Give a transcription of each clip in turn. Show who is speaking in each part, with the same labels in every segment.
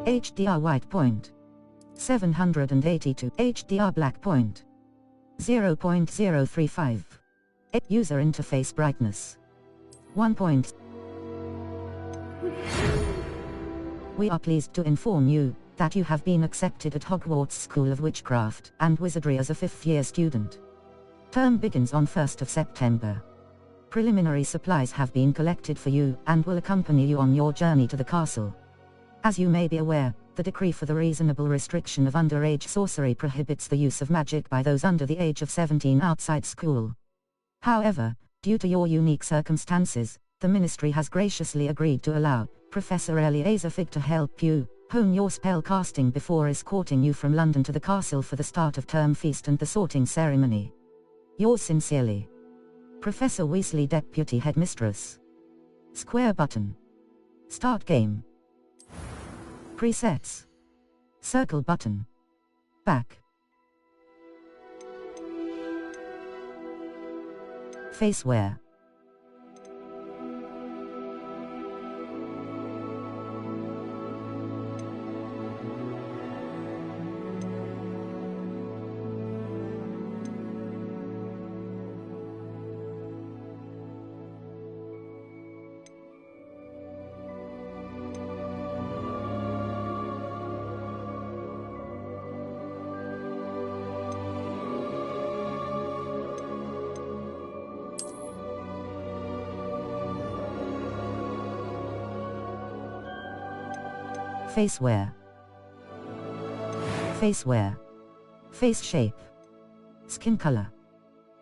Speaker 1: HDR white point 782, HDR black point 0.035. User interface brightness 1 point. We are pleased to inform you that you have been accepted at Hogwarts School of Witchcraft and Wizardry as a 5th-year student. Term begins on 1st of September. Preliminary supplies have been collected for you and will accompany you on your journey to the castle. As you may be aware, the decree for the reasonable restriction of underage sorcery prohibits the use of magic by those under the age of 17 outside school. However, due to your unique circumstances, the Ministry has graciously agreed to allow Professor Eliezer Fig to help you hone your spell casting before escorting you from London to the castle for the start of term feast and the sorting ceremony. Yours sincerely, Professor Weasley, Deputy Headmistress. Square button. Start game. Presets. Circle button. Back. Faceware. Faceware. Faceware. Face shape. Skin color.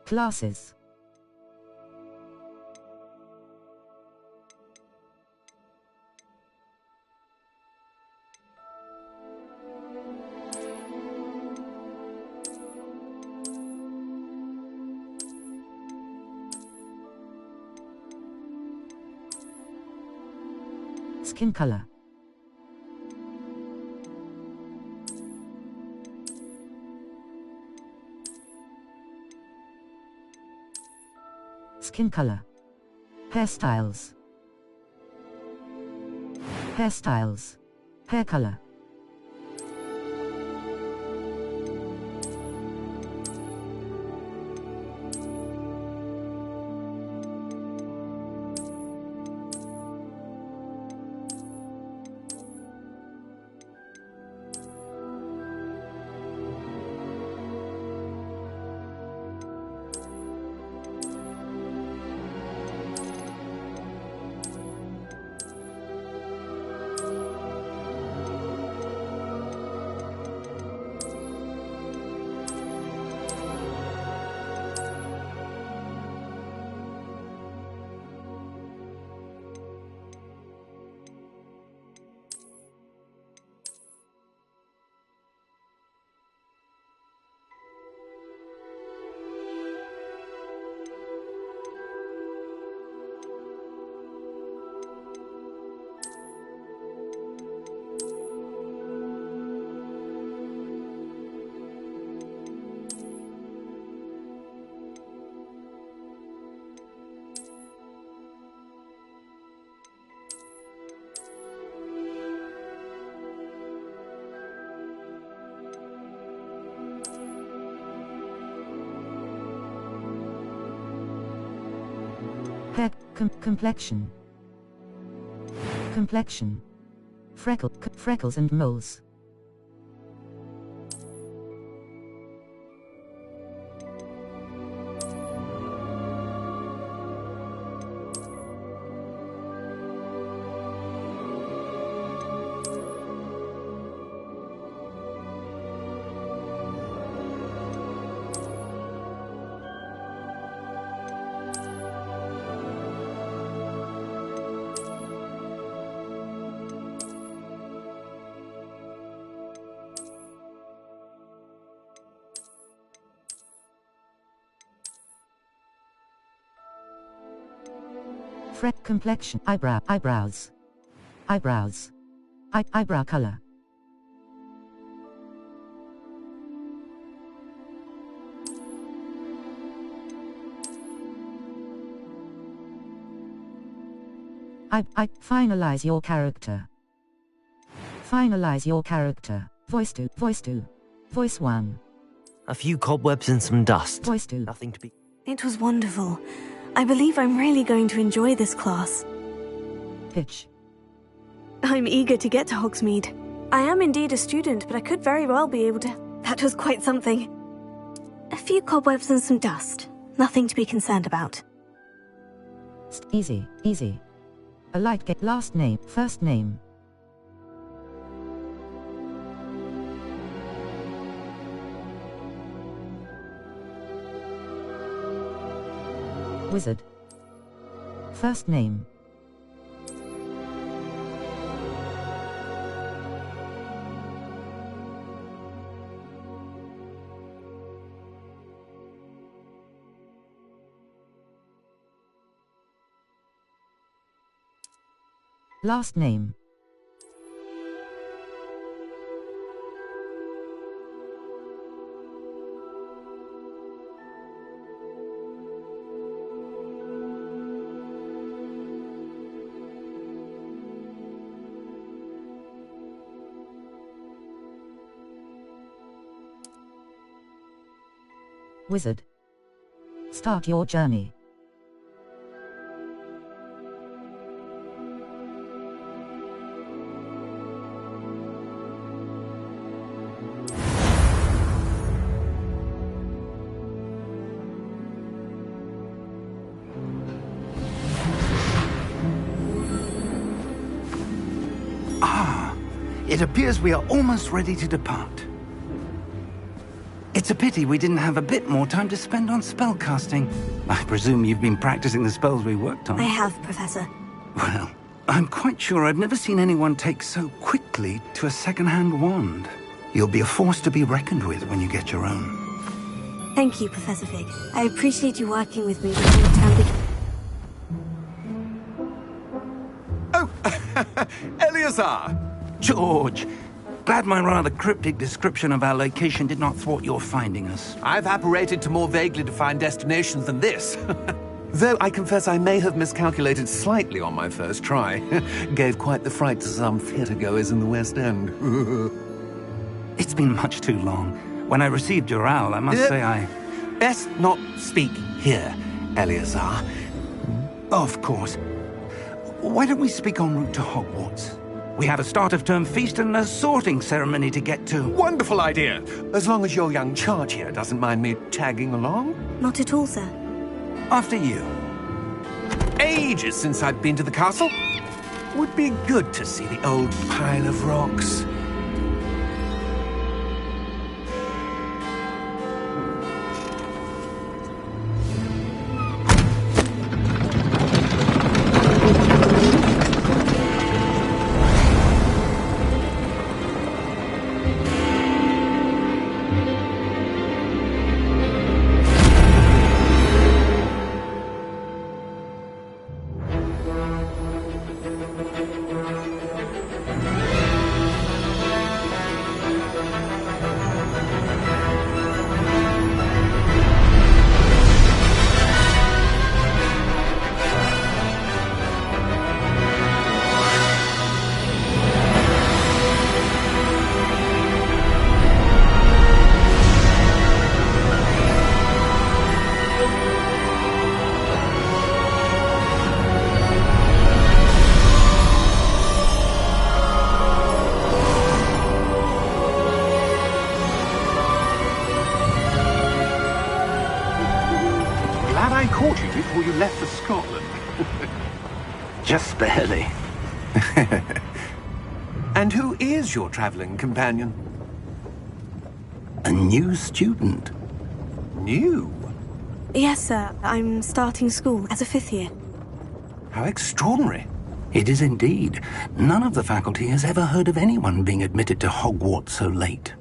Speaker 1: Classes. Skin color. Skin color. Hairstyles. Hairstyles. Hair color. Hair, complexion. Complexion. Freckles and moles. Complexion. Eyebrows. Eyebrow color. Finalize your character. Finalize your character. Voice 2, Voice 2. Voice 1.
Speaker 2: A few cobwebs and some dust.
Speaker 1: Voice 2.
Speaker 2: Nothing to be...
Speaker 3: It was wonderful. I believe I'm really going to enjoy this class.
Speaker 1: Pitch.
Speaker 3: I'm eager to get to Hogsmeade. I am indeed a student, but I could very well be able to... That was quite something. A few cobwebs and some dust. Nothing to be concerned about.
Speaker 1: Easy, easy. A light get last name, first name. Wizard. First name. Last name. Wizard. Start your journey.
Speaker 4: It appears we are almost ready to depart. It's a pity we didn't have a bit more time to spend on spellcasting. I presume you've been practicing the spells we worked on.
Speaker 3: I have, Professor.
Speaker 4: Well, I'm quite sure I've never seen anyone take so quickly to a second-hand wand. You'll be a force to be reckoned with when you get your own.
Speaker 3: Thank you, Professor Fig. I appreciate you working with me before the term begins.
Speaker 5: Oh, Eleazar!
Speaker 4: George! Glad my rather cryptic description of our location did not thwart your finding us.
Speaker 5: I've apparated to more vaguely defined destinations than this. Though I confess I may have miscalculated slightly on my first try. Gave quite the fright to some theatre-goers in the West End.
Speaker 4: It's been much too long. When I received your owl, I must say I...
Speaker 5: Best not speak here, Eleazar.
Speaker 4: Of course. Why don't we speak en route to Hogwarts? We have a start-of-term feast and a sorting ceremony to get to.
Speaker 5: Wonderful idea! As long as your young charge here doesn't mind me tagging along.
Speaker 3: Not at all, sir.
Speaker 4: After you.
Speaker 5: Ages since I've been to the castle. Would be good to see the old pile of rocks. I caught you before you left for Scotland.
Speaker 4: Just barely.
Speaker 5: And who is your traveling companion?
Speaker 4: A new student.
Speaker 5: New?
Speaker 3: Yes, sir. I'm starting school as a 5th year.
Speaker 5: How extraordinary.
Speaker 4: It is indeed. None of the faculty has ever heard of anyone being admitted to Hogwarts so late.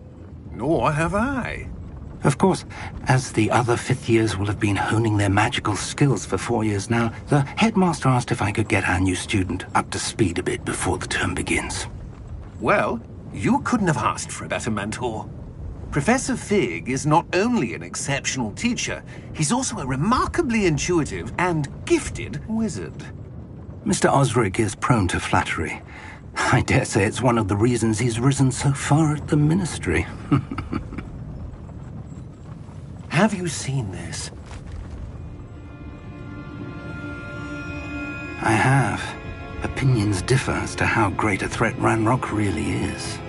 Speaker 5: Nor have I.
Speaker 4: Of course, as the other 5th years will have been honing their magical skills for 4 years now, the headmaster asked if I could get our new student up to speed a bit before the term begins.
Speaker 5: Well, you couldn't have asked for a better mentor. Professor Fig is not only an exceptional teacher, he's also a remarkably intuitive and gifted wizard.
Speaker 4: Mr. Osric is prone to flattery. I dare say it's one of the reasons he's risen so far at the Ministry.
Speaker 5: Have you seen this?
Speaker 4: I have. Opinions differ as to how great a threat Ranrock really is.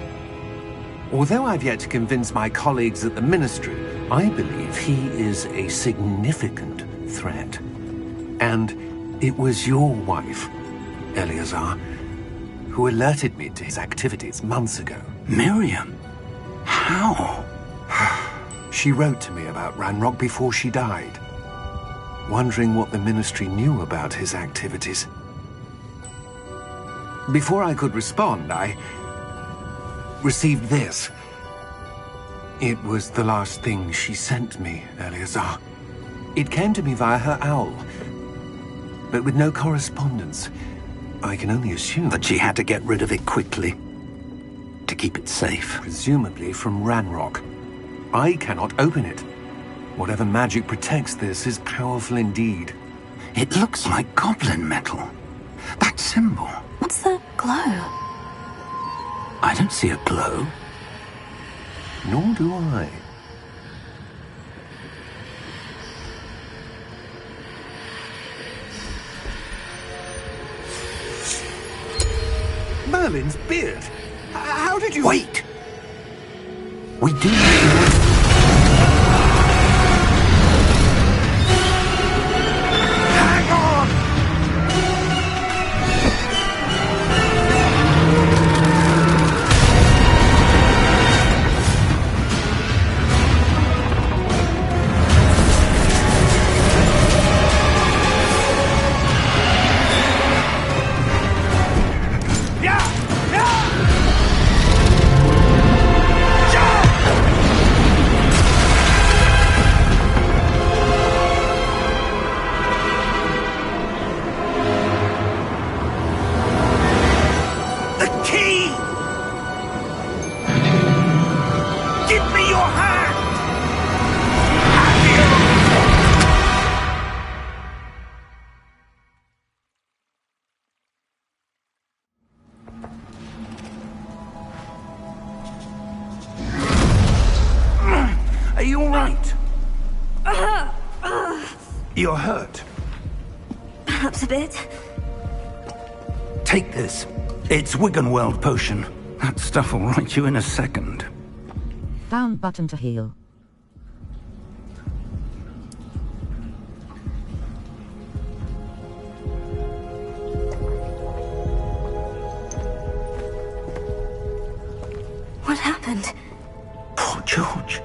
Speaker 5: Although I've yet to convince my colleagues at the Ministry, I believe he is a significant threat. And it was your wife, Eleazar, who alerted me to his activities months ago.
Speaker 4: Miriam? How?
Speaker 5: She wrote to me about Ranrock before she died, wondering what the Ministry knew about his activities. Before I could respond, I received this. It was the last thing she sent me, Eleazar. It came to me via her owl, but with no correspondence. I can only assume
Speaker 4: That she had to get rid of it quickly, to keep it safe.
Speaker 5: presumably from Ranrock. I cannot open it. Whatever magic protects this is powerful indeed.
Speaker 4: It looks like goblin metal. That symbol.
Speaker 3: What's that glow?
Speaker 4: I don't see a glow.
Speaker 5: Nor do I. Merlin's beard. How did you...
Speaker 4: Wait! We do...
Speaker 5: Hang on!
Speaker 4: Are you all right? You're hurt.
Speaker 3: Perhaps a bit.
Speaker 4: Take this. It's Wiggenweld potion. That stuff will right you in a second.
Speaker 1: Down button to heal.
Speaker 3: What happened?
Speaker 4: Poor George.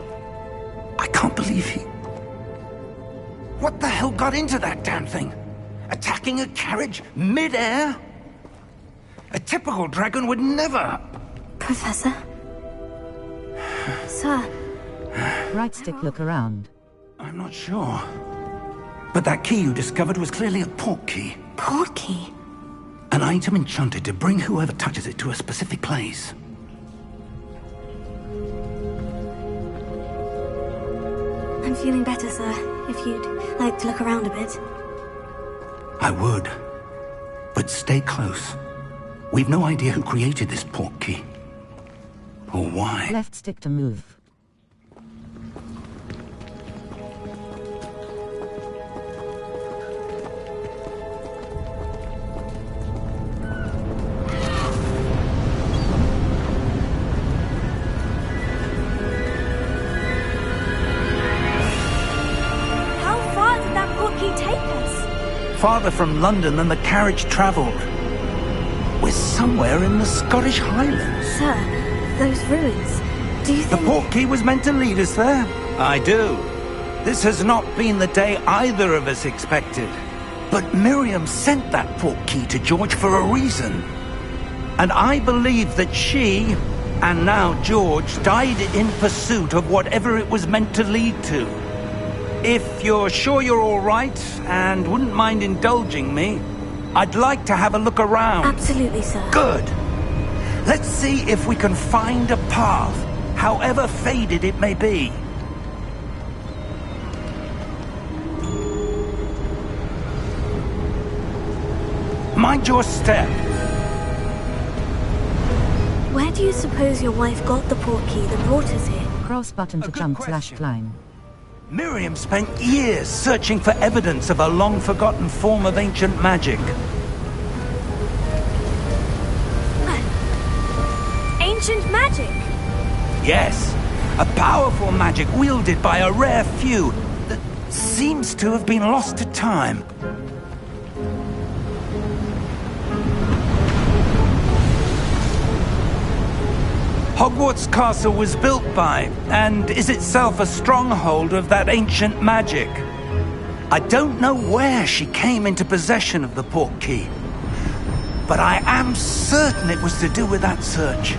Speaker 4: I can't believe he... What the hell got into that damn thing? Attacking a carriage mid-air? A typical dragon would never...
Speaker 3: Professor? Sir?
Speaker 1: Right stick look around.
Speaker 4: I'm not sure. But that key you discovered was clearly a port key.
Speaker 3: Port key?
Speaker 4: An item enchanted to bring whoever touches it to a specific place.
Speaker 3: I'm feeling better, sir. If you'd like to look around a bit.
Speaker 4: I would. But stay close. We've no idea who created this port key. Or why.
Speaker 1: Left stick to move.
Speaker 3: How far did that port key take us?
Speaker 4: Farther from London than the carriage travelled. We're somewhere in the Scottish Highlands.
Speaker 3: Sir, those ruins. Do you
Speaker 4: The
Speaker 3: think...
Speaker 4: port key was meant to lead us there? I do. This has not been the day either of us expected. But Miriam sent that port key to George for a reason. And I believe that she, and now George, died in pursuit of whatever it was meant to lead to. If you're sure you're all right, and wouldn't mind indulging me, I'd like to have a look around.
Speaker 3: Absolutely, sir.
Speaker 4: Good. Let's see if we can find a path, however faded it may be. Mind your step.
Speaker 3: do you suppose your wife got the portkey that brought us here?
Speaker 1: Cross button to
Speaker 4: A good
Speaker 1: jump
Speaker 4: question.
Speaker 1: / climb.
Speaker 4: Miriam spent years searching for evidence of a long-forgotten form of ancient magic.
Speaker 3: Ancient magic?
Speaker 4: Yes, a powerful magic wielded by a rare few that seems to have been lost to time. Hogwarts Castle was built by, and is itself a stronghold of that ancient magic. I don't know where she came into possession of the portkey, but I am certain it was to do with that search.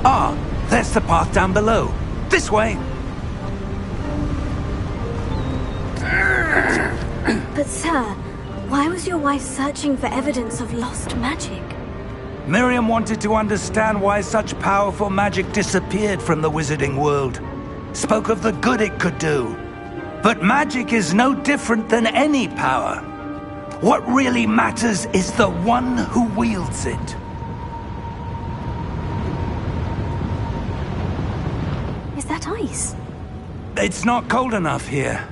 Speaker 4: Ah, there's the path down below. This way!
Speaker 3: But sir, why was your wife searching for evidence of lost magic?
Speaker 4: Miriam wanted to understand why such powerful magic disappeared from the wizarding world. Spoke of the good it could do. But magic is no different than any power. What really matters is the one who wields it.
Speaker 3: Is that ice?
Speaker 4: It's not cold enough here.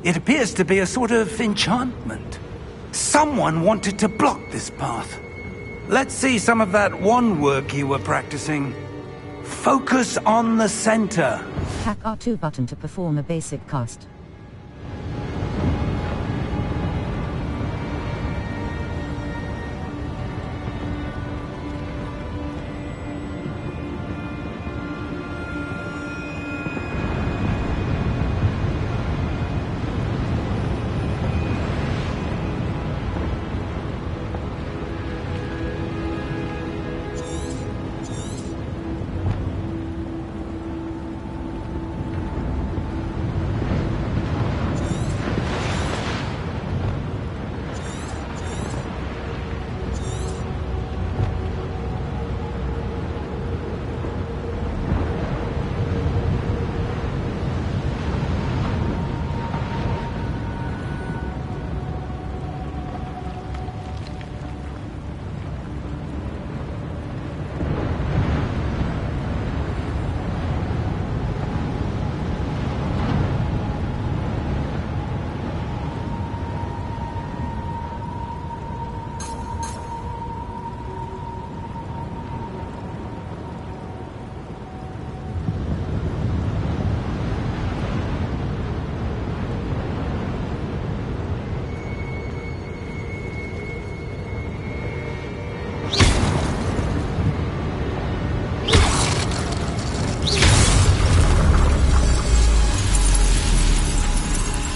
Speaker 4: It appears to be a sort of enchantment. Someone wanted to block this path. Let's see some of that wand work you were practicing. Focus on the center.
Speaker 1: Hack R2 button to perform a basic cast.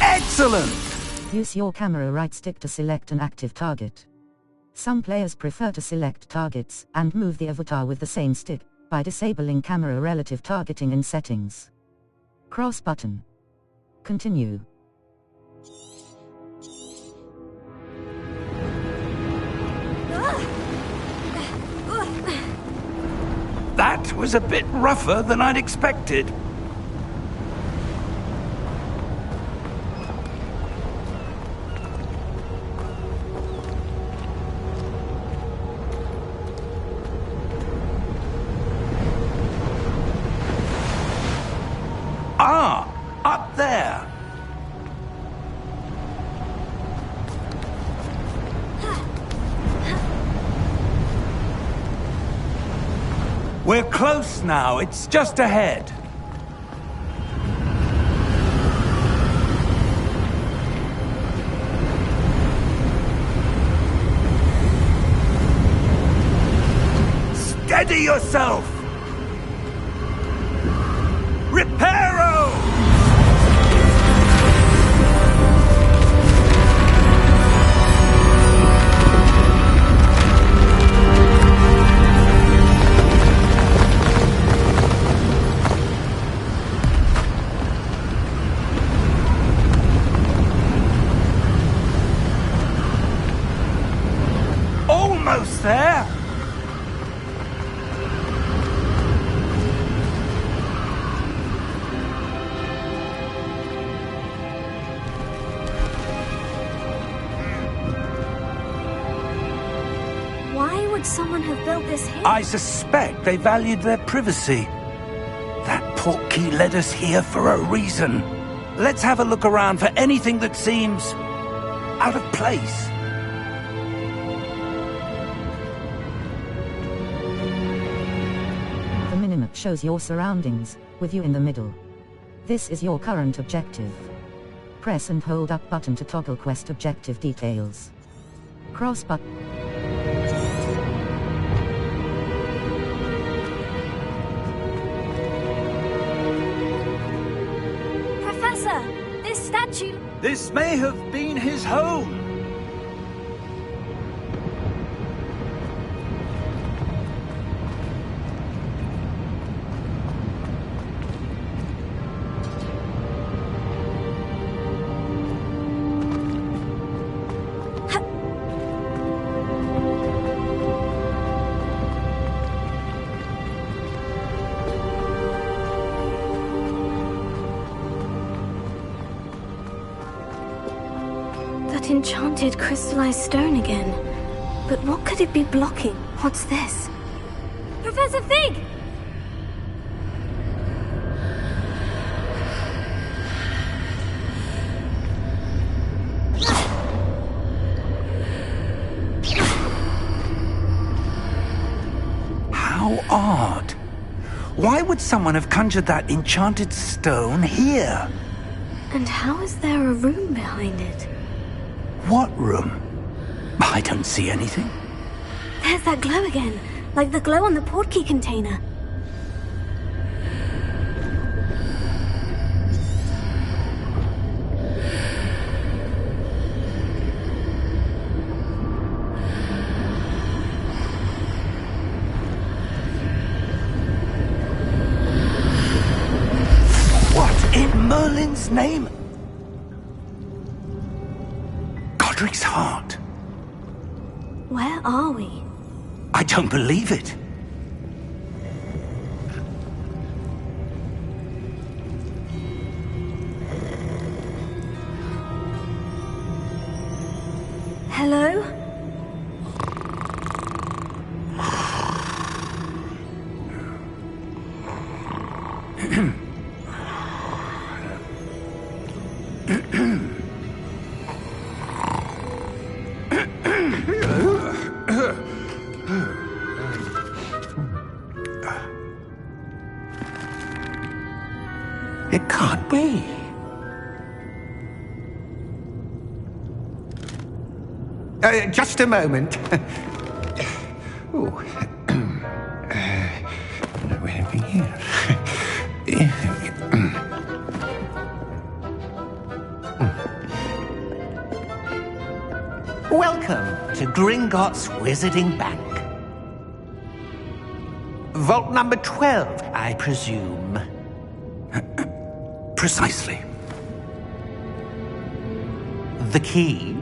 Speaker 4: Excellent!
Speaker 1: Use your camera right stick to select an active target. Some players prefer to select targets and move the avatar with the same stick by disabling camera relative targeting in settings. Cross button. Continue.
Speaker 4: That was a bit rougher than I'd expected. Ah, up there. We're close now. It's just ahead. Steady yourself. Reparo! Almost there.
Speaker 3: would someone have built this here?
Speaker 4: I suspect they valued their privacy. That portkey led us here for a reason. Let's have a look around for anything that seems out of place.
Speaker 1: The minimap shows your surroundings, with you in the middle. This is your current objective. Press and hold up button to toggle quest objective details. Cross button.
Speaker 3: Professor, this statue...
Speaker 4: This may have been his home.
Speaker 3: That enchanted crystallized stone again. But what could it be blocking? What's this? Professor Fig!
Speaker 4: How odd. Why would someone have conjured that enchanted stone here?
Speaker 3: And how is there a room behind it?
Speaker 4: What room? I don't see anything.
Speaker 3: There's that glow again, like the glow on the portkey container.
Speaker 4: What in Merlin's name? Godric's heart.
Speaker 3: Where are we?
Speaker 4: I don't believe it.
Speaker 3: Hello?
Speaker 5: It can't be. Just a moment. Oh. Where have we here?
Speaker 6: Welcome to Gringotts Wizarding Bank. Vault number 12, I presume.
Speaker 4: Precisely.
Speaker 6: The key?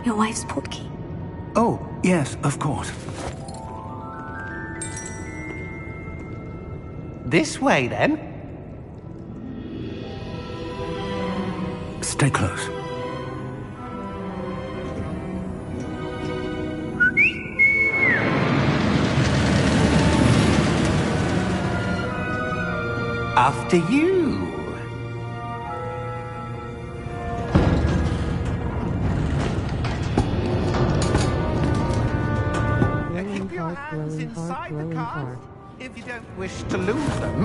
Speaker 3: Your wife's portkey.
Speaker 4: Oh, yes, of course.
Speaker 6: This way, then.
Speaker 4: Stay close.
Speaker 6: After you. Keep your hands inside the car if you don't wish to lose them.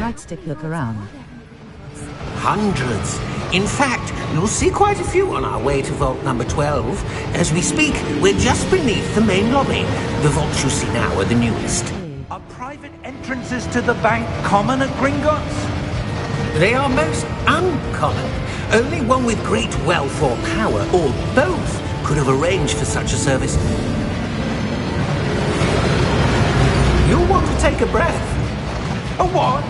Speaker 1: Right stick look around.
Speaker 6: Hundreds. In fact, you'll see quite a few on our way to vault number 12. As we speak, we're just beneath the main lobby. The vaults you see now are the newest.
Speaker 4: Are private entrances to the bank common at Gringotts?
Speaker 6: They are most uncommon. Only one with great wealth or power, or both, could have arranged for such a service. You'll want to take a breath.
Speaker 4: A what?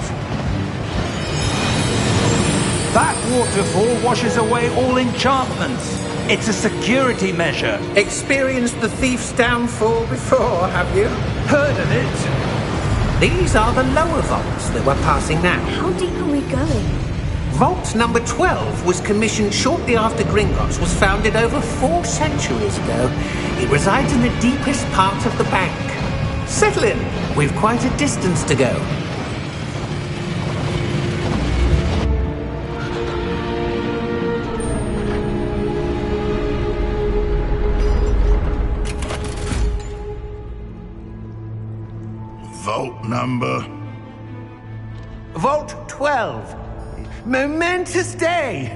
Speaker 4: That waterfall washes away all enchantments. It's a security measure.
Speaker 6: Experienced the thief's downfall before, have you?
Speaker 4: heard of it.
Speaker 6: These are the lower vaults that we're passing now.
Speaker 3: How deep are we going?
Speaker 6: Vault number 12 was commissioned shortly after Gringotts was founded over 4 centuries ago. It resides in the deepest part of the bank. Settle in. We've quite a distance to go.
Speaker 7: Vault number?
Speaker 6: Vault 12. Momentous day.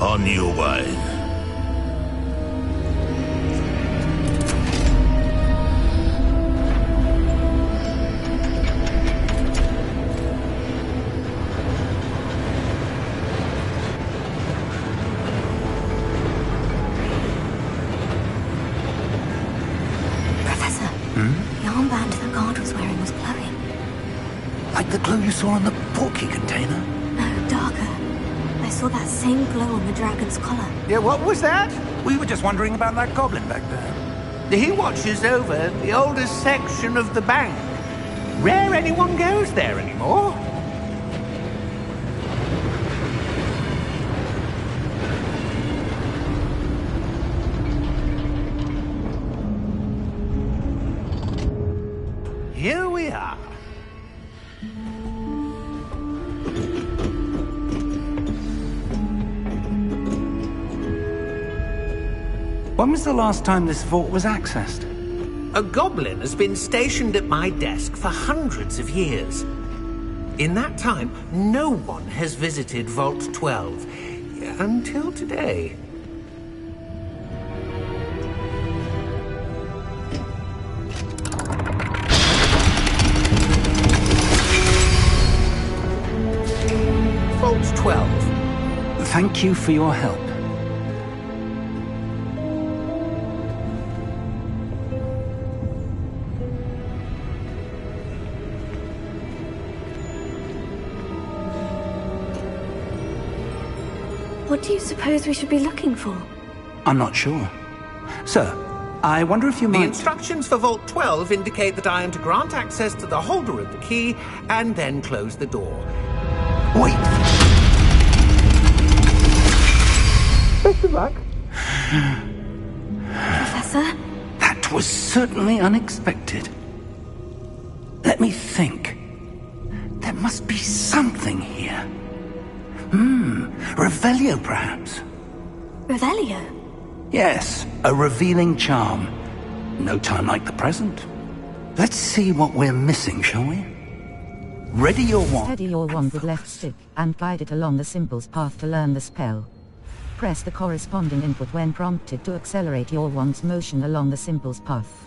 Speaker 7: On your way.
Speaker 3: Professor, the armband the guard was wearing was glowing.
Speaker 4: Like the glow you saw on the portkey container?
Speaker 3: No, darker. I saw that same glow on the dragon's collar.
Speaker 6: Yeah, what was that?
Speaker 4: We were just wondering about that goblin back there.
Speaker 6: He watches over the oldest section of the bank. Rare anyone goes there anymore. Here we are.
Speaker 4: When was the last time this vault was accessed?
Speaker 6: A goblin has been stationed at my desk for hundreds of years. In that time, no one has visited Vault 12. Until today. Vault 12.
Speaker 4: Thank you for your help.
Speaker 3: What do you suppose we should be looking for?
Speaker 4: I'm not sure. Sir, I wonder if you
Speaker 6: The
Speaker 4: might...
Speaker 6: instructions for Vault 12 indicate that I am to grant access to the holder of the key and then close the door.
Speaker 4: Wait!
Speaker 6: Best of luck.
Speaker 3: Professor?
Speaker 4: That was certainly unexpected. Let me think. There must be something here. Revelio, perhaps?
Speaker 3: Revelio?
Speaker 4: Yes, a revealing charm. No time like the present. Let's see what we're missing, shall we? Ready your wand.
Speaker 1: Steady your wand with left stick, and guide it along the symbol's path to learn the spell. Press the corresponding input when prompted to accelerate your wand's motion along the symbol's path.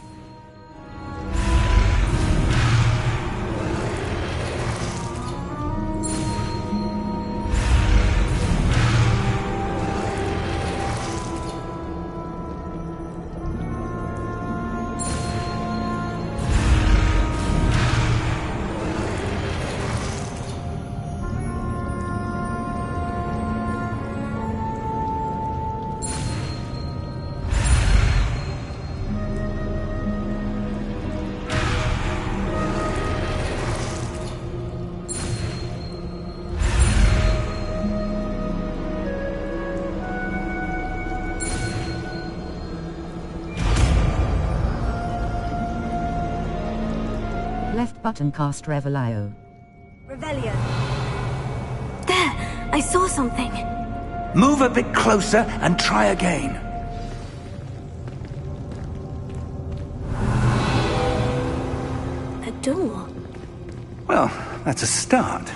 Speaker 1: Left button cast Revelio.
Speaker 3: Revelio. There! I saw something.
Speaker 4: Move a bit closer and try again.
Speaker 3: A door.
Speaker 4: Well, that's a start.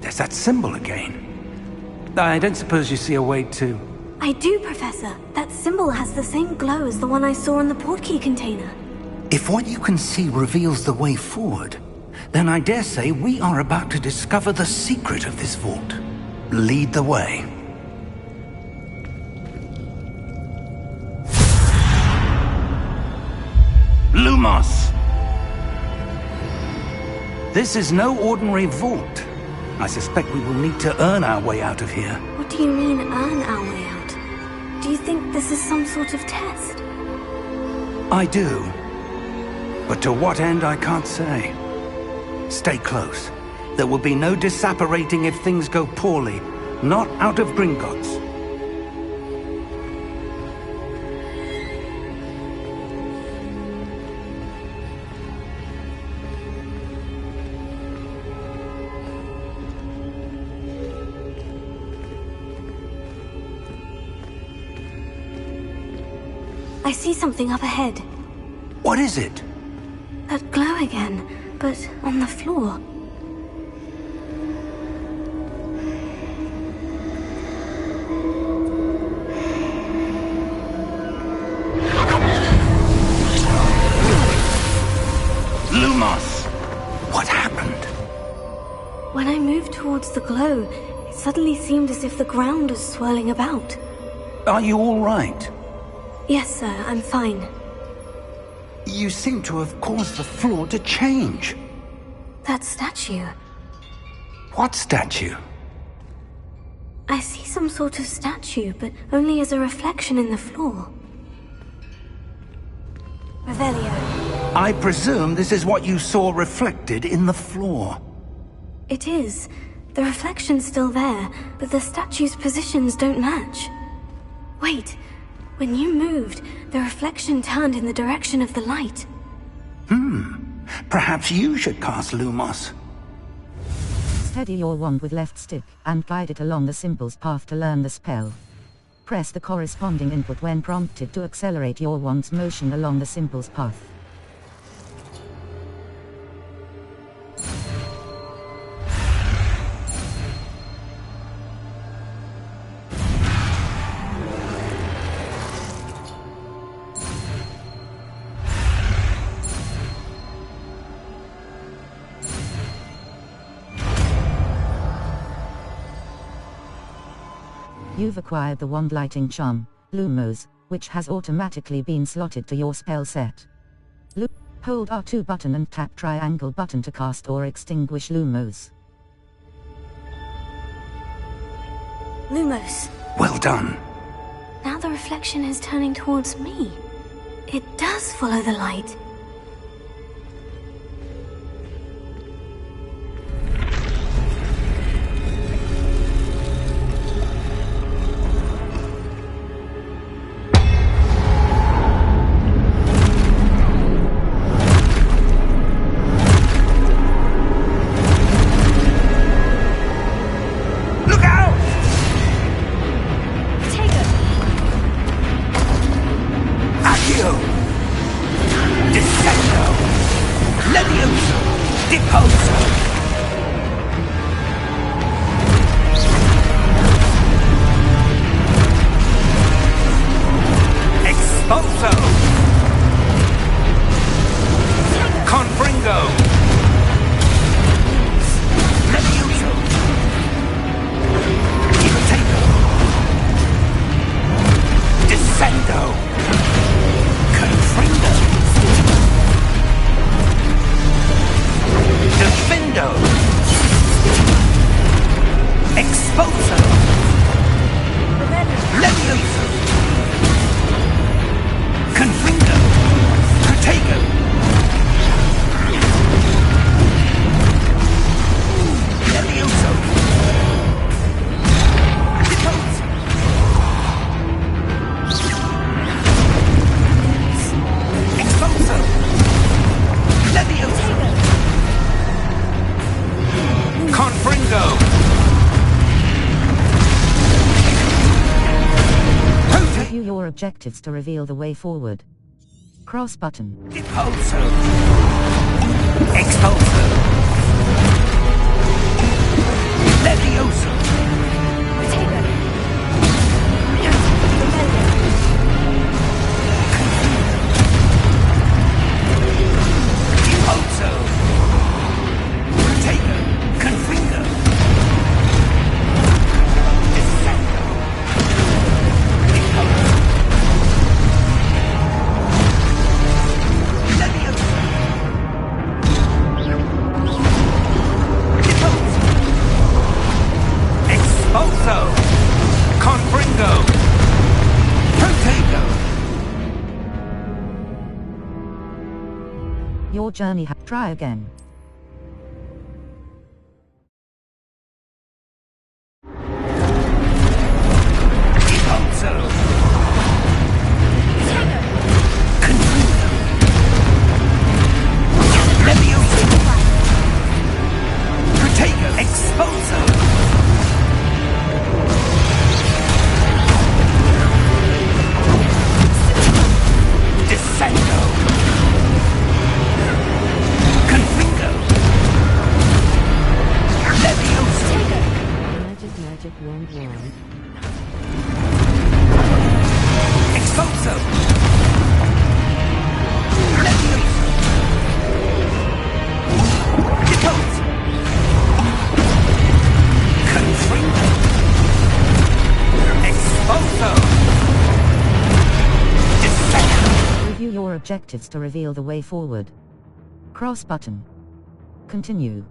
Speaker 4: There's that symbol again. I don't suppose you see a way to...
Speaker 3: I do, Professor. That symbol has the same glow as the one I saw in the portkey container.
Speaker 4: If what you can see reveals the way forward, then I dare say we are about to discover the secret of this vault. Lead the way. Lumos! This is no ordinary vault. I suspect we will need to earn our way out of here.
Speaker 3: What do you mean, earn our way out? Do you think this is some sort of test?
Speaker 4: I do. But to what end, I can't say. Stay close. There will be no disapparating if things go poorly. Not out of Gringotts.
Speaker 3: I see something up ahead.
Speaker 4: What is it?
Speaker 3: That glow again, but on the floor.
Speaker 4: Lumos! What happened?
Speaker 3: When I moved towards the glow, it suddenly seemed as if the ground was swirling about.
Speaker 4: Are you all right?
Speaker 3: Yes, sir, I'm fine.
Speaker 4: You seem to have caused the floor to change.
Speaker 3: That statue.
Speaker 4: What statue?
Speaker 3: I see some sort of statue, but only as a reflection in the floor. Revelio.
Speaker 4: I presume this is what you saw reflected in the floor.
Speaker 3: It is. The reflection's still there, but the statue's positions don't match. Wait. When you moved, the reflection turned in the direction of the light.
Speaker 4: Perhaps you should cast Lumos.
Speaker 1: Steady your wand with left stick, and guide it along the symbol's path to learn the spell. Press the corresponding input when prompted to accelerate your wand's motion along the symbol's path. You've acquired the wand lighting charm, Lumos, which has automatically been slotted to your spell set. Hold R2 button and tap triangle button to cast or extinguish Lumos.
Speaker 3: Lumos.
Speaker 4: Well done.
Speaker 3: Now the reflection is turning towards me. It does follow the light.
Speaker 1: Objectives to reveal the way forward. Cross button.
Speaker 4: Expulso. Expulso. Levioso. Expulso. Protego. Confringo. Descendo. Expulso.
Speaker 1: Your journey try again. Review your objectives to reveal the way forward. Cross button. Continue.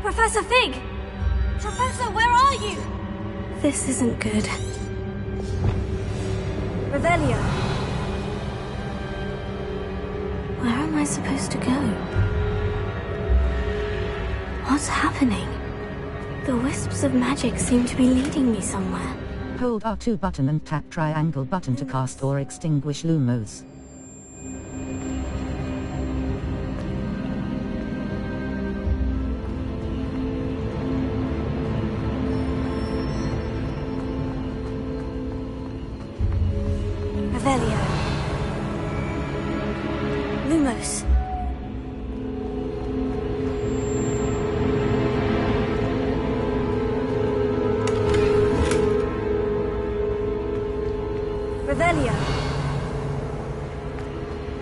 Speaker 3: Professor Fig! Professor, where are you? This isn't good. Revelio. Where am I supposed to go? What's happening? The wisps of magic seem to be leading me somewhere.
Speaker 1: Hold R2 button and tap triangle button to cast or extinguish Lumos.
Speaker 3: Revelio. Lumos. Revelio.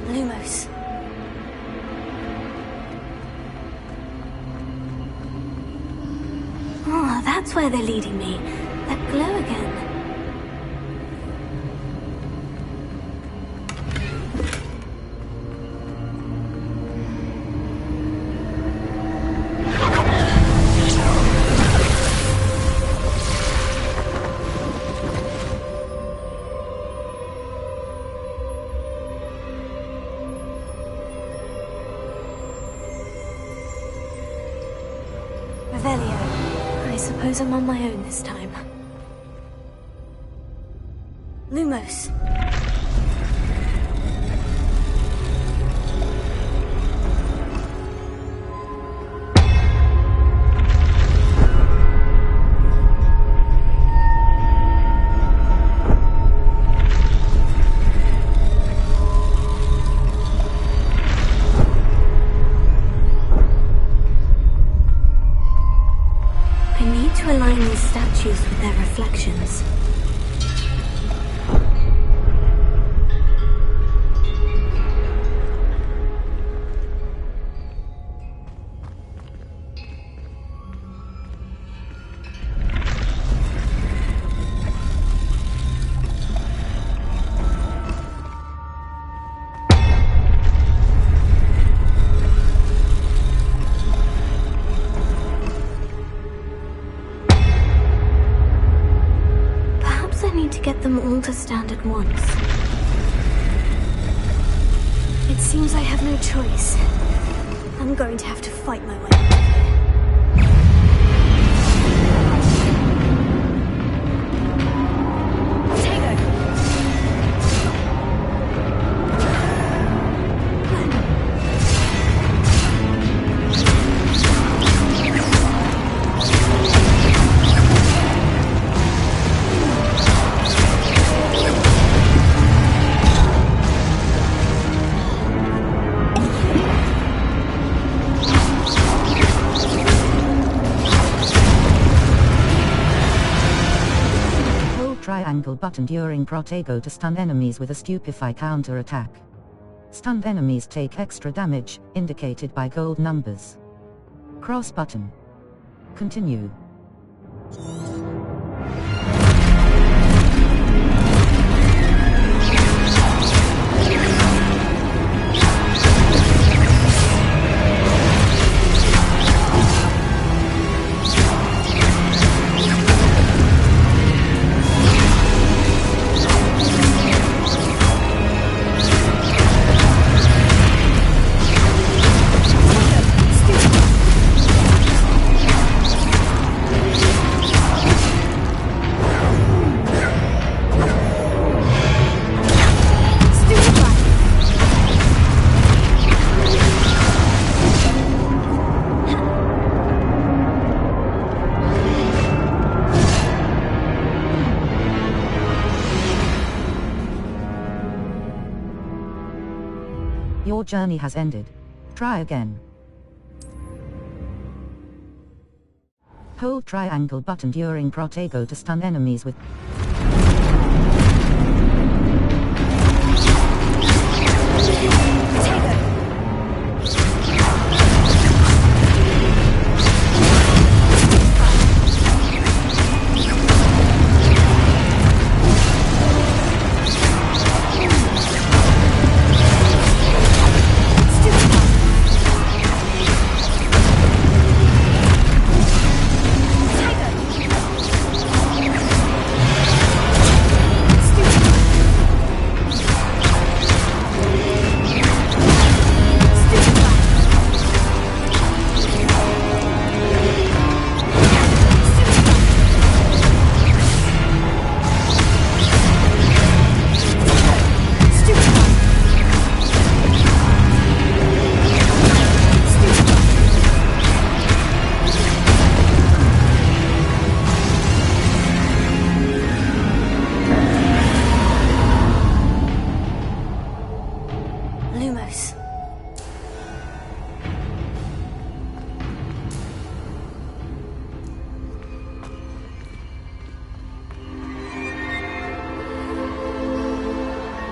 Speaker 3: Lumos. Oh, that's where they're leading me. That glow again. Revelio. I suppose I'm on my own this time. Lumos. To align these statues with their reflections. To get them all to stand at once. It seems I have no choice. I'm going to have to fight my way.
Speaker 1: angle button during Protego to stun enemies with a Stupefy counter-attack. Stunned enemies take extra damage, indicated by gold numbers. Cross button. Continue. Your journey has ended. Try again. Hold triangle button during Protego to stun enemies with...
Speaker 3: Lumos.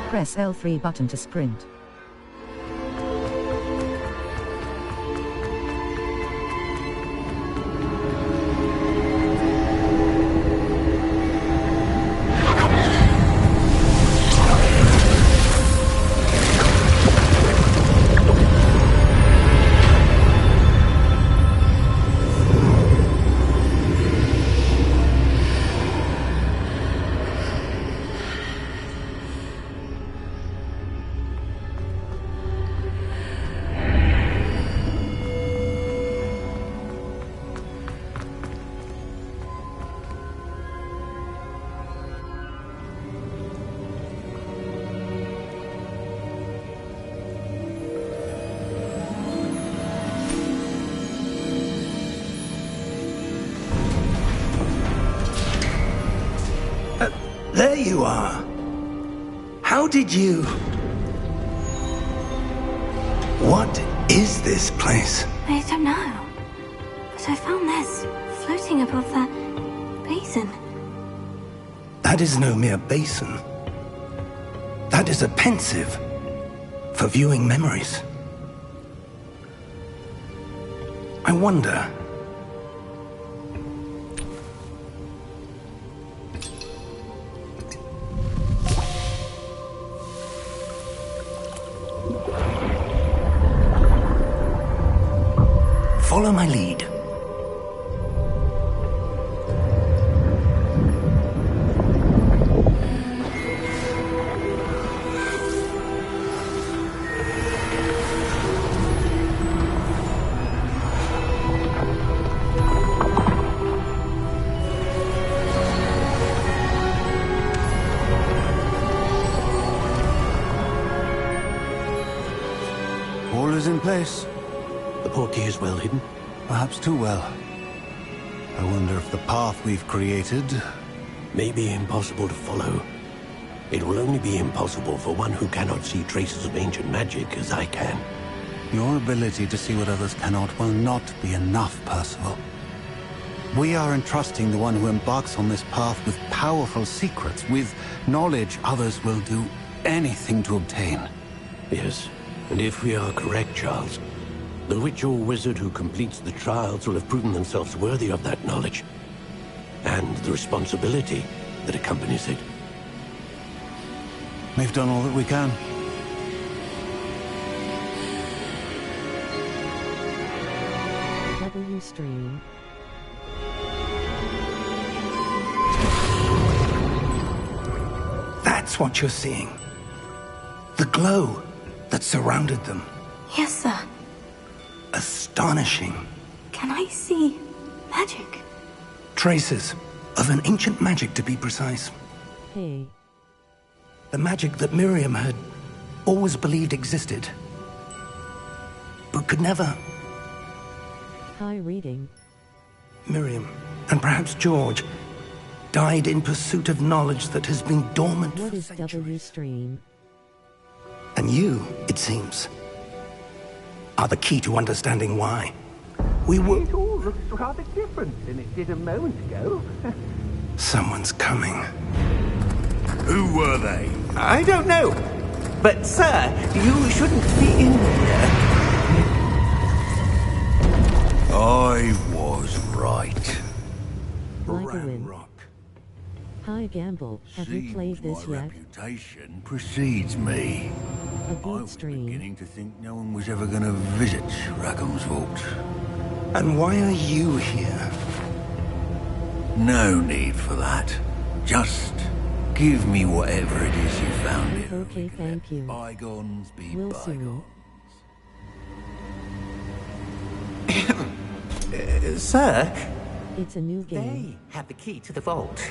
Speaker 1: Press L3 button to sprint.
Speaker 4: There you are. How did you... What is this place?
Speaker 3: I don't know. But I found this floating above that basin.
Speaker 4: That is no mere basin. That is a pensive for viewing memories. I wonder... Follow my lead.
Speaker 8: All is in place.
Speaker 9: The portkey is well hidden.
Speaker 8: Perhaps too well. I wonder if the path we've created...
Speaker 9: May be impossible to follow. It will only be impossible for one who cannot see traces of ancient magic as I can.
Speaker 8: Your ability to see what others cannot will not be enough, Percival. We are entrusting the one who embarks on this path with powerful secrets, with knowledge others will do anything to obtain.
Speaker 9: Yes, and if we are correct, Charles, the witch or wizard who completes the trials will have proven themselves worthy of that knowledge, and the responsibility that accompanies it.
Speaker 8: We've done all that we can.
Speaker 10: W stream.
Speaker 4: That's what you're seeing. The glow that surrounded them.
Speaker 3: Yes, sir.
Speaker 4: Astonishing.
Speaker 3: Can I see magic?
Speaker 4: Traces of an ancient magic, to be precise.
Speaker 10: Hey.
Speaker 4: The magic that Miriam had always believed existed, but could never.
Speaker 10: High reading.
Speaker 4: Miriam, and perhaps George, died in pursuit of knowledge that has been dormant
Speaker 10: What
Speaker 4: for
Speaker 10: is
Speaker 4: centuries.
Speaker 10: W stream?
Speaker 4: And you, it seems, are the key to understanding why. We were...
Speaker 6: It all looks rather different than it did a moment ago.
Speaker 4: Someone's coming.
Speaker 7: Who were they?
Speaker 6: I don't know. But, sir, you shouldn't be in here.
Speaker 7: I was right.
Speaker 10: Like a win.
Speaker 4: Ranrock.
Speaker 10: Hi Gamble, have you played this
Speaker 7: my
Speaker 10: yet?
Speaker 7: reputation precedes me.
Speaker 10: A
Speaker 7: I
Speaker 10: good
Speaker 7: was
Speaker 10: stream.
Speaker 7: beginning to think no one was ever going to visit Rackham's Vault.
Speaker 4: And why are you here?
Speaker 7: No need for that. Just give me whatever it is you found here.
Speaker 10: Okay,
Speaker 7: We can
Speaker 10: thank
Speaker 7: let
Speaker 10: you.
Speaker 7: Bygones be
Speaker 10: Will
Speaker 7: bygones.
Speaker 10: soon.
Speaker 6: Sir,
Speaker 10: It's a new
Speaker 6: they
Speaker 10: game.
Speaker 6: have the key to the vault.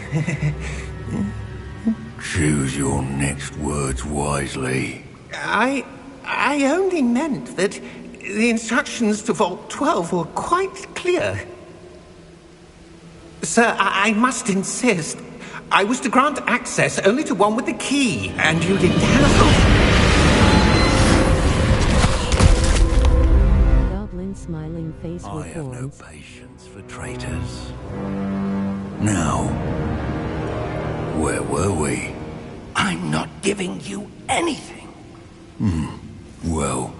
Speaker 7: Choose your next words wisely.
Speaker 6: I only meant that the instructions to Vault 12 were quite clear. Sir, I must insist. I was to grant access only to one with the key, and you didn't have...
Speaker 10: Goblin smiling face
Speaker 7: I have no
Speaker 10: records.
Speaker 7: patience for traitors. Now, where were we?
Speaker 4: I'm not giving you anything.
Speaker 7: Well,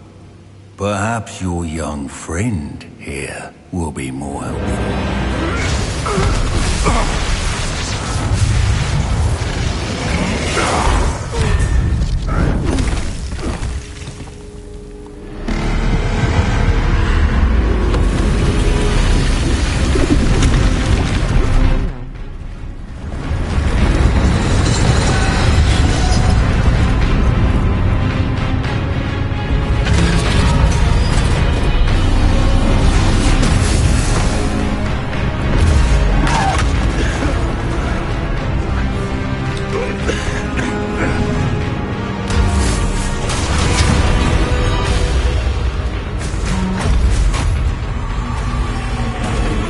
Speaker 7: perhaps your young friend here will be more helpful.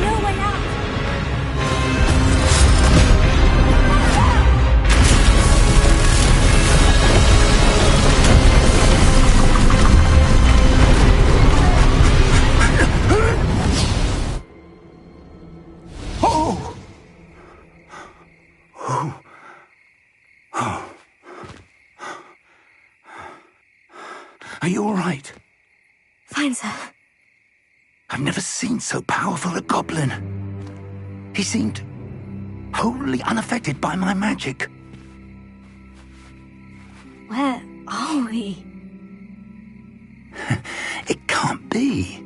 Speaker 3: No way out!
Speaker 4: Oh! Oh. Oh. Are you all right?
Speaker 3: Fine, sir.
Speaker 4: I've never seen so powerful a goblin. He seemed wholly unaffected by my magic.
Speaker 3: Where are we?
Speaker 4: It can't be.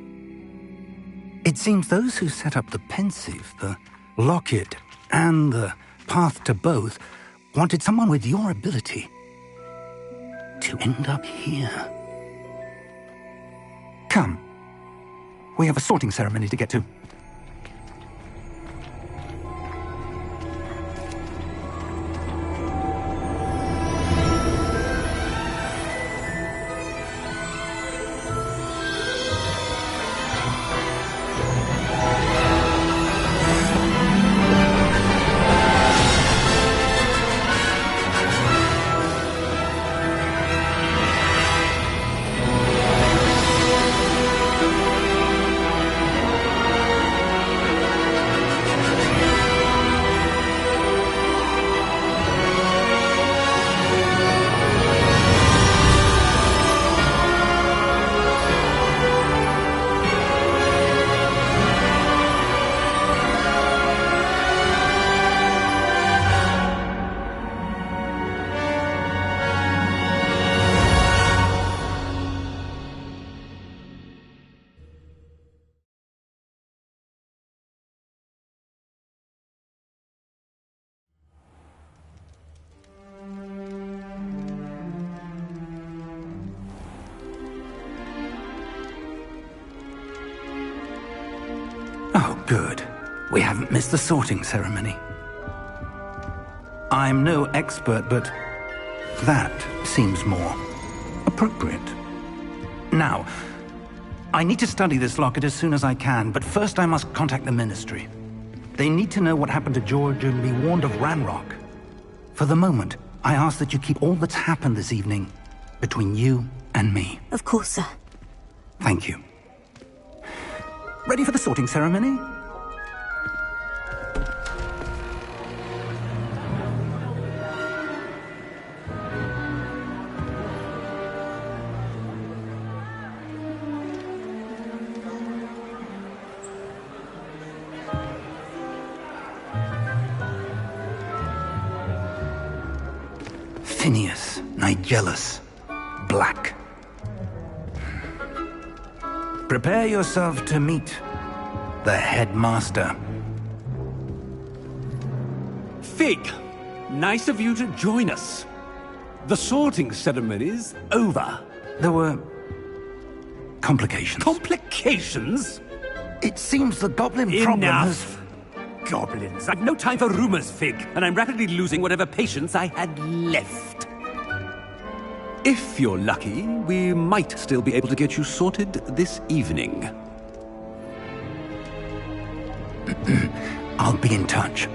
Speaker 4: It seems those who set up the pensive, the locket, and the path to both wanted someone with your ability to end up here. Come. We have a sorting ceremony to get to. Good. We haven't missed the sorting ceremony. I'm no expert, but that seems more appropriate. Now, I need to study this locket as soon as I can, but first I must contact the Ministry. They need to know what happened to George and be warned of Ranrock. For the moment, I ask that you keep all that's happened this evening between you and me.
Speaker 3: Of course, sir.
Speaker 4: Thank you. Ready for the sorting ceremony? Phineas, Nigellus, Black. Prepare yourself to meet the headmaster.
Speaker 11: Fig, nice of you to join us. The sorting ceremony's over.
Speaker 4: There were complications.
Speaker 11: Complications?
Speaker 4: It seems the goblin problem has...
Speaker 11: Enough! Goblins. I've no time for rumors, Fig, and I'm rapidly losing whatever patience I had left. If you're lucky, we might still be able to get you sorted this evening.
Speaker 4: I'll be in touch.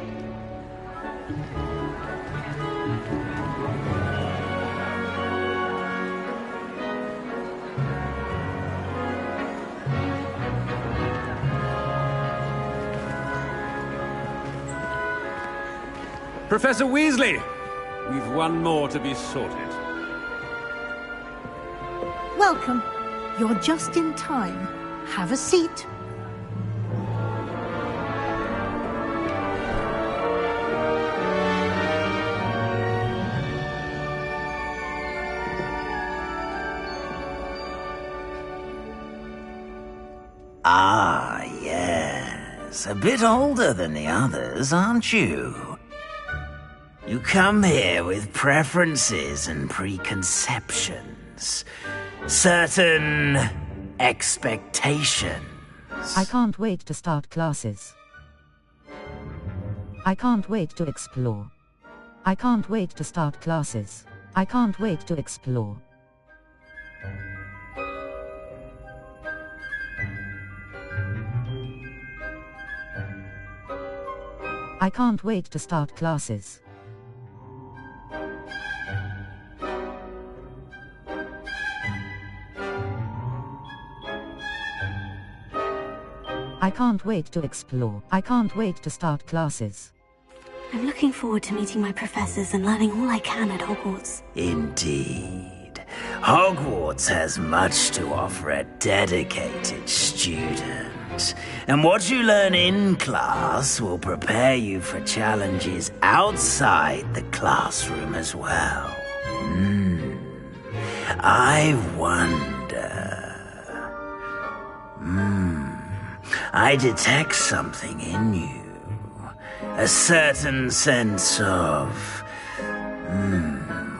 Speaker 11: Professor Weasley, we've one more to be sorted.
Speaker 12: Welcome. You're just in time. Have a seat.
Speaker 2: Ah, yes. A bit older than the others, aren't you? You come here with preferences and preconceptions. Certain expectations.
Speaker 1: I can't wait to start classes. I can't wait to explore. I can't wait to start classes. I can't wait to explore. I can't wait to start classes. I can't wait to explore. I can't wait to start classes.
Speaker 3: I'm looking forward to meeting my professors and learning all I can at Hogwarts.
Speaker 2: Indeed. Hogwarts has much to offer a dedicated student. And what you learn in class will prepare you for challenges outside the classroom as well. I wonder... I detect something in you. A certain sense of...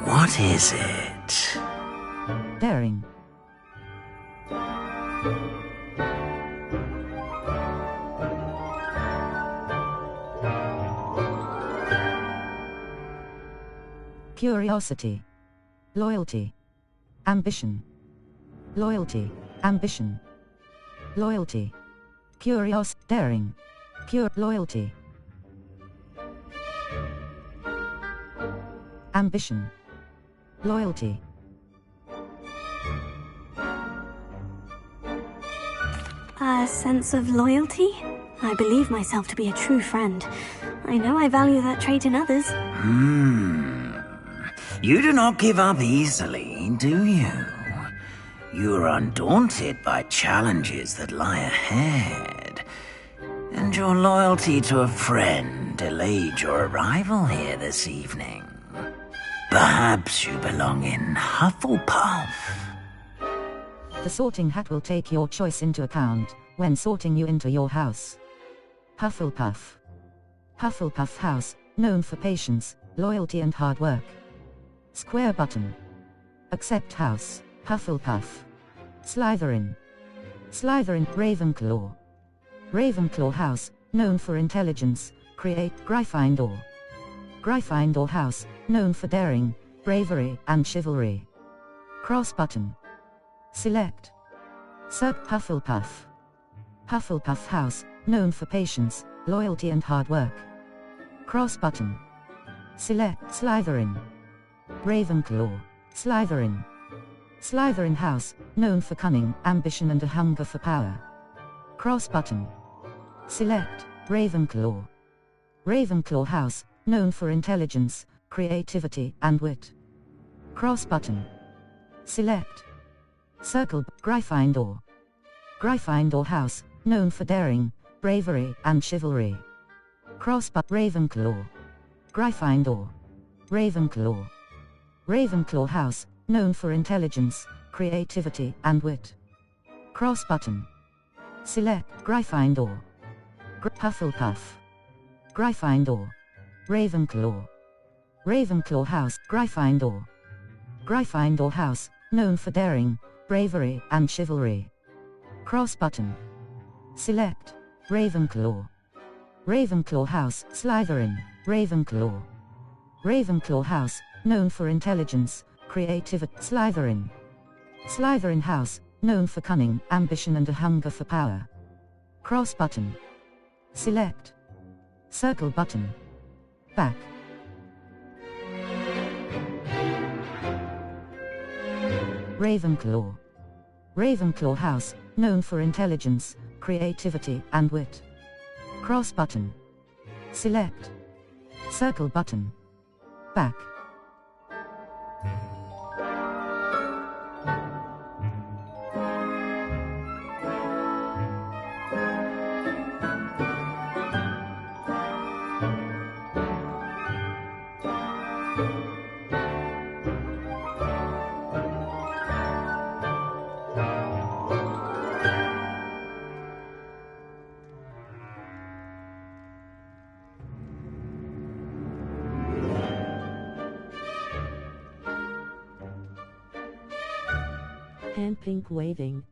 Speaker 2: what is it?
Speaker 1: Daring. Curiosity. Loyalty. Ambition. Loyalty. Ambition. Loyalty. Curious, daring. Loyalty. Ambition. Loyalty.
Speaker 3: A sense of loyalty? I believe myself to be a true friend. I know I value that trait in others.
Speaker 2: You do not give up easily, do you? You are undaunted by challenges that lie ahead. And your loyalty to a friend delayed your arrival here this evening. Perhaps you belong in Hufflepuff.
Speaker 1: The sorting hat will take your choice into account when sorting you into your house. Hufflepuff. Hufflepuff House, known for patience, loyalty and hard work. Square button. Accept house, Hufflepuff. Slytherin. Slytherin, Ravenclaw. Ravenclaw House, known for intelligence, create Gryffindor. Gryffindor House, known for daring, bravery, and chivalry. Cross button. Select. Hufflepuff. Hufflepuff House, known for patience, loyalty and hard work. Cross button. Select Slytherin. Ravenclaw. Slytherin. Slytherin House, known for cunning, ambition and a hunger for power. Cross button. Select Ravenclaw. Ravenclaw House, known for intelligence, creativity and wit. Cross button. Select. Circle Gryffindor. Gryffindor House, known for daring, bravery and chivalry. Cross button. Ravenclaw. Gryffindor. Ravenclaw. Ravenclaw House, known for intelligence, creativity and wit. Cross button. Select Gryffindor. Hufflepuff. Gryffindor. Ravenclaw. Ravenclaw House, Gryffindor. Gryffindor House, known for daring, bravery and chivalry. Cross button. Select Ravenclaw. Ravenclaw House, Slytherin. Ravenclaw. Ravenclaw House, known for intelligence, creativity. Slytherin. Slytherin House, known for cunning, ambition and a hunger for power. Cross button. Select. Circle button. Back. Ravenclaw. Ravenclaw House, known for intelligence, creativity and wit. Cross button. Select. Circle button. Back.
Speaker 10: Hand pink waving.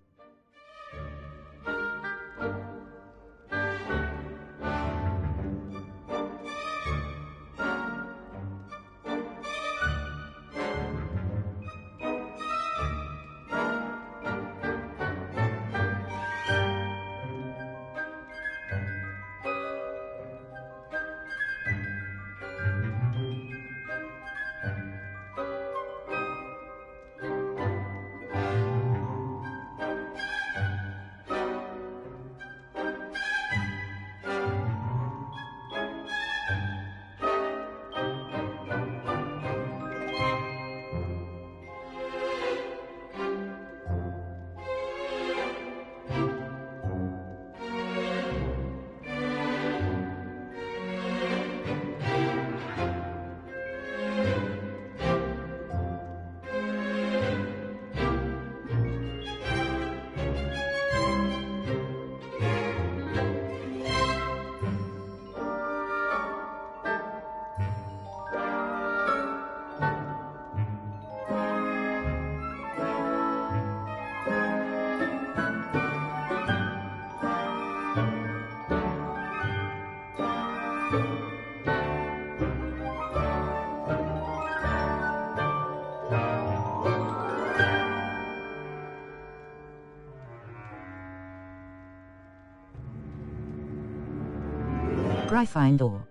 Speaker 10: Gryffindor.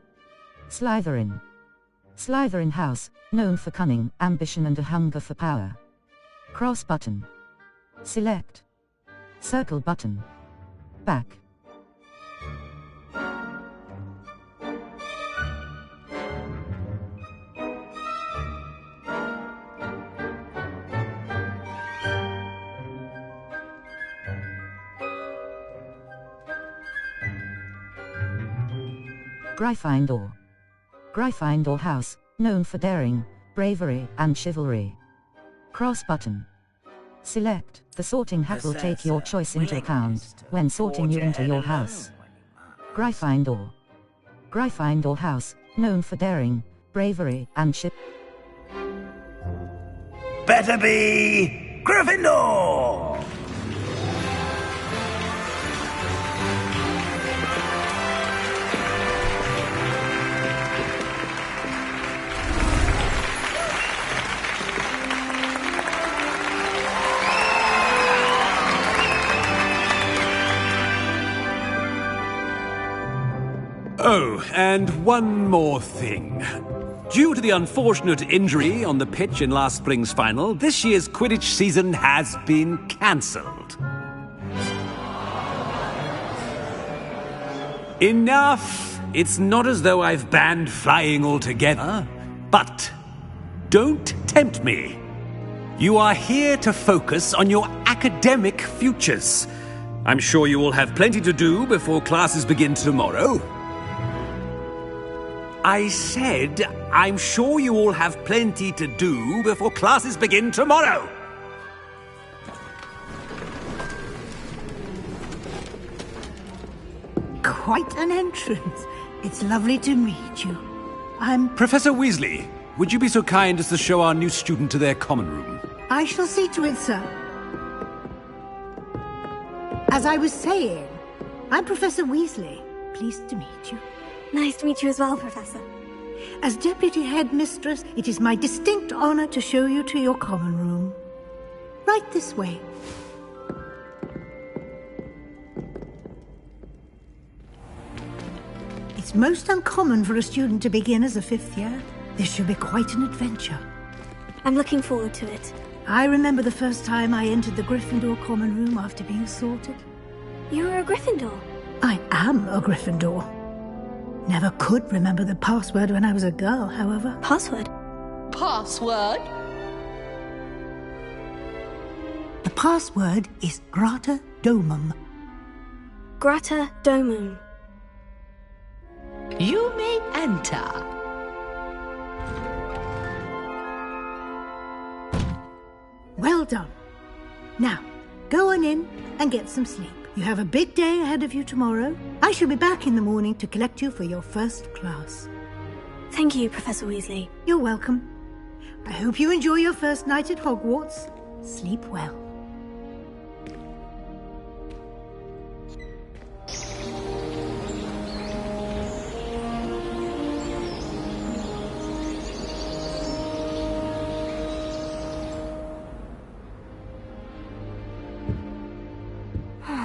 Speaker 10: Slytherin. Slytherin House, known for cunning, ambition and a hunger for power. Cross button. Select. Circle button. Back. Gryffindor. Gryffindor House, known for daring, bravery, and chivalry. Cross button. Select. The sorting hat will take your choice into account when sorting you into your house. Gryffindor. Gryffindor House, known for daring, bravery, and
Speaker 2: Better be Gryffindor!
Speaker 11: Oh, and one more thing. Due to the unfortunate injury on the pitch in last spring's final, this year's Quidditch season has been cancelled. Enough! It's not as though I've banned flying altogether, but don't tempt me. You are here to focus on your academic futures. I'm sure you will have plenty to do before classes begin tomorrow. I said, I'm sure you all have plenty to do before classes begin tomorrow.
Speaker 12: Quite an entrance. It's lovely to meet you. I'm...
Speaker 11: Professor Weasley, would you be so kind as to show our new student to their common room?
Speaker 12: I shall see to it, sir. As I was saying, I'm Professor Weasley. Pleased to meet you.
Speaker 3: Nice to meet you as well, Professor.
Speaker 12: As Deputy Headmistress, it is my distinct honor to show you to your common room. Right this way. It's most uncommon for a student to begin as a fifth year. This should be quite an adventure.
Speaker 3: I'm looking forward to it.
Speaker 12: I remember the first time I entered the Gryffindor common room after being sorted.
Speaker 3: You were a Gryffindor?
Speaker 12: I am a Gryffindor. Never could remember the password when I was a girl, however.
Speaker 3: Password?
Speaker 13: Password?
Speaker 12: The password is Grata Domum.
Speaker 3: Grata Domum.
Speaker 13: You may enter.
Speaker 12: Well done. Now, go on in and get some sleep. You have a big day ahead of you tomorrow. I shall be back in the morning to collect you for your first class.
Speaker 3: Thank you, Professor Weasley.
Speaker 12: You're welcome. I hope you enjoy your first night at Hogwarts. Sleep well.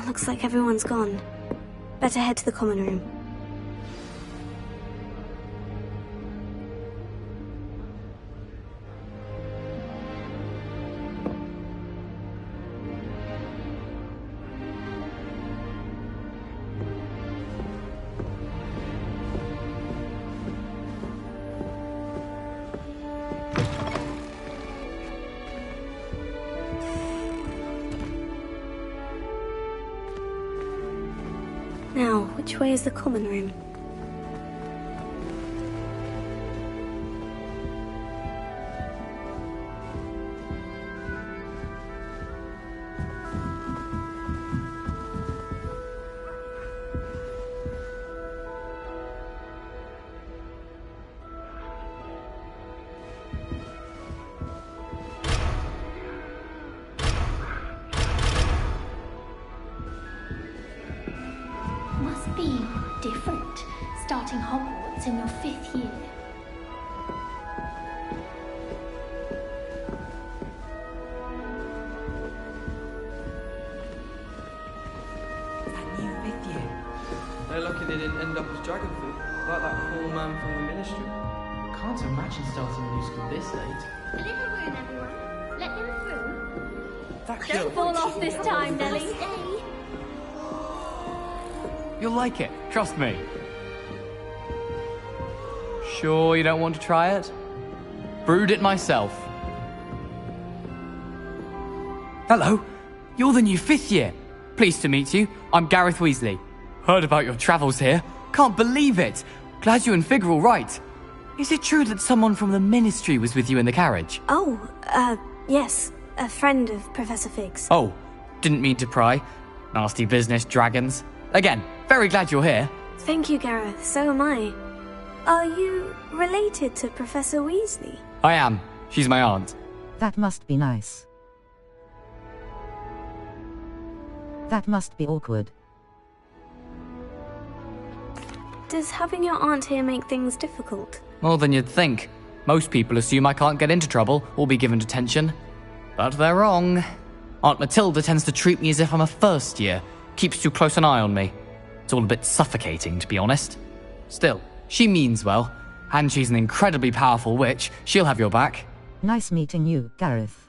Speaker 3: Looks like everyone's gone. Better head to the common room. Now, which way is the common room?
Speaker 14: Must be different, starting Hogwarts in your 5th year.
Speaker 15: That new 5th year. They're lucky they didn't end up as dragon food, like that poor man from the ministry. Can't imagine starting a new school this late.
Speaker 14: A little room, everyone. Let them through.
Speaker 15: Don't
Speaker 14: fall off this time, Nelly.
Speaker 16: You'll like it, trust me. Sure you don't want to try it? Brewed it myself. Hello, you're the new 5th year. Pleased to meet you. I'm Gareth Weasley. Heard about your travels here. Can't believe it. Glad you and Fig are all right. Is it true that someone from the Ministry was with you in the carriage?
Speaker 3: Oh, yes. A friend of Professor Fig's.
Speaker 16: Oh, didn't mean to pry. Nasty business, dragons. Again, very glad you're here.
Speaker 3: Thank you, Gareth. So am I. Are you related to Professor Weasley?
Speaker 16: I am. She's my aunt.
Speaker 1: That must be nice. That must be awkward.
Speaker 3: Does having your aunt here make things difficult?
Speaker 16: More than you'd think. Most people assume I can't get into trouble or be given detention. But they're wrong. Aunt Matilda tends to treat me as if I'm a first year. Keeps too close an eye on me. It's all a bit suffocating, to be honest. Still, she means well, and she's an incredibly powerful witch. She'll have your back.
Speaker 1: Nice meeting you, Gareth.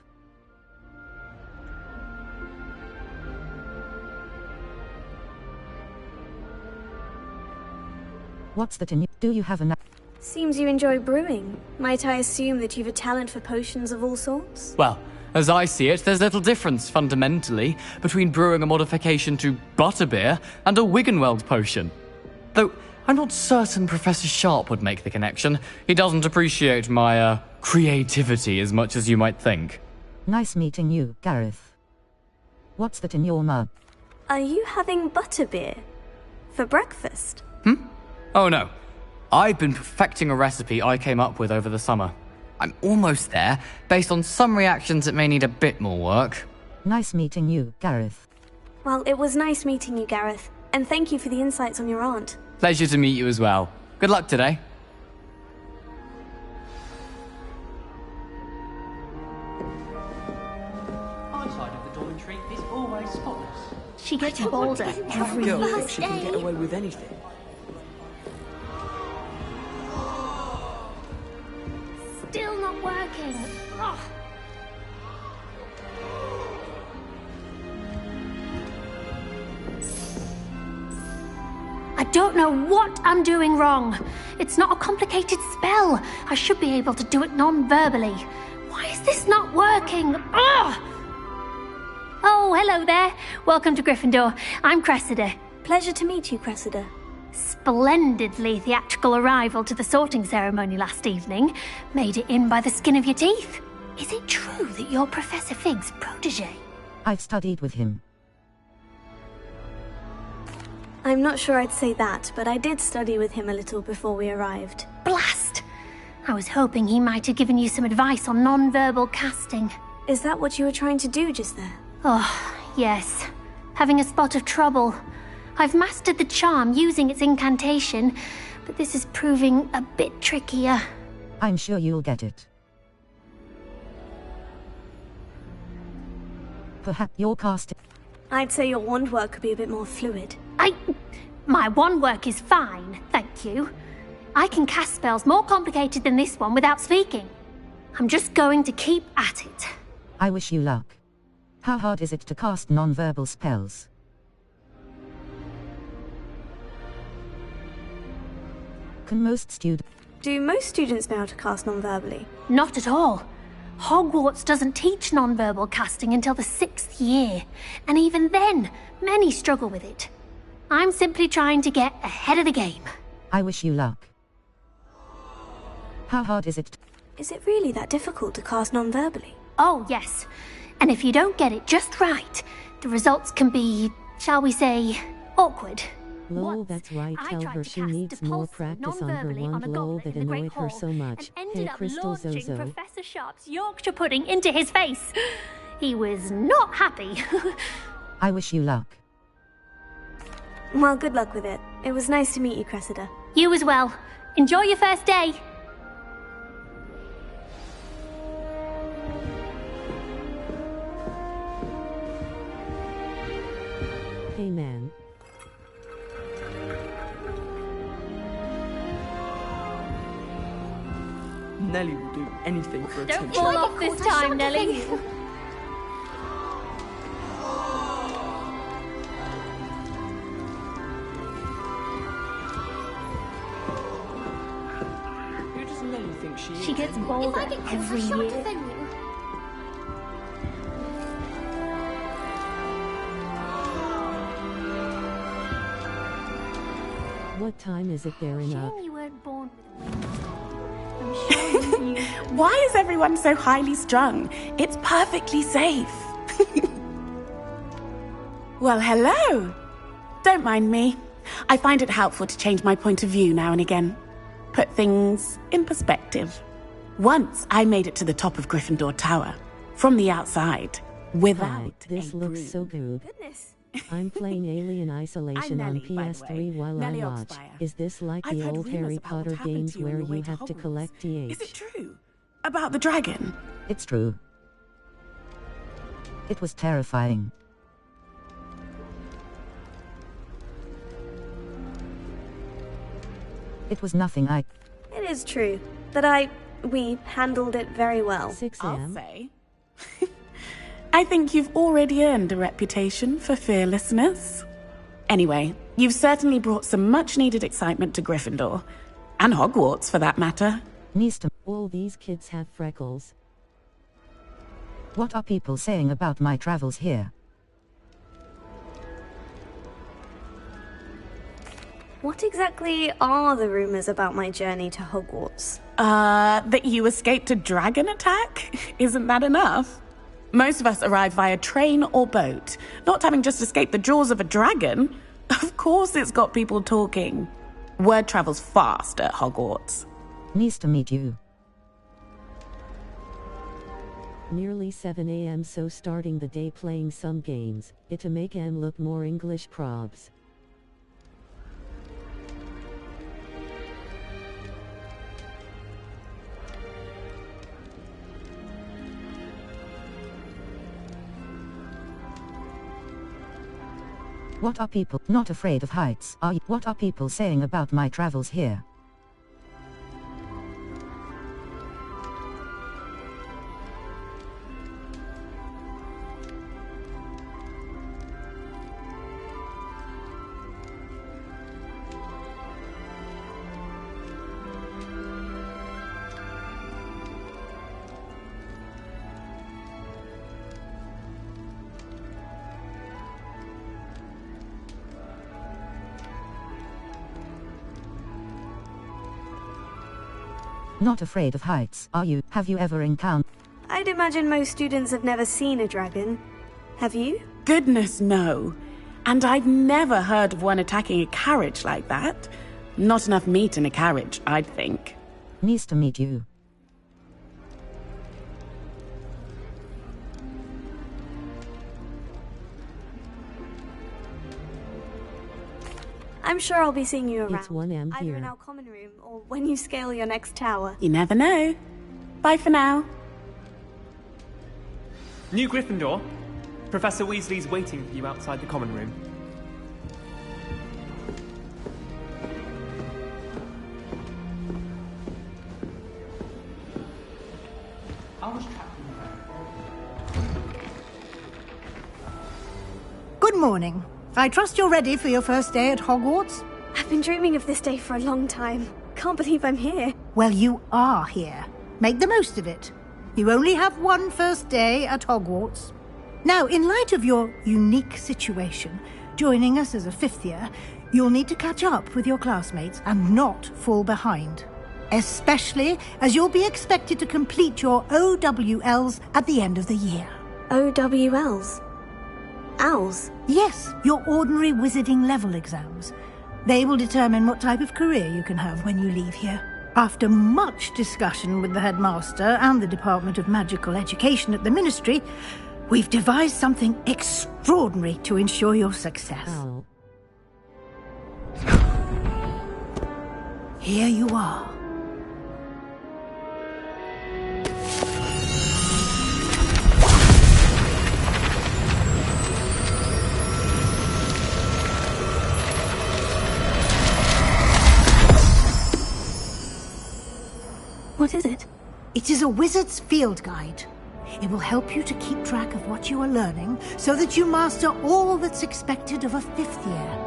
Speaker 1: What's that in you? Do you have a
Speaker 3: Seems you enjoy brewing. Might I assume that you've a talent for potions of all sorts?
Speaker 16: Well, as I see it, there's little difference, fundamentally, between brewing a modification to butterbeer and a Wiggenweld potion. Though, I'm not certain Professor Sharp would make the connection. He doesn't appreciate my, creativity as much as you might think.
Speaker 1: Nice meeting you, Gareth. What's that in your mug?
Speaker 3: Are you having butterbeer? For breakfast?
Speaker 16: Oh no. I've been perfecting a recipe I came up with over the summer. I'm almost there. Based on some reactions, it may need a bit more work.
Speaker 1: Nice meeting you, Gareth.
Speaker 3: Well, it was nice meeting you, Gareth. And thank you for the insights on your aunt.
Speaker 16: Pleasure to meet you as well. Good luck today.
Speaker 15: Our side of the dormitory is always spotless.
Speaker 14: She gets bolder every
Speaker 15: Girl
Speaker 14: year.
Speaker 15: thinks she can get away with anything.
Speaker 14: Still not working. Ugh. I don't know what I'm doing wrong. It's not a complicated spell. I should be able to do it non-verbally. Why is this not working? Ugh! Oh, hello there. Welcome to Gryffindor. I'm Cressida.
Speaker 3: Pleasure to meet you, Cressida.
Speaker 14: Splendidly theatrical arrival to the sorting ceremony last evening. Made it in by the skin of your teeth. Is it true that you're Professor Fig's protege?
Speaker 1: I've studied with him.
Speaker 3: I'm not sure I'd say that, but I did study with him a little before we arrived.
Speaker 14: Blast! I was hoping he might have given you some advice on non-verbal casting.
Speaker 3: Is that what you were trying to do just there?
Speaker 14: Oh, yes. Having a spot of trouble. I've mastered the charm using its incantation, but this is proving a bit trickier.
Speaker 1: I'm sure you'll get it. Perhaps your casting...
Speaker 3: I'd say your wand work could be a bit more fluid.
Speaker 14: My wand work is fine, thank you. I can cast spells more complicated than this one without speaking. I'm just going to keep at it.
Speaker 1: I wish you luck. How hard is it to cast non-verbal spells? Can most students...
Speaker 3: Do most students know how to cast non-verbally?
Speaker 14: Not at all. Hogwarts doesn't teach non-verbal casting until the 6th year, and even then, many struggle with it. I'm simply trying to get ahead of the game.
Speaker 1: I wish you luck. How hard is it?
Speaker 3: Is it really that difficult to cast non-verbally?
Speaker 14: Oh, yes. And if you don't get it just right, the results can be, shall we say, awkward.
Speaker 10: Lol, that's right. Tell her she needs more practice on her wand. Lol, that annoyed her so much. Hey, Crystal Zozo.
Speaker 14: Professor Sharp's Yorkshire pudding into his face. He was not happy.
Speaker 1: I wish you luck.
Speaker 3: Well, good luck with it. It was nice to meet you, Cressida.
Speaker 14: You as well. Enjoy your first day.
Speaker 10: Hey, man.
Speaker 15: Nelly will do anything for attention.
Speaker 14: Don't fall off this time, Nelly.
Speaker 15: Who does Nelly think she is?
Speaker 14: She gets bolder every year.
Speaker 10: What time is it there in
Speaker 14: Shame you weren't born with I'm sure you knew.
Speaker 17: Why is everyone so highly strung? It's perfectly safe. Well, hello. Don't mind me. I find it helpful to change my point of view now and again. Put things in perspective. Once I made it to the top of Gryffindor Tower, from the outside, without
Speaker 10: Hi, this
Speaker 17: a
Speaker 10: looks
Speaker 17: broom.
Speaker 10: so good.
Speaker 3: Goodness.
Speaker 10: I'm playing Alien Isolation on
Speaker 17: Nelly, by the way.
Speaker 10: PS3 while
Speaker 17: Nelly
Speaker 10: I watch.
Speaker 17: Oxfire.
Speaker 10: Is this like
Speaker 17: I've
Speaker 10: the
Speaker 17: heard
Speaker 10: old
Speaker 17: rumours
Speaker 10: Harry
Speaker 17: about
Speaker 10: Potter
Speaker 17: what happened
Speaker 10: games
Speaker 17: to you on
Speaker 10: where
Speaker 17: your way
Speaker 10: you
Speaker 17: to
Speaker 10: have to
Speaker 17: Hogwarts.
Speaker 10: collect TH?
Speaker 17: Is it true? About the dragon?
Speaker 1: It's true. It was terrifying. It was nothing
Speaker 3: It is true that we handled it very well.
Speaker 10: 6
Speaker 17: I'll
Speaker 10: a.m.
Speaker 17: say. I think you've already earned a reputation for fearlessness. Anyway, you've certainly brought some much-needed excitement to Gryffindor. And Hogwarts, for that matter.
Speaker 10: All these kids have freckles.
Speaker 1: What are people saying about my travels here?
Speaker 3: What exactly are the rumors about my journey to Hogwarts?
Speaker 17: That you escaped a dragon attack? Isn't that enough? Most of us arrive via train or boat, not having just escaped the jaws of a dragon. Of course it's got people talking. Word travels fast at Hogwarts.
Speaker 1: Nice to meet you.
Speaker 10: Nearly 7 a.m. so starting the day playing some games, it to make em look more English probs.
Speaker 1: What are people not afraid of heights? What are people saying about my travels here? Not afraid of heights, are you? Have you ever encountered?
Speaker 3: I'd imagine most students have never seen a dragon. Have you?
Speaker 17: Goodness, no. And I've never heard of one attacking a carriage like that. Not enough meat in a carriage, I'd think.
Speaker 1: Nice to meet you.
Speaker 3: I'm sure I'll be seeing you around.
Speaker 10: It's 1 a.m.
Speaker 3: either
Speaker 10: here.
Speaker 3: in our common room or when you scale your next tower.
Speaker 17: You never know. Bye for now.
Speaker 18: New Gryffindor. Professor Weasley's waiting for you outside the common room.
Speaker 12: Good morning. I trust you're ready for your first day at Hogwarts?
Speaker 3: I've been dreaming of this day for a long time. Can't believe I'm here.
Speaker 12: Well, you are here. Make the most of it. You only have one first day at Hogwarts. Now, in light of your unique situation, joining us as a fifth year, you'll need to catch up with your classmates and not fall behind. Especially as you'll be expected to complete your OWLs at the end of the year.
Speaker 3: OWLs? Owls?
Speaker 12: Yes, your ordinary wizarding level exams. They will determine what type of career you can have when you leave here. After much discussion with the headmaster and the Department of Magical Education at the Ministry, we've devised something extraordinary to ensure your success.
Speaker 10: Ow.
Speaker 12: Here you are.
Speaker 3: What is it?
Speaker 12: It is a wizard's field guide. It will help you to keep track of what you are learning so that you master all that's expected of a fifth year.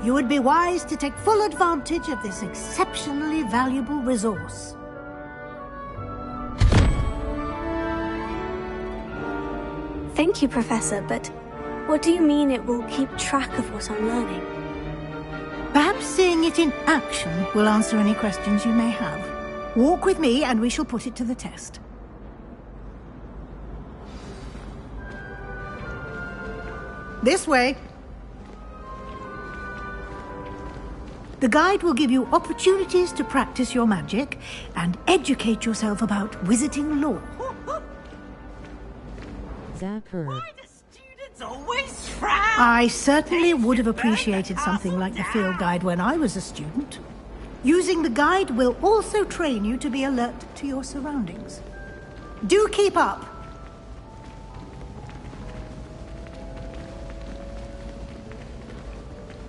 Speaker 12: You would be wise to take full advantage of this exceptionally valuable resource.
Speaker 3: Thank you, Professor, but what do you mean it will keep track of what I'm learning?
Speaker 12: Perhaps seeing it in action will answer any questions you may have. Walk with me and we shall put it to the test. This way. The guide will give you opportunities to practice your magic and educate yourself about wizarding lore.
Speaker 10: Zap her.
Speaker 13: Always frown.
Speaker 12: I certainly would have appreciated something like the field guide when I was a student. Using the guide will also train you to be alert to your surroundings. Do keep up.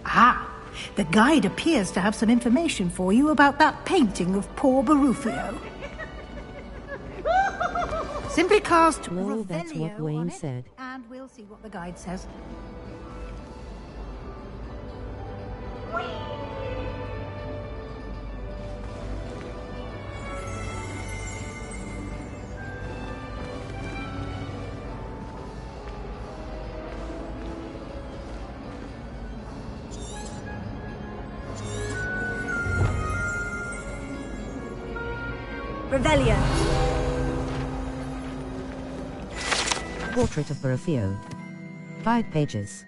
Speaker 12: Ah, The guide appears to have some information for you about that painting of poor Barufio. Simply cast
Speaker 10: Well, that's what
Speaker 12: Revelio
Speaker 10: Wayne
Speaker 12: on it,
Speaker 10: said.
Speaker 12: and we'll see what the guide says.
Speaker 3: Revelio.
Speaker 1: Portrait of Barufio. Guide pages.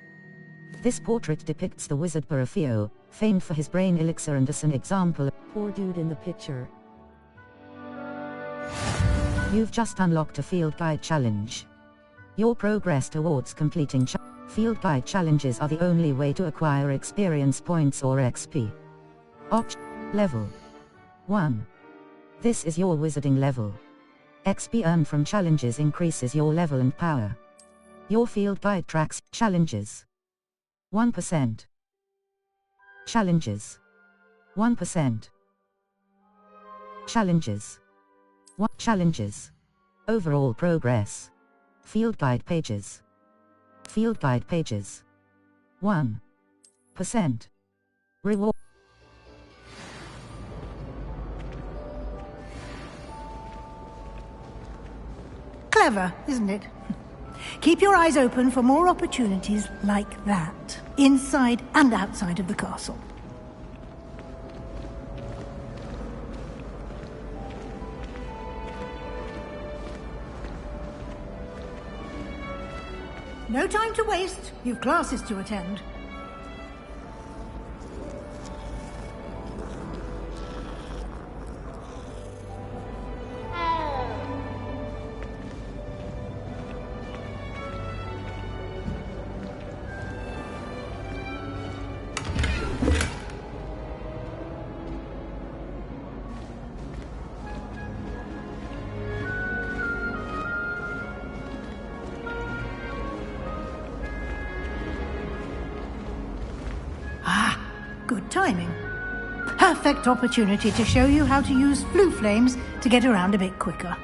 Speaker 1: This portrait depicts the wizard Barufio, famed for his brain elixir and is an example of
Speaker 10: Poor dude in the picture.
Speaker 1: You've just unlocked a field guide challenge. Your progress towards completing field guide challenges are the only way to acquire experience points or XP. Level 1. This is your wizarding level. XP earned from challenges increases your level and power. Your field guide tracks challenges. 1%. Challenges. 1%. Challenges. What challenges? Overall progress. Field guide pages. Field guide pages. 1%. Reward.
Speaker 12: Clever, isn't it? Keep your eyes open for more opportunities like that, inside and outside of the castle. No time to waste. You've classes to attend. Good timing. Perfect opportunity to show you how to use flue flames to get around a bit quicker.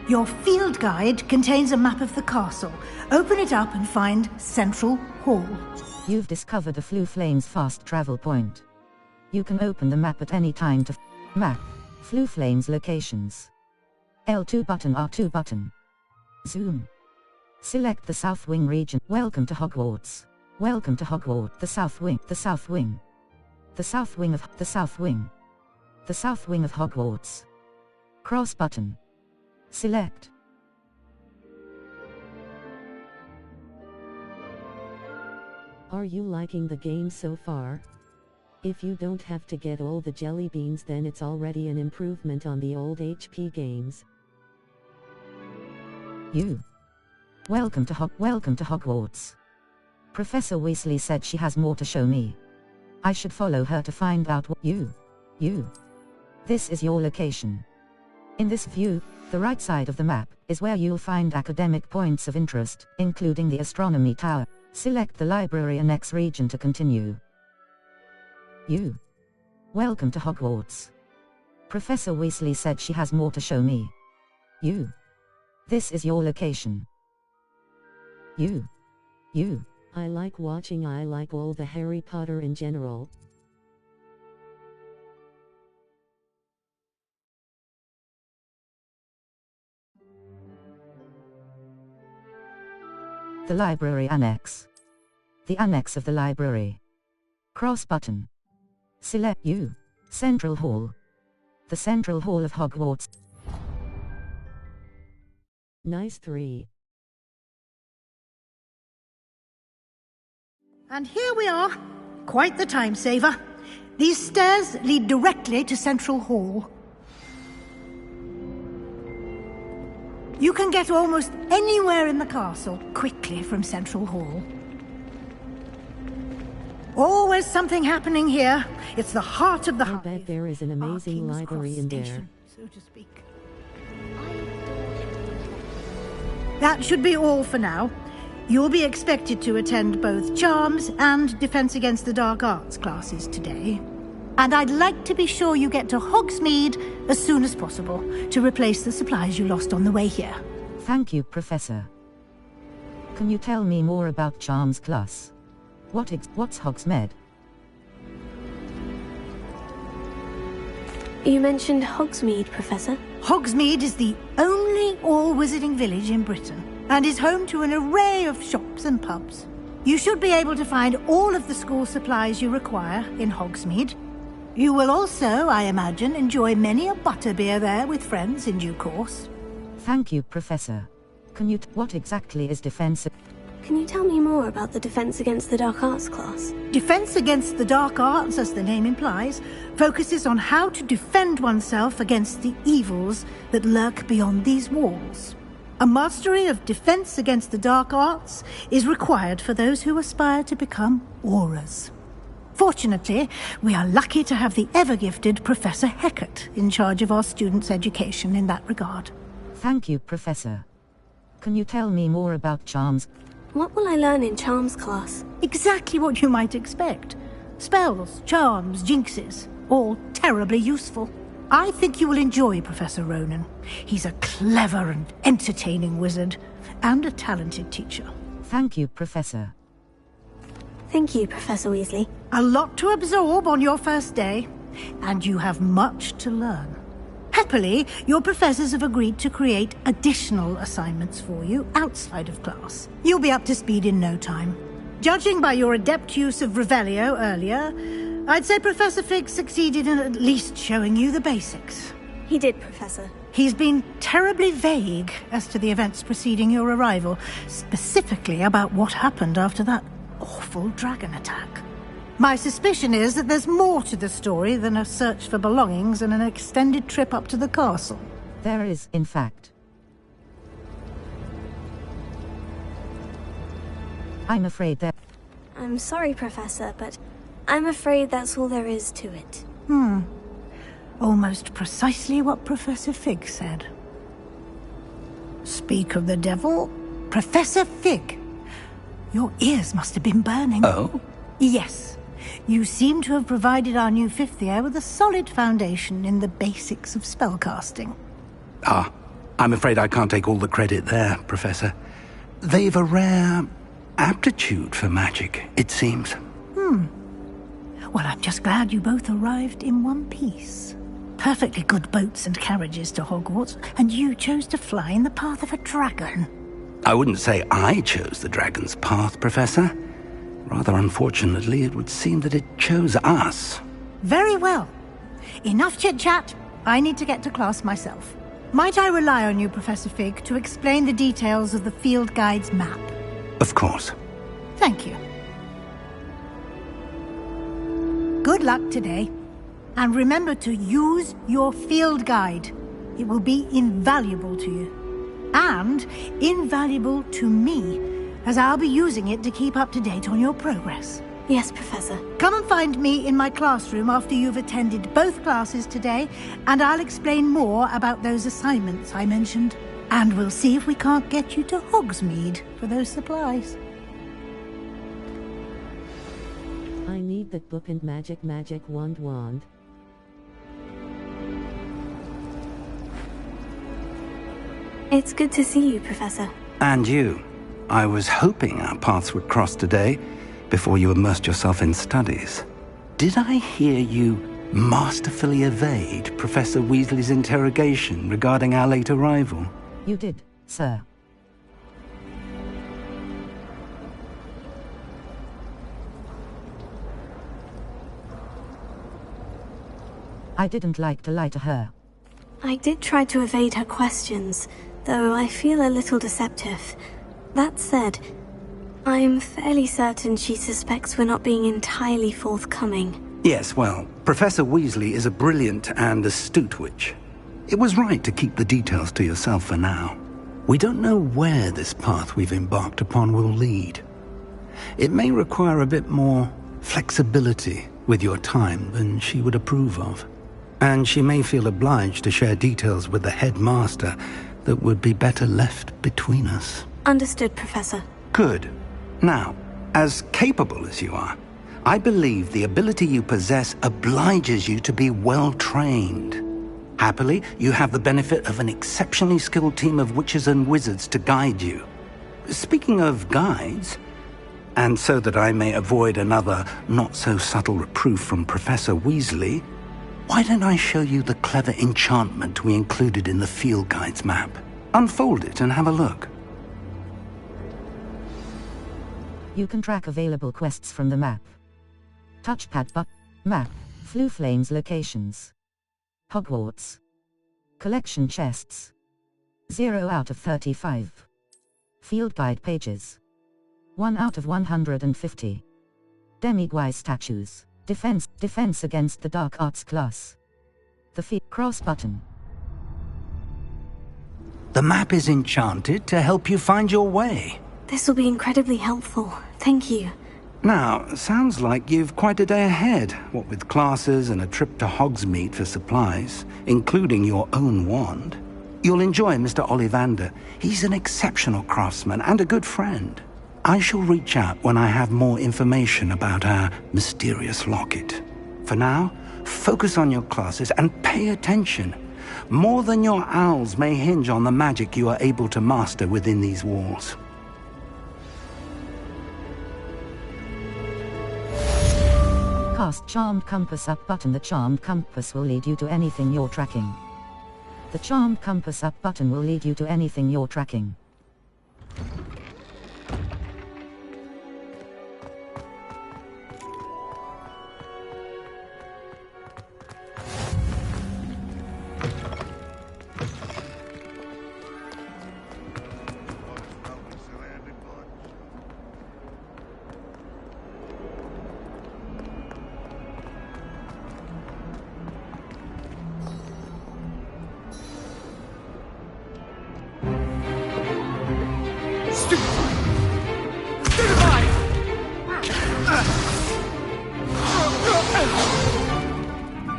Speaker 12: Your field guide contains a map of the castle. Open it up and find Central Hall.
Speaker 1: You've discovered a flue flames fast travel point. You can open the map at any time to map flue flames locations. L2 button, R2 button. Zoom. Select the South Wing region. Welcome to Hogwarts. Welcome to Hogwarts. The South Wing. The South Wing. The South Wing of the South Wing. The South Wing of Hogwarts. Cross button. Select.
Speaker 10: Are you liking the game so far? If you don't have to get all the jelly beans, then it's already an improvement on the old HP games.
Speaker 1: Welcome to Hogwarts. Professor Weasley said she has more to show me. I should follow her to find out what This is your location. In this view, the right side of the map is where you'll find academic points of interest, including the astronomy tower. Select the library annex region to continue. Welcome to Hogwarts. Professor Weasley said she has more to show me. This is your location.
Speaker 10: I like watching. I like all the Harry Potter in general.
Speaker 1: The library annex. The annex of the library. Cross button. Select Central Hall. The Central Hall of Hogwarts.
Speaker 10: Nice 3.
Speaker 12: And here we are. Quite the time saver. These stairs lead directly to Central Hall. You can get almost anywhere in the castle quickly from Central Hall. Always something happening here. It's the heart of the
Speaker 10: I bet there is an amazing library in there.
Speaker 12: So to speak. That should be all for now. You'll be expected to attend both Charms and Defense Against the Dark Arts classes today. And I'd like to be sure you get to Hogsmeade as soon as possible to replace the supplies you lost on the way here.
Speaker 1: Thank you, Professor. Can you tell me more about Charms class? What's Hogsmeade?
Speaker 3: You mentioned Hogsmeade, Professor.
Speaker 12: Hogsmeade is the only all-wizarding village in Britain and is home to an array of shops and pubs. You should be able to find all of the school supplies you require in Hogsmeade. You will also, I imagine, enjoy many a butterbeer there with friends in due course.
Speaker 1: Thank you, Professor. What exactly is Defense?
Speaker 3: Can you tell me more about the Defense Against the Dark Arts class?
Speaker 12: Defense Against the Dark Arts, as the name implies, focuses on how to defend oneself against the evils that lurk beyond these walls. A mastery of Defense Against the Dark Arts is required for those who aspire to become Aurors. Fortunately, we are lucky to have the ever-gifted Professor Hecat in charge of our students' education in that regard.
Speaker 1: Thank you, Professor. Can you tell me more about Charms?
Speaker 3: What will I learn in Charms class?
Speaker 12: Exactly what you might expect. Spells, charms, jinxes, all terribly useful. I think you will enjoy Professor Ronan. He's a clever and entertaining wizard, and a talented teacher.
Speaker 1: Thank you, Professor.
Speaker 3: Thank you, Professor Weasley.
Speaker 12: A lot to absorb on your first day, and you have much to learn. Happily, your professors have agreed to create additional assignments for you outside of class. You'll be up to speed in no time. Judging by your adept use of Revelio earlier, I'd say Professor Fig succeeded in at least showing you the basics.
Speaker 3: He did, Professor.
Speaker 12: He's been terribly vague as to the events preceding your arrival, specifically about what happened after that awful dragon attack. My suspicion is that there's more to the story than a search for belongings and an extended trip up to the castle.
Speaker 1: There is, in fact. I'm afraid that...
Speaker 3: I'm sorry, Professor, but I'm afraid that's all there is to it.
Speaker 12: Almost precisely what Professor Fig said. Speak of the devil, Professor Fig. Your ears must have been burning.
Speaker 4: Oh?
Speaker 12: Yes. You seem to have provided our new fifth year with a solid foundation in the basics of spellcasting.
Speaker 4: I'm afraid I can't take all the credit there, Professor. They've a rare aptitude for magic, it seems.
Speaker 12: Well, I'm just glad you both arrived in one piece. Perfectly good boats and carriages to Hogwarts, and you chose to fly in the path of a dragon.
Speaker 4: I wouldn't say I chose the dragon's path, Professor. Rather unfortunately, it would seem that it chose us.
Speaker 12: Very well. Enough chit-chat. I need to get to class myself. Might I rely on you, Professor Fig, to explain the details of the field guide's map?
Speaker 4: Of course.
Speaker 12: Thank you. Good luck today. And remember to use your field guide. It will be invaluable to you. And invaluable to me, as I'll be using it to keep up to date on your progress.
Speaker 3: Yes, Professor.
Speaker 12: Come and find me in my classroom after you've attended both classes today, and I'll explain more about those assignments I mentioned. And we'll see if we can't get you to Hogsmeade for those supplies.
Speaker 10: I need that book and magic wand.
Speaker 3: It's good to see you, Professor.
Speaker 4: And you. I was hoping our paths would cross today, before you immersed yourself in studies. Did I hear you masterfully evade Professor Weasley's interrogation regarding our late arrival?
Speaker 1: You did, sir. I didn't like to lie to her.
Speaker 3: I did try to evade her questions, though I feel a little deceptive. That said, I'm fairly certain she suspects we're not being entirely forthcoming.
Speaker 4: Yes, well, Professor Weasley is a brilliant and astute witch. It was right to keep the details to yourself for now. We don't know where this path we've embarked upon will lead. It may require a bit more flexibility with your time than she would approve of. And she may feel obliged to share details with the headmaster that would be better left between us.
Speaker 3: Understood, Professor.
Speaker 4: Good. Now, as capable as you are, I believe the ability you possess obliges you to be well-trained. Happily, you have the benefit of an exceptionally skilled team of witches and wizards to guide you. Speaking of guides, and so that I may avoid another not-so-subtle reproof from Professor Weasley, why don't I show you the clever enchantment we included in the field guide's map? Unfold it and have a look.
Speaker 1: You can track available quests from the map. Touchpad map, Floo-Flame's locations. Hogwarts. Collection chests. 0 out of 35. Field guide pages. 1 out of 150. Demiguise statues. Defense against the dark arts class. The cross button.
Speaker 4: The map is enchanted to help you find your way.
Speaker 3: This will be incredibly helpful. Thank you.
Speaker 4: Now, sounds like you've quite a day ahead, what with classes and a trip to Hogsmeade for supplies, including your own wand. You'll enjoy Mr. Ollivander. He's an exceptional craftsman and a good friend. I shall reach out when I have more information about our mysterious locket. For now, focus on your classes and pay attention. More than your owls may hinge on the magic you are able to master within these walls.
Speaker 1: Cast Charmed Compass up button. The Charmed Compass will lead you to anything you're tracking. The Charmed Compass up button will lead you to anything you're tracking.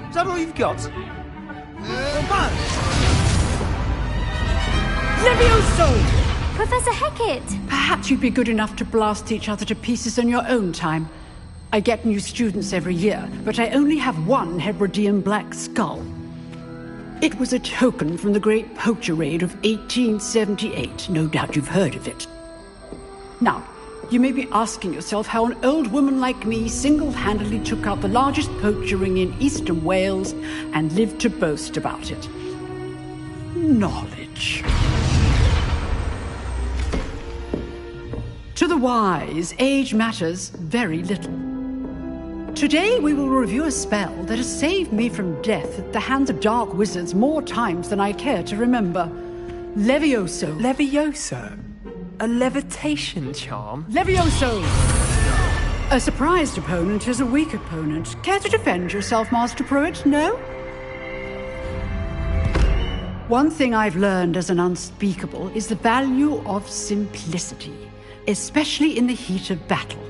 Speaker 15: Is that all you've got?
Speaker 19: Levioso!
Speaker 14: Professor Hecat!
Speaker 19: Perhaps you'd be good enough to blast each other to pieces in your own time. I get new students every year, but I only have one Hebridean black skull. It was a token from the Great Poacher Raid of 1878. No doubt you've heard of it. Now, you may be asking yourself how an old woman like me single-handedly took out the largest poacher ring in eastern Wales and lived to boast about it. Knowledge. To the wise, age matters very little. Today we will review a spell that has saved me from death at the hands of dark wizards more times than I care to remember. Levioso.
Speaker 18: Levioso? A levitation charm?
Speaker 19: Levioso! A surprised opponent is a weak opponent. Care to defend yourself, Master Pruitt? No? One thing I've learned as an unspeakable is the value of simplicity, especially in the heat of battle.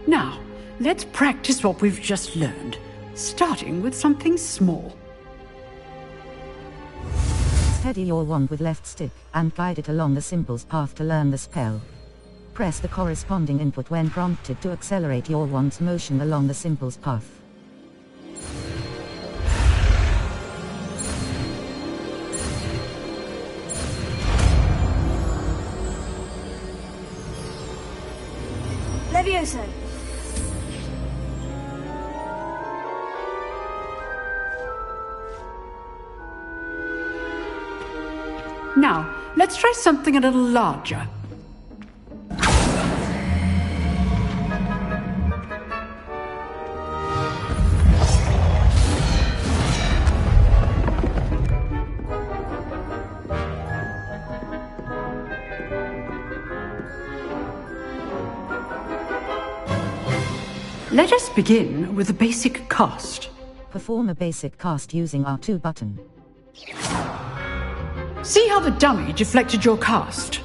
Speaker 19: Now, let's practice what we've just learned, starting with something small.
Speaker 1: Steady your wand with left stick, and guide it along the symbol's path to learn the spell. Press the corresponding input when prompted to accelerate your wand's motion along the symbol's path.
Speaker 3: Levioso!
Speaker 19: Now, let's try something a little larger. Let us begin with a basic cast.
Speaker 1: Perform a basic cast using R2 button.
Speaker 19: See how the dummy deflected your cast?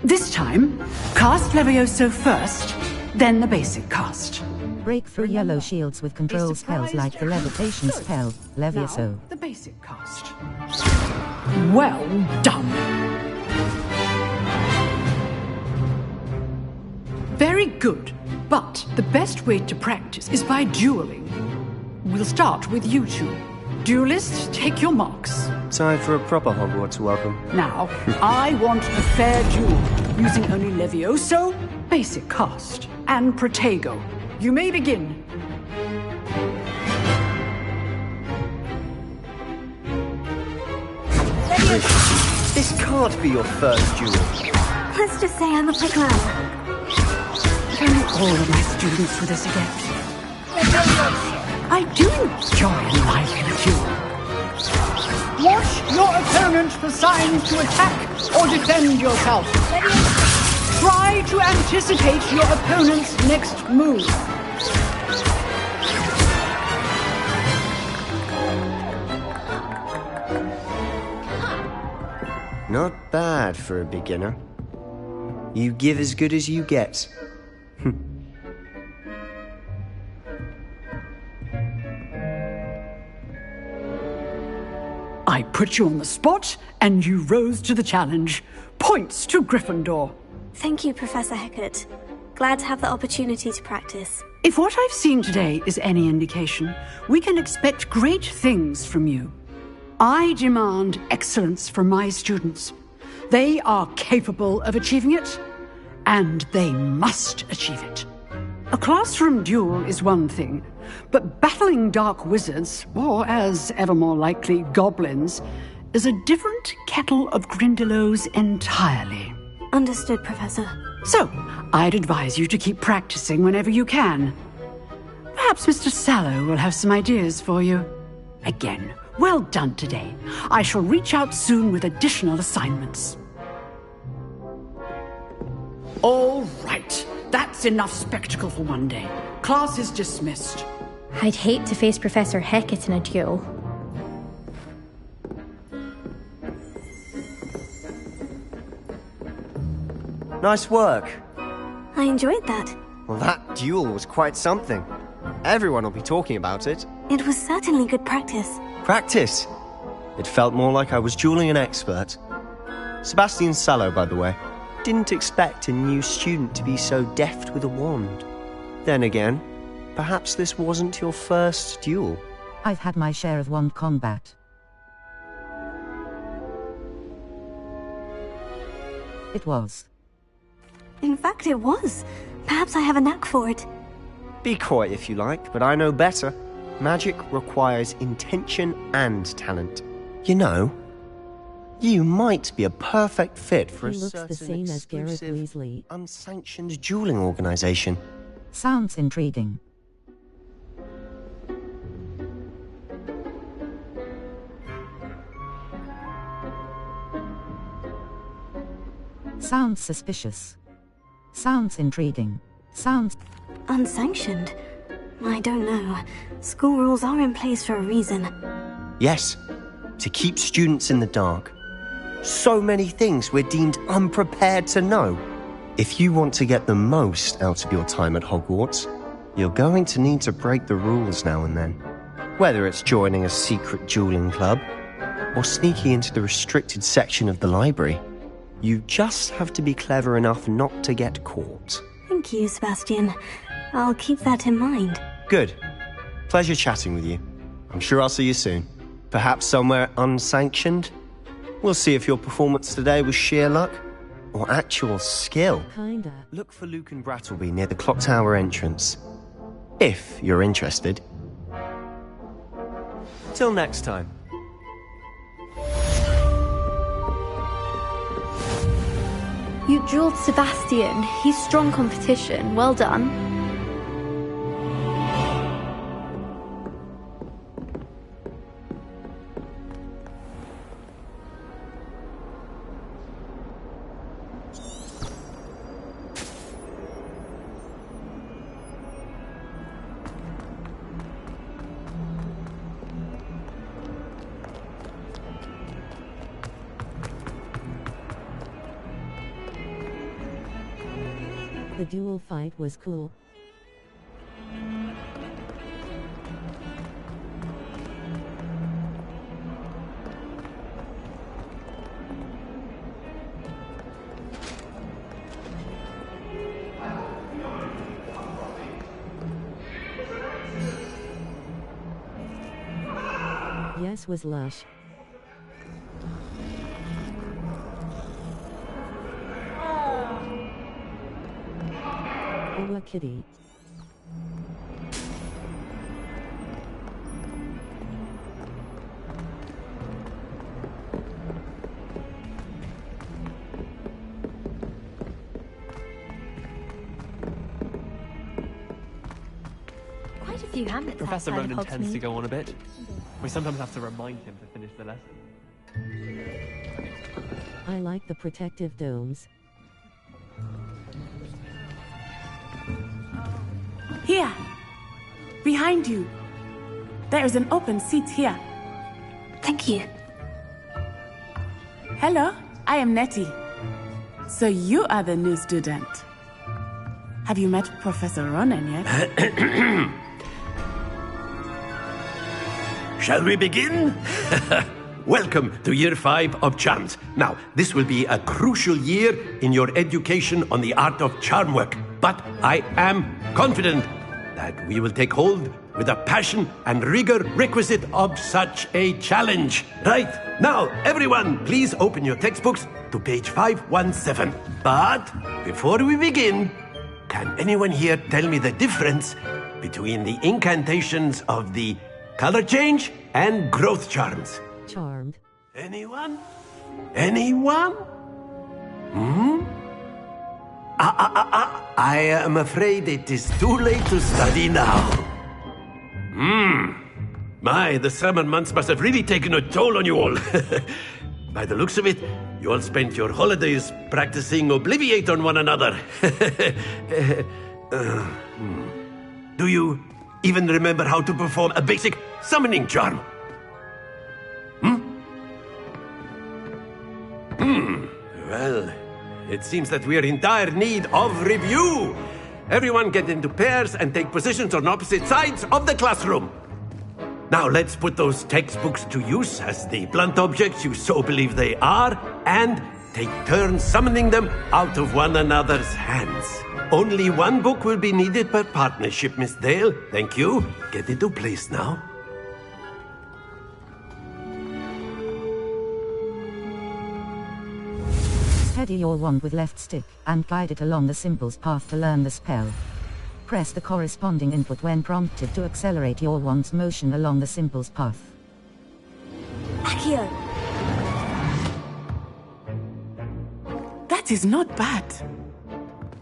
Speaker 19: This time, cast Levioso first, then the basic cast.
Speaker 1: Break through yellow shields with control spells like the levitation spell, Levioso.
Speaker 19: Now, the basic cast. Well done. Very good. But the best way to practice is by dueling. We'll start with you two. Duelists, take your marks.
Speaker 20: Time for a proper Hogwarts welcome.
Speaker 19: Now, I want a fair duel, using only Levioso, basic cast, and Protego. You may begin.
Speaker 20: This can't be your first duel.
Speaker 3: Let's just say I'm a playground.
Speaker 19: If only all of my students were this adept. I do enjoy a lively duel. Watch your opponent for signs to attack or defend yourself. Try to anticipate your opponent's next move.
Speaker 20: Not bad for a beginner. You give as good as you get.
Speaker 19: I put you on the spot, and you rose to the challenge. Points to Gryffindor.
Speaker 3: Thank you, Professor Hecat. Glad to have the opportunity to practice.
Speaker 19: If what I've seen today is any indication, we can expect great things from you. I demand excellence from my students. They are capable of achieving it, and they must achieve it. A classroom duel is one thing, but battling dark wizards, or as ever more likely, goblins, is a different kettle of Grindylows entirely.
Speaker 3: Understood, Professor.
Speaker 19: So, I'd advise you to keep practicing whenever you can. Perhaps Mr. Sallow will have some ideas for you. Again, well done today. I shall reach out soon with additional assignments. All right. That's enough spectacle for one day. Class is dismissed.
Speaker 21: I'd hate to face Professor Hecat in a duel.
Speaker 20: Nice work.
Speaker 3: I enjoyed that.
Speaker 20: Well, that duel was quite something. Everyone will be talking about it.
Speaker 3: It was certainly good practice.
Speaker 20: Practice? It felt more like I was dueling an expert. Sebastian Sallow, by the way. Didn't expect a new student to be so deft with a wand. Then again, perhaps this wasn't your first duel.
Speaker 1: I've had my share of wand combat. It was.
Speaker 3: In fact, it was. Perhaps I have a knack for it.
Speaker 20: Be coy if you like, but I know better. Magic requires intention and talent. You know, you might be a perfect fit for
Speaker 1: He
Speaker 20: a
Speaker 1: looks
Speaker 20: certain
Speaker 1: the same as Gareth
Speaker 20: exclusive,
Speaker 1: Weasley.
Speaker 20: unsanctioned dueling organization.
Speaker 1: Sounds intriguing. Sounds suspicious. Sounds intriguing. Sounds...
Speaker 3: Unsanctioned? I don't know. School rules are in place for a reason.
Speaker 20: Yes, to keep students in the dark. So many things we're deemed unprepared to know. If you want to get the most out of your time at Hogwarts, you're going to need to break the rules now and then. Whether it's joining a secret dueling club, or sneaking into the restricted section of the library, you just have to be clever enough not to get caught.
Speaker 3: Thank you, Sebastian. I'll keep that in mind.
Speaker 20: Good. Pleasure chatting with you. I'm sure I'll see you soon. Perhaps somewhere unsanctioned? We'll see if your performance today was sheer luck or actual skill.
Speaker 1: Kinda.
Speaker 20: Look for Luke and Brattleby near the clock tower entrance. If you're interested. Till next time.
Speaker 21: You dueled Sebastian. He's strong competition. Well done.
Speaker 1: The duel fight was cool.
Speaker 10: Yes was lush. Oh, a kitty.
Speaker 21: Quite a few hamlets
Speaker 18: Professor
Speaker 21: outside
Speaker 18: Ronan
Speaker 21: of
Speaker 18: tends to
Speaker 21: Hogsmeade.
Speaker 18: go on a bit. We sometimes have to remind him to finish the lesson.
Speaker 10: I like the protective domes.
Speaker 17: Here! Behind you! There is an open seat here.
Speaker 3: Thank you.
Speaker 17: Hello, I am Nettie. So you are the new student. Have you met Professor Ronan yet?
Speaker 9: Shall we begin? Welcome to Year 5 of Charms. Now, this will be a crucial year in your education on the art of charm work. But I am confident that we will take hold with the passion and rigor requisite of such a challenge. Right, now, everyone, please open your textbooks to page 517. But before we begin, can anyone here tell me the difference between the incantations of the color change and growth charms?
Speaker 10: Charmed.
Speaker 9: Anyone? Anyone? I am afraid it is too late to study now. My, the summer months must have really taken a toll on you all. By the looks of it, you all spent your holidays practicing Obliviate on one another. Do you even remember how to perform a basic summoning charm? Well, it seems that we are in dire need of review. Everyone get into pairs and take positions on opposite sides of the classroom. Now let's put those textbooks to use as the blunt objects you so believe they are, and take turns summoning them out of one another's hands. Only one book will be needed per partnership, Miss Dale. Thank you. Get into place now.
Speaker 10: Steady your wand with left stick, and guide it along the symbol's path to learn the spell. Press the corresponding input when prompted to accelerate your wand's motion along the symbol's path.
Speaker 3: Accio!
Speaker 17: That is not bad.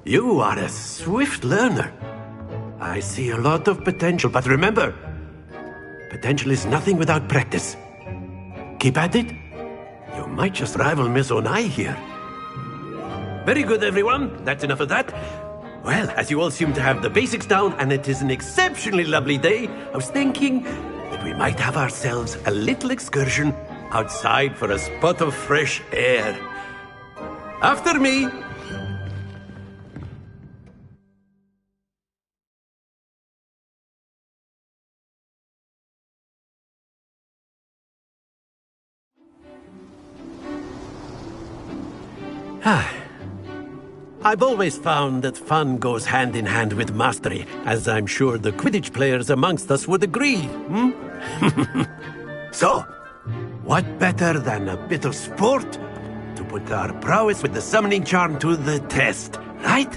Speaker 9: You are a swift learner. I see a lot of potential, but remember, potential is nothing without practice. Keep at it. You might just rival Miss Onai here. Very good, everyone. That's enough of that. Well, as you all seem to have the basics down, and it is an exceptionally lovely day, I was thinking that we might have ourselves a little excursion outside for a spot of fresh air. After me. I've always found that fun goes hand in hand with mastery, as I'm sure the Quidditch players amongst us would agree. So, what better than a bit of sport to put our prowess with the summoning charm to the test, right?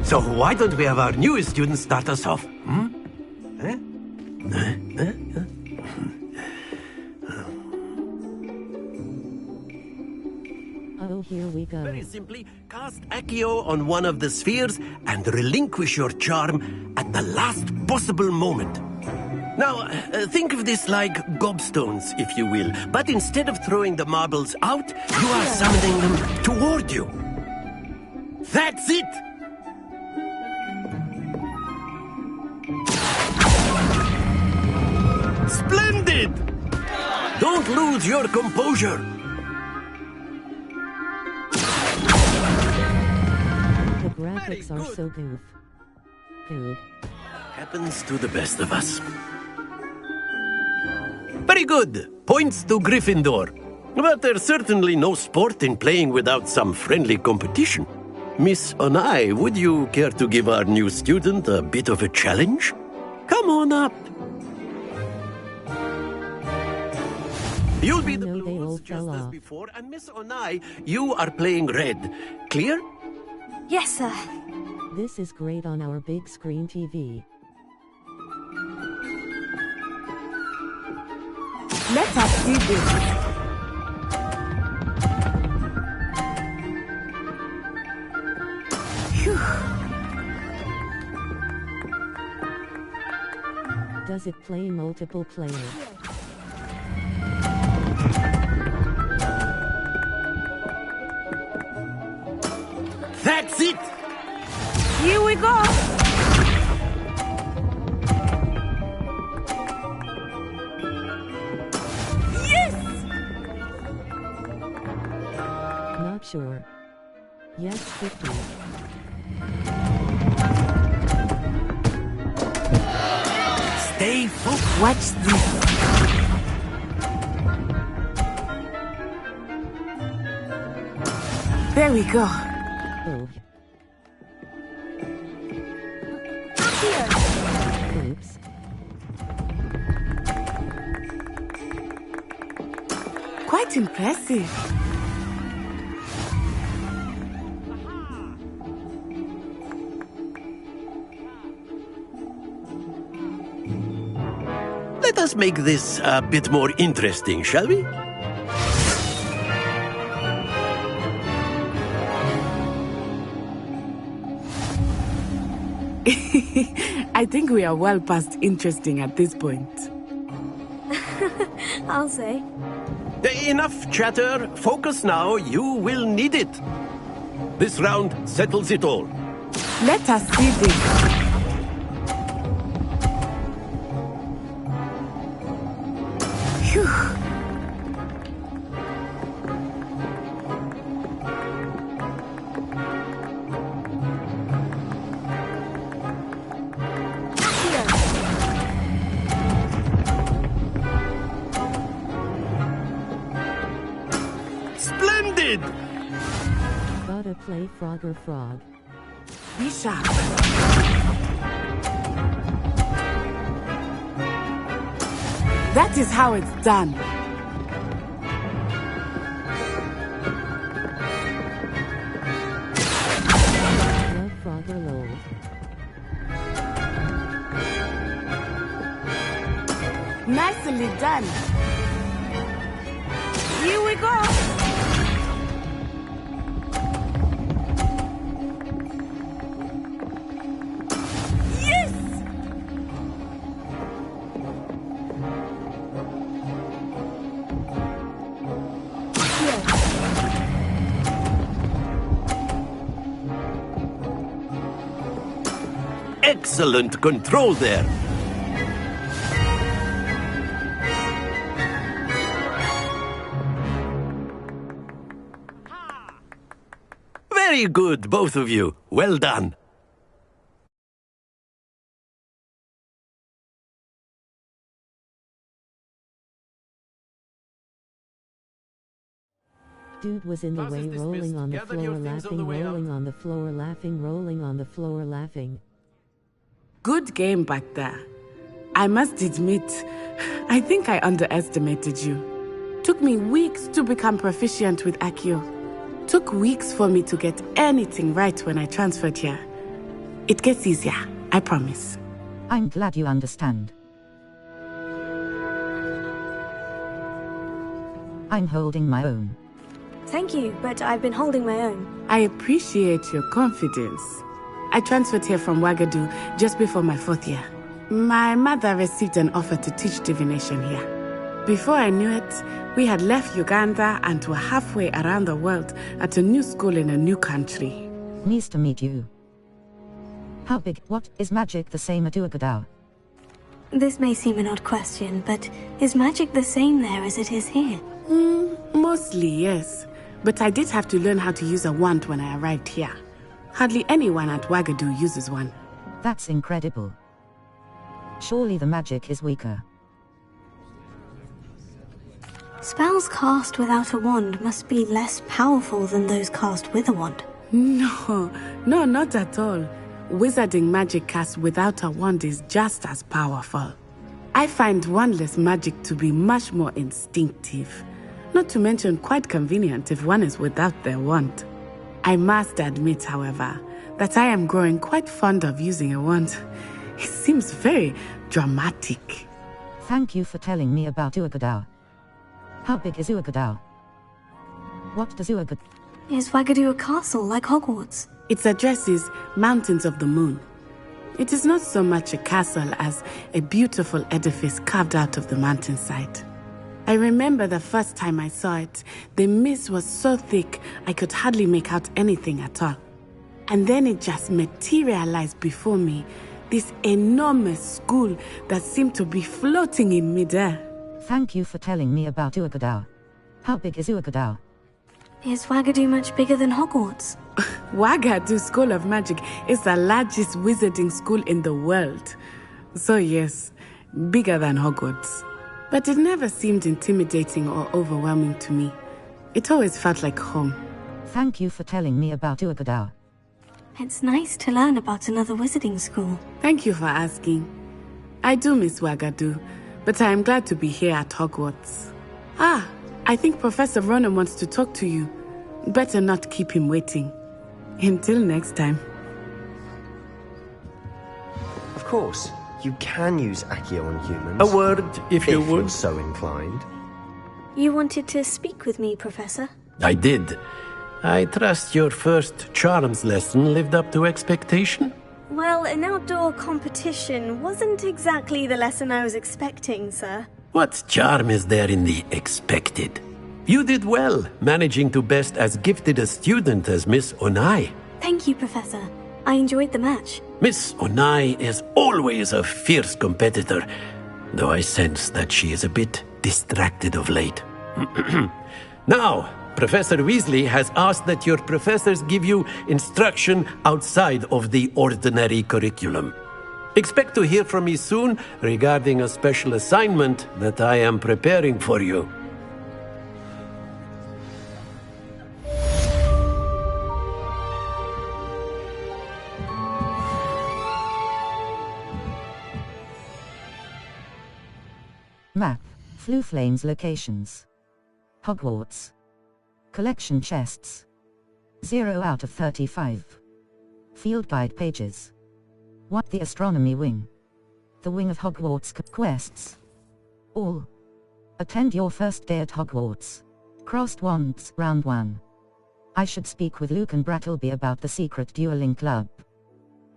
Speaker 9: So why don't we have our newest student start us off?
Speaker 10: Oh, here we go.
Speaker 9: Very simply, cast Accio on one of the spheres and relinquish your charm at the last possible moment. Now, think of this like gobstones, if you will. But instead of throwing the marbles out, you are summoning them toward you. That's it! Splendid! Don't lose your composure.
Speaker 10: The graphics are so good. Good.
Speaker 9: Happens to the best of us. Very good. Points to Gryffindor. But there's certainly no sport in playing without some friendly competition. Miss Onai, would you care to give our new student a bit of a challenge? Come on up. You'll be the blues just as before, and Miss Onai, you are playing red. Clear?
Speaker 3: Yes, sir.
Speaker 10: This is great on our big screen TV.
Speaker 17: Let us see this.
Speaker 10: Does it play multiple player?
Speaker 9: That's it!
Speaker 17: Here we go! Yes!
Speaker 10: Not sure. Yes, 50.
Speaker 9: Stay focused. Watch this.
Speaker 17: There we go.
Speaker 10: Oh. Oops.
Speaker 17: Quite impressive.
Speaker 9: Let us make this a bit more interesting, shall we?
Speaker 17: I think we are well past interesting at this point.
Speaker 3: I'll say.
Speaker 9: Enough chatter. Focus now. You will need it. This round settles it all.
Speaker 17: Let us see this.
Speaker 9: Splendid!
Speaker 10: Gotta play Frogger Frog.
Speaker 17: Be sharp. That is how it's done.
Speaker 10: Love Frogger lol.
Speaker 17: Nicely done. Here we go. Yes!
Speaker 9: Excellent control there. Very good, both of you. Well done.
Speaker 10: Dude was in the way, rolling on the floor, laughing, rolling on the floor, laughing, rolling on the floor, laughing.
Speaker 17: Good game back there. I must admit, I think I underestimated you. Took me weeks to become proficient with Accio. Took weeks for me to get anything right when I transferred here. It gets easier, I promise.
Speaker 1: I'm glad you understand. I'm holding my own.
Speaker 3: Thank you, but I've been holding my own.
Speaker 17: I appreciate your confidence. I transferred here from Ouagadougou just before my 4th year. My mother received an offer to teach divination here. Before I knew it, we had left Uganda and were halfway around the world at a new school in a new country.
Speaker 1: Nice to meet you. How big? What is magic the same at Ouagadougou?
Speaker 3: This may seem an odd question, but is magic the same there as it is here?
Speaker 17: Mostly, yes. But I did have to learn how to use a wand when I arrived here. Hardly anyone at Ouagadougou uses one.
Speaker 1: That's incredible. Surely the magic is weaker.
Speaker 3: Spells cast without a wand must be less powerful than those cast with a wand.
Speaker 17: No, not at all. Wizarding magic cast without a wand is just as powerful. I find wandless magic to be much more instinctive. Not to mention quite convenient if one is without their wand. I must admit, however, that I am growing quite fond of using a wand. It seems very dramatic.
Speaker 1: Thank you for telling me about Uagadao. How big is Uagadao? What does Uagadao...
Speaker 3: Is Wagadoo a castle like Hogwarts?
Speaker 17: Its address is Mountains of the Moon. It is not so much a castle as a beautiful edifice carved out of the mountainside. I remember the first time I saw it, the mist was so thick I could hardly make out anything at all. And then it just materialized before me, this enormous school that seemed to be floating in midair.
Speaker 1: Thank you for telling me about Uagadao. How big is Uagadao?
Speaker 3: Is Wagadoo much bigger than Hogwarts?
Speaker 17: Wagadoo School of Magic is the largest wizarding school in the world. So yes, bigger than Hogwarts. But it never seemed intimidating or overwhelming to me. It always felt like home.
Speaker 1: Thank you for telling me about Uagadao.
Speaker 3: It's nice to learn about another wizarding school.
Speaker 17: Thank you for asking. I do miss Wagadoo, but I am glad to be here at Hogwarts. I think Professor Ronan wants to talk to you. Better not keep him waiting. Until next time.
Speaker 20: Of course, you can use Accio on humans.
Speaker 9: A word, if you would.
Speaker 20: If you're so inclined.
Speaker 3: You wanted to speak with me, Professor?
Speaker 9: I did. I trust your first charms lesson lived up to expectation?
Speaker 3: Well, an outdoor competition wasn't exactly the lesson I was expecting, sir.
Speaker 9: What charm is there in the expected? You did well, managing to best as gifted a student as Miss Onai.
Speaker 3: Thank you, Professor. I enjoyed the match.
Speaker 9: Miss Onai is always a fierce competitor, though I sense that she is a bit distracted of late. Now, Professor Weasley has asked that your professors give you instruction outside of the ordinary curriculum. Expect to hear from me soon regarding a special assignment that I am preparing for you.
Speaker 1: Map. Floo-Flame's locations. Hogwarts. Collection chests. 0 out of 35. Field guide pages. What the astronomy wing. The wing of Hogwarts quests. All. Attend your first day at Hogwarts. Crossed wands, round 1. I should speak with Lucan Brattleby about the secret dueling club.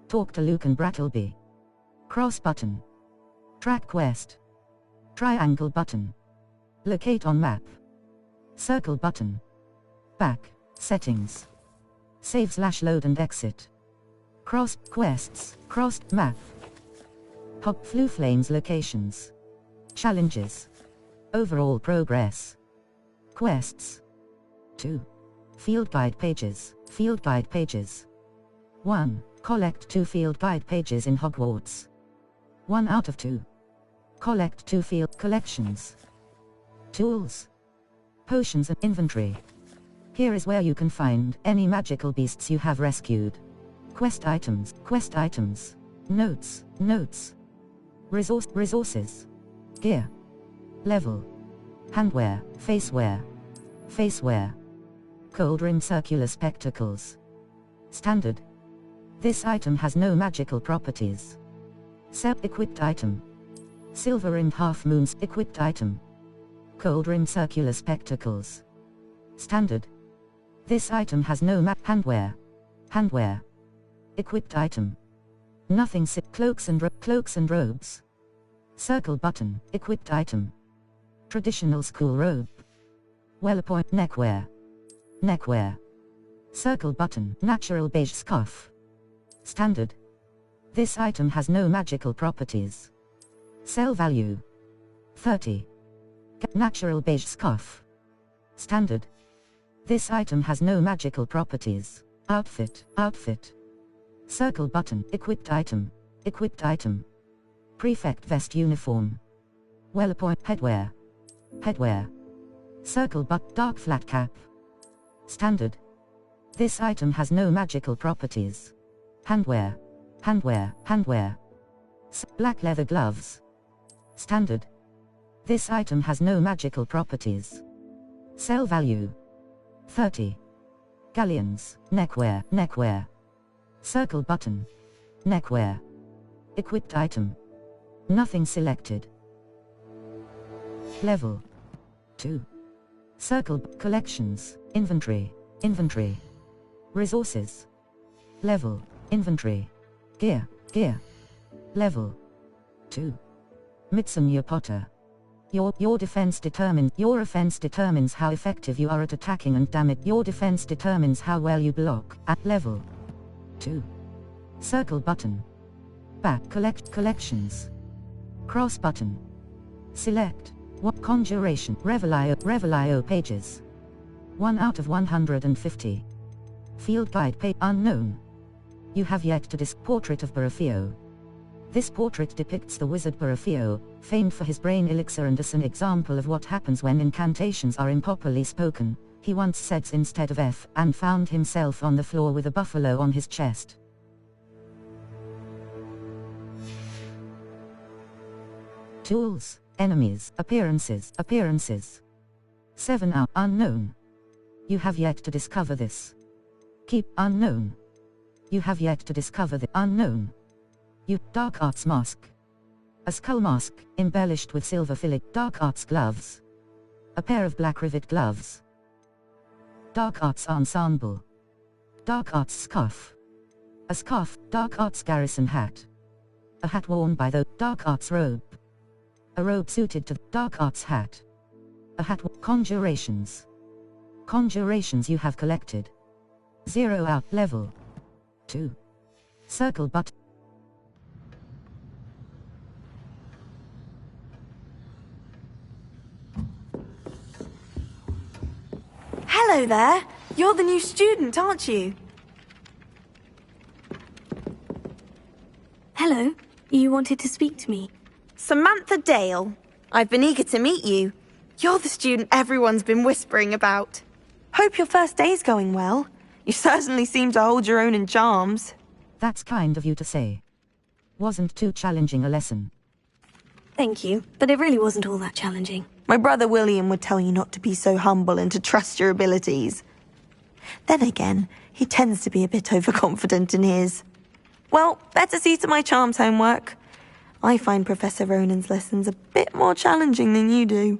Speaker 1: Talk to Lucan Brattleby. Cross button. Track quest. Triangle button. Locate on map. Circle button. Back. Settings. Save/load and exit. Cross quests. Crossed map. Floo-Flame's locations. Challenges. Overall progress. Quests. 2. Field guide pages. Field guide pages. 1. Collect 2 field guide pages in Hogwarts. 1 out of 2. Collect 2 field collections. Tools. Potions and inventory. Here is where you can find any magical beasts you have rescued. Quest items. Quest items. Notes. Notes. Resources. Gear. Level. Handwear. Facewear. Facewear. Cold rim circular spectacles. Standard. This item has no magical properties. Equipped item. Silver rimmed half moons equipped item. Cold rim circular spectacles. Standard. This item has no handwear. Handwear. Equipped item. Nothing cloaks and robes. Circle button equipped item. Traditional school robe. Well-appointed neckwear. Neckwear. Circle button natural beige scarf. Standard. This item has no magical properties. Sell value. 30. Natural beige scarf. Standard. This item has no magical properties. Outfit. Outfit. Circle button equipped item. Equipped item. Prefect vest uniform. Well-appointed headwear. Headwear. Circle but dark flat cap. Standard. This item has no magical properties. Handwear. Handwear. Handwear. Black leather gloves. Standard. This item has no magical properties. Sell value. 30. Galleons. Neckwear. Neckwear. Circle button. Neckwear. Equipped item. Nothing selected. Level 2. Circle collections. Inventory. Inventory. Resources. Level. Inventory. Gear. Gear. Level 2. Mitsunya Potter. Your offense determines how effective you are at attacking and damage. Your defense determines how well you block at level 2. Circle button. Back collections. Cross button. Select. What conjuration? Revelio pages. 1 out of 150. Field guide page unknown. You have yet to portrait of Barafio. This portrait depicts the wizard Barafio, famed for his brain elixir and as an example of what happens when incantations are improperly spoken. He once said instead of F and found himself on the floor with a buffalo on his chest. Tools, enemies, appearances. 7 out unknown. You have yet to discover this. Keep unknown. You have yet to discover the unknown. Dark arts mask. A skull mask, embellished with silver fillet. Dark arts gloves. A pair of black rivet gloves. Dark arts ensemble. Dark arts scarf. A scarf. Dark arts garrison hat. A hat worn by the dark arts robe. A robe suited to the dark arts hat. A hat. Conjurations. Conjurations you have collected. 0 out. Level 2. Circle button.
Speaker 3: Hello there. You're the new student, aren't you? Hello. You wanted to speak to me.
Speaker 5: Samantha Dale. I've been eager to meet you. You're the student everyone's been whispering about. Hope your first day's going well. You certainly seem to hold your own in charms.
Speaker 1: That's kind of you to say. Wasn't too challenging a lesson.
Speaker 3: Thank you, but it really wasn't all that challenging.
Speaker 5: My brother William would tell you not to be so humble and to trust your abilities. Then again, he tends to be a bit overconfident in his. Well, better see to my charms homework. I find Professor Ronan's lessons a bit more challenging than you do.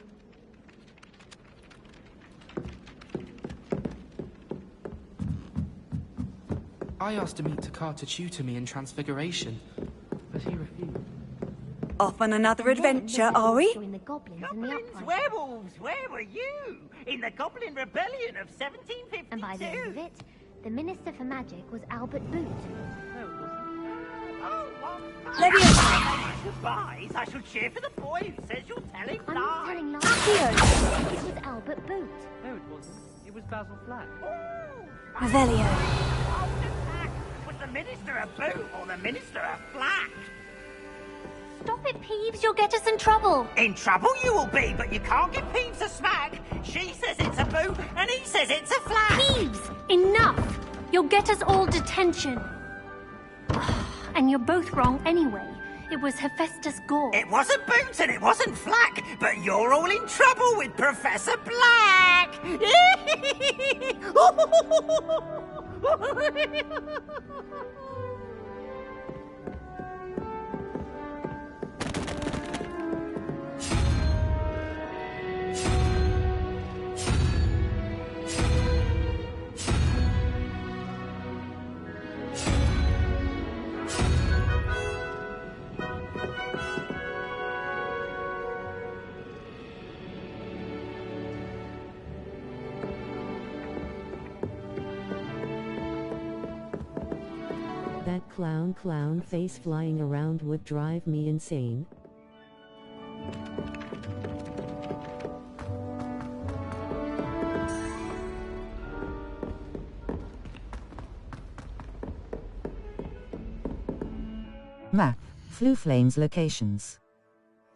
Speaker 15: I asked Amit Takar to tutor me in Transfiguration, but he refused.
Speaker 5: Off on another adventure, are we?
Speaker 13: Goblins, werewolves, where were you? In the Goblin Rebellion of 1752.
Speaker 14: And by the end of it, the Minister for Magic was Albert Boot.
Speaker 13: No, it wasn't. Oh, what?
Speaker 5: Let me
Speaker 13: Goodbyes, I shall cheer for the boy who says you're telling
Speaker 14: I'm
Speaker 13: lies.
Speaker 14: not telling lies. It was Albert Boot.
Speaker 18: No, it wasn't. It was Basil Flack.
Speaker 3: Revelio.
Speaker 13: Was the Minister a boot or the Minister a flack?
Speaker 14: Stop it, Peeves. You'll get us in trouble.
Speaker 13: In trouble you will be, but you can't give Peeves a smack. She says it's a boot, and he says it's a flack.
Speaker 14: Peeves, enough. You'll get us all detention. And you're both wrong anyway. It was Hephaestus Gore.
Speaker 13: It wasn't boot and it wasn't flack, but you're all in trouble with Professor Black.
Speaker 10: That clown face flying around would drive me insane.
Speaker 1: Map. Flue Flames locations.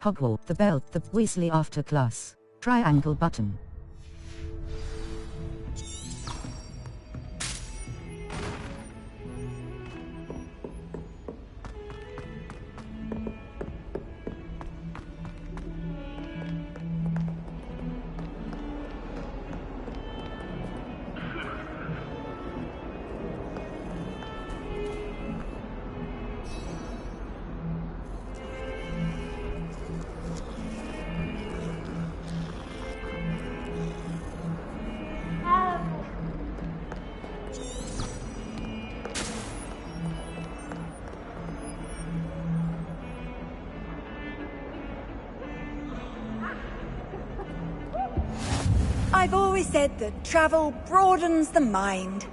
Speaker 1: Hogwarts, the belt, the Weasley after class. Triangle button.
Speaker 8: I've always said that travel broadens the mind.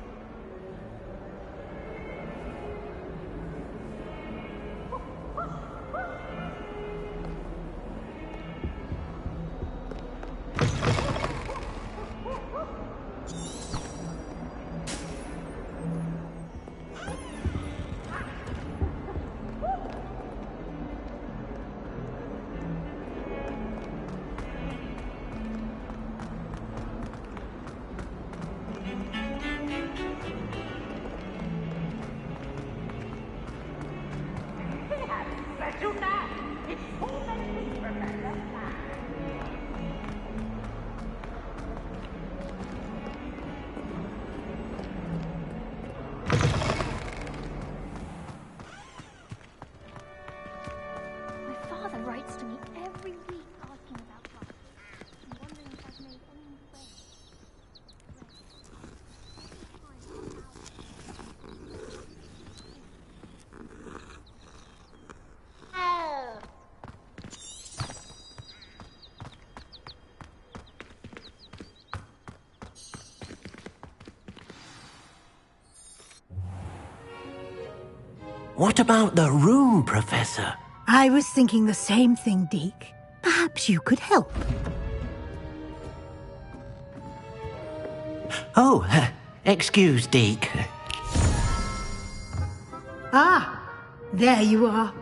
Speaker 2: What about the room, Professor?
Speaker 12: I was thinking the same thing, Deke. Perhaps you could help.
Speaker 2: Oh, excuse, Deke.
Speaker 12: Ah, there you are.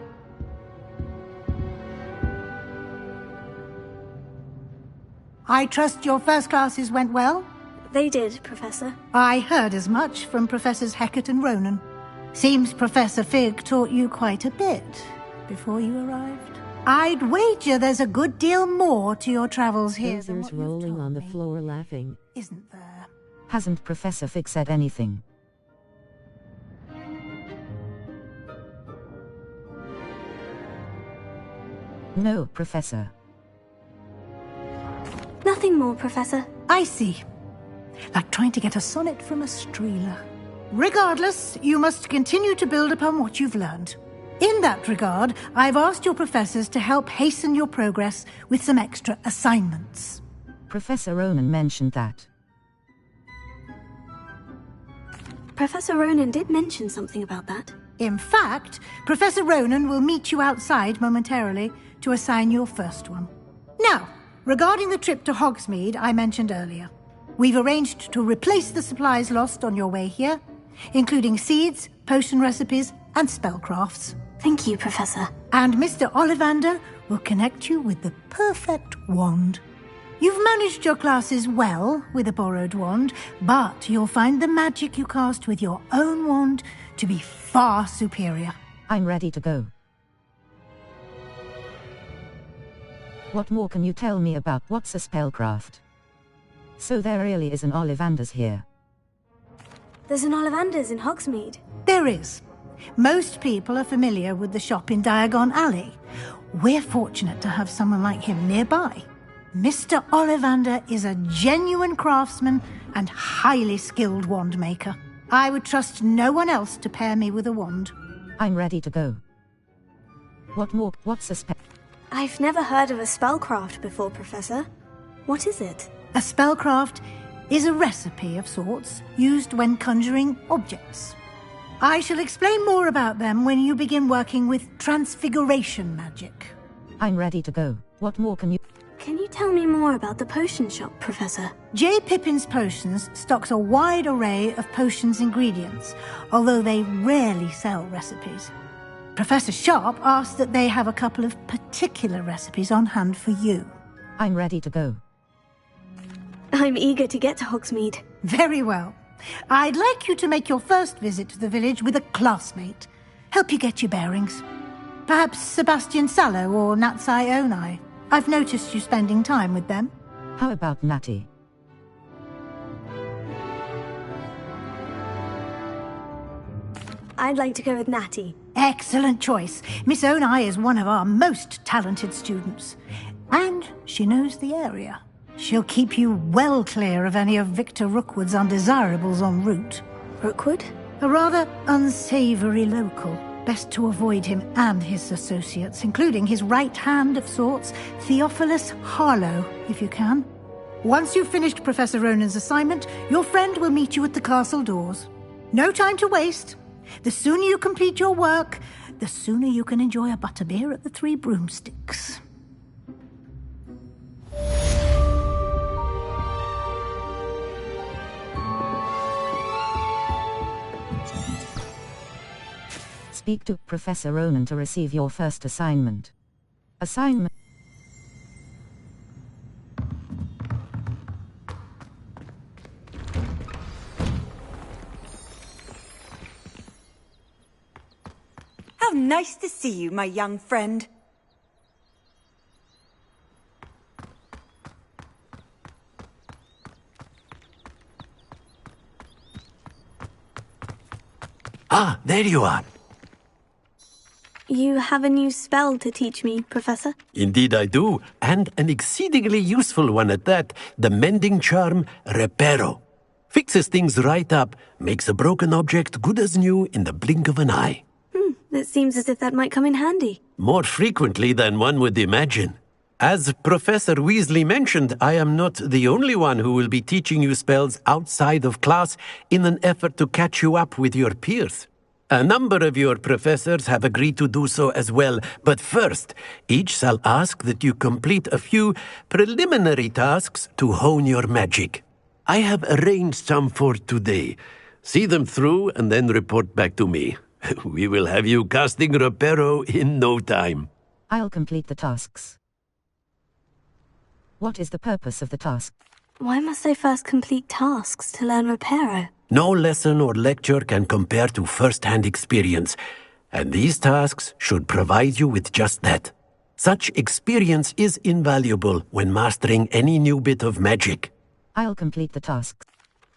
Speaker 12: I trust your first classes went well?
Speaker 3: They did, Professor.
Speaker 12: I heard as much from Professors Hecat and Ronan. Seems Professor Fig taught you quite a bit before you arrived. I'd wager there's a good deal more to your travels here than what
Speaker 10: rolling on the floor laughing.
Speaker 12: Isn't there?
Speaker 1: Hasn't Professor Fig said anything? No, Professor.
Speaker 3: Nothing more, Professor.
Speaker 12: I see. Like trying to get a sonnet from a streeler. Regardless, you must continue to build upon what you've learned. In that regard, I've asked your professors to help hasten your progress with some extra assignments.
Speaker 1: Professor Ronan mentioned that.
Speaker 3: Professor Ronan did mention something about that.
Speaker 12: In fact, Professor Ronan will meet you outside momentarily to assign your first one. Now, regarding the trip to Hogsmeade I mentioned earlier, we've arranged to replace the supplies lost on your way here, including seeds, potion recipes, and spellcrafts.
Speaker 3: Thank you, Professor.
Speaker 12: And Mr. Ollivander will connect you with the perfect wand. You've managed your classes well with a borrowed wand, but you'll find the magic you cast with your own wand to be far superior.
Speaker 1: I'm ready to go. What more can you tell me about what's a spellcraft? So there really is an Ollivander's here.
Speaker 3: There's an Ollivander's in Hogsmeade.
Speaker 12: There is. Most people are familiar with the shop in Diagon Alley. We're fortunate to have someone like him nearby. Mr. Ollivander is a genuine craftsman and highly skilled wand maker. I would trust no one else to pair me with a wand.
Speaker 1: I'm ready to go. What more? What's a spell?
Speaker 3: I've never heard of a spellcraft before, Professor. What is it?
Speaker 12: A spellcraft is a recipe of sorts used when conjuring objects. I shall explain more about them when you begin working with transfiguration magic.
Speaker 1: I'm ready to go. What more can you...
Speaker 3: Can you tell me more about the potion shop, Professor?
Speaker 12: J. Pippin's Potions stocks a wide array of potions ingredients, although they rarely sell recipes. Professor Sharp asked that they have a couple of particular recipes on hand for you.
Speaker 1: I'm ready to go.
Speaker 3: I'm eager to get to Hogsmeade.
Speaker 12: Very well. I'd like you to make your first visit to the village with a classmate. Help you get your bearings. Perhaps Sebastian Sallow or Natsai Onai. I've noticed you spending time with them.
Speaker 1: How about Natty?
Speaker 3: I'd like to go with Natty.
Speaker 12: Excellent choice. Miss Onai is one of our most talented students. And she knows the area. She'll keep you well clear of any of Victor Rookwood's undesirables en route.
Speaker 3: Rookwood?
Speaker 12: A rather unsavoury local. Best to avoid him and his associates, including his right hand of sorts, Theophilus Harlow, if you can. Once you've finished Professor Ronan's assignment, your friend will meet you at the castle doors. No time to waste. The sooner you complete your work, the sooner you can enjoy a butterbeer at the Three Broomsticks.
Speaker 1: Speak to Professor Ronan to receive your first assignment. Assignment.
Speaker 8: How nice to see you, my young friend.
Speaker 9: Ah, there you are.
Speaker 3: You have a new spell to teach me, Professor?
Speaker 9: Indeed I do, and an exceedingly useful one at that. The mending charm, Reparo. Fixes things right up, makes a broken object good as new in the blink of an eye.
Speaker 3: It seems as if that might come in handy.
Speaker 9: More frequently than one would imagine. As Professor Weasley mentioned, I am not the only one who will be teaching you spells outside of class in an effort to catch you up with your peers. A number of your professors have agreed to do so as well, but first, each shall ask that you complete a few preliminary tasks to hone your magic. I have arranged some for today. See them through and then report back to me. We will have you casting Reparo in no time.
Speaker 1: I'll complete the tasks. What is the purpose of the task?
Speaker 3: Why must I first complete tasks to learn Reparo?
Speaker 9: No lesson or lecture can compare to first-hand experience, and these tasks should provide you with just that. Such experience is invaluable when mastering any new bit of magic.
Speaker 1: I'll complete the tasks.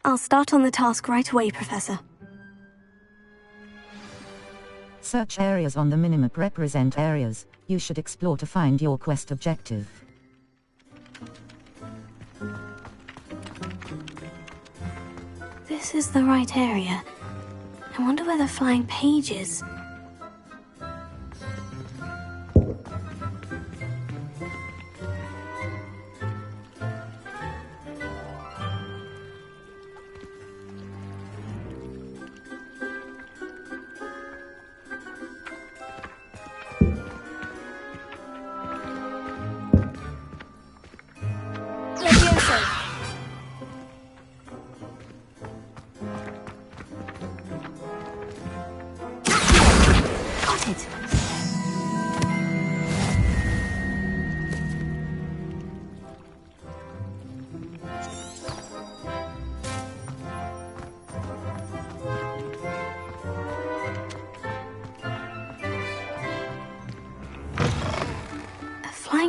Speaker 3: I'll start on the task right away, Professor.
Speaker 1: Search areas on the minimap represent areas you should explore to find your quest objective.
Speaker 3: This is the right area. I wonder where the flying page is.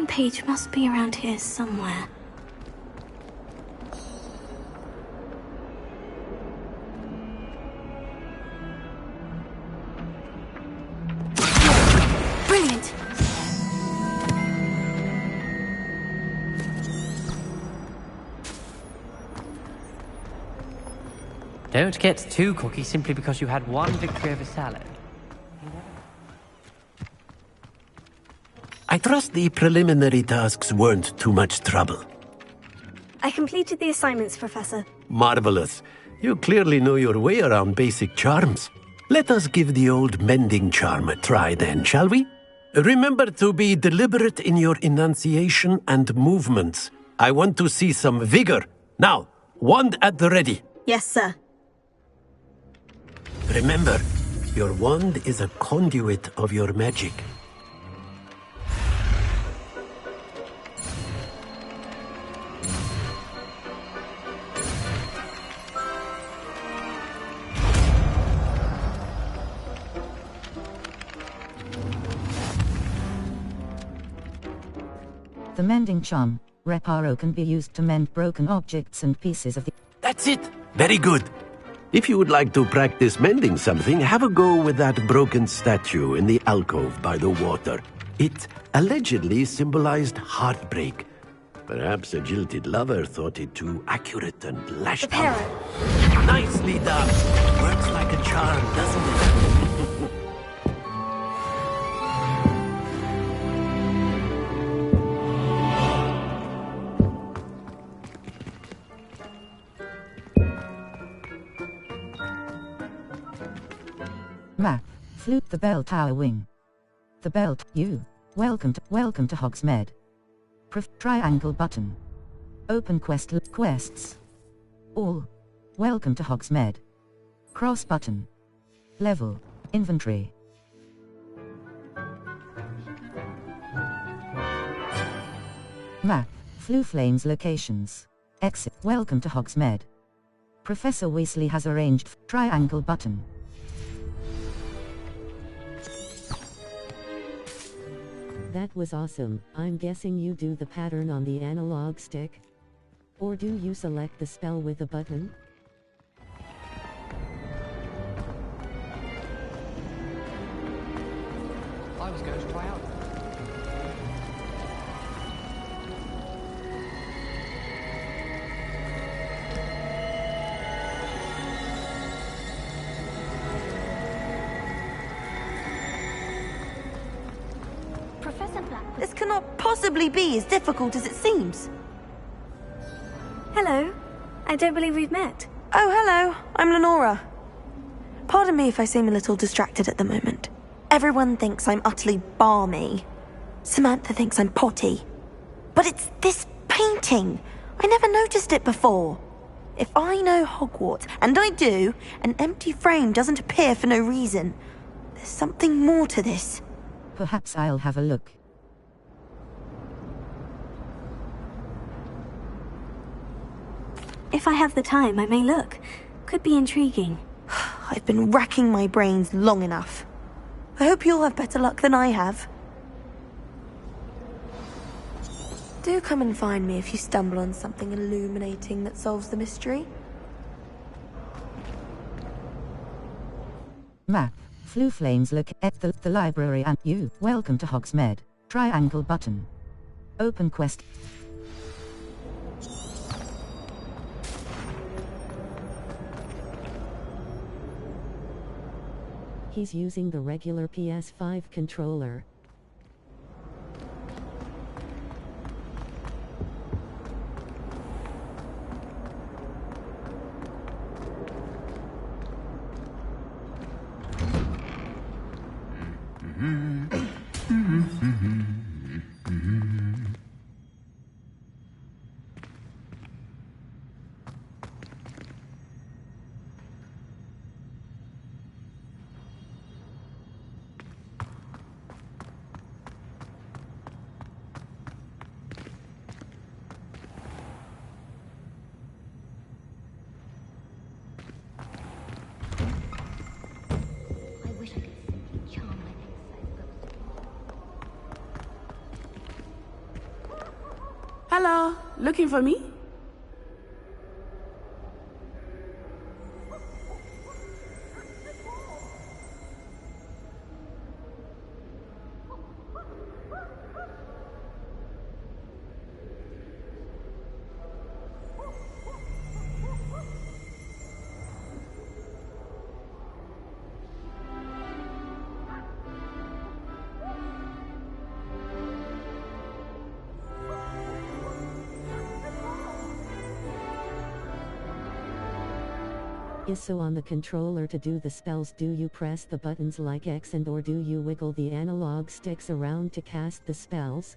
Speaker 3: Page must be around here somewhere. Brilliant!
Speaker 6: Don't get too cocky simply because you had one victory over salad.
Speaker 9: I trust the preliminary tasks weren't too much trouble.
Speaker 3: I completed the assignments, Professor.
Speaker 9: Marvelous. You clearly know your way around basic charms. Let us give the old mending charm a try then, shall we? Remember to be deliberate in your enunciation and movements. I want to see some vigor. Now, wand at the ready.
Speaker 3: Yes, sir.
Speaker 9: Remember, your wand is a conduit of your magic.
Speaker 1: The mending charm, Reparo, can be used to mend broken objects and pieces of the...
Speaker 9: That's it! Very good! If you would like to practice mending something, have a go with that broken statue in the alcove by the water. It allegedly symbolized heartbreak. Perhaps a jilted lover thought it too accurate and lashed out. Nicely done! Works like a charm, doesn't it?
Speaker 1: Map. Flute the bell tower wing. The bell. Welcome to Hogsmeade. Triangle button. Open quests. All. Welcome to Hogsmeade. Cross button. Level. Inventory. Map. Fluflane's locations. Exit. Welcome to Hogsmeade. Professor Weasley has arranged triangle button.
Speaker 10: That was awesome. I'm guessing you do the pattern on the analog stick? Or do you select the spell with a button?
Speaker 16: I was going to try out.
Speaker 3: Professor Blackwood.
Speaker 5: This cannot possibly be as difficult as it seems.
Speaker 3: Hello. I don't believe we've met.
Speaker 5: Oh, hello. I'm Lenora. Pardon me if I seem a little distracted at the moment. Everyone thinks I'm utterly balmy. Samantha thinks I'm potty. But it's this painting. I never noticed it before. If I know Hogwarts, and I do, an empty frame doesn't appear for no reason. There's something more to this.
Speaker 1: Perhaps I'll have a look.
Speaker 3: If I have the time, I may look. Could be intriguing.
Speaker 5: I've been racking my brains long enough. I hope you'll have better luck than I have. Do come and find me if you stumble on something illuminating that solves the mystery.
Speaker 1: Map. Fluflane's look at the library and you. Welcome to Hogsmeade. Triangle button. Open quest.
Speaker 10: He's using the regular PS5 controller.
Speaker 17: Hello, looking for me?
Speaker 10: So on the controller to do the spells, do you press the buttons like X and or do you wiggle the analog sticks around to cast the spells?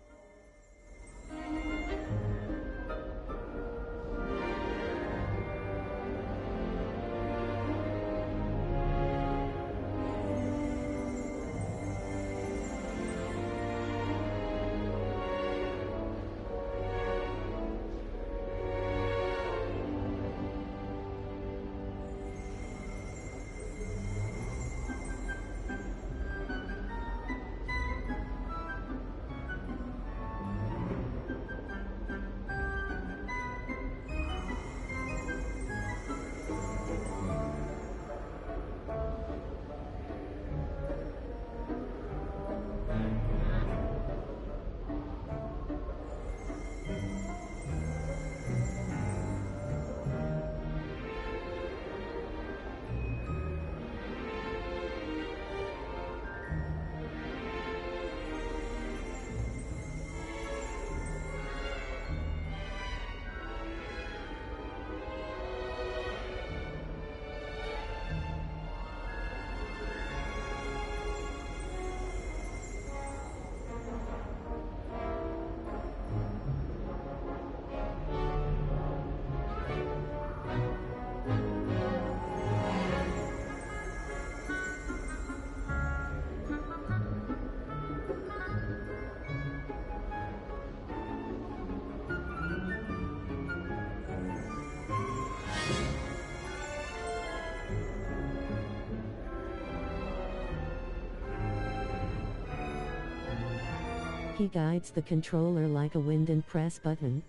Speaker 10: He guides the controller like a wind and press button.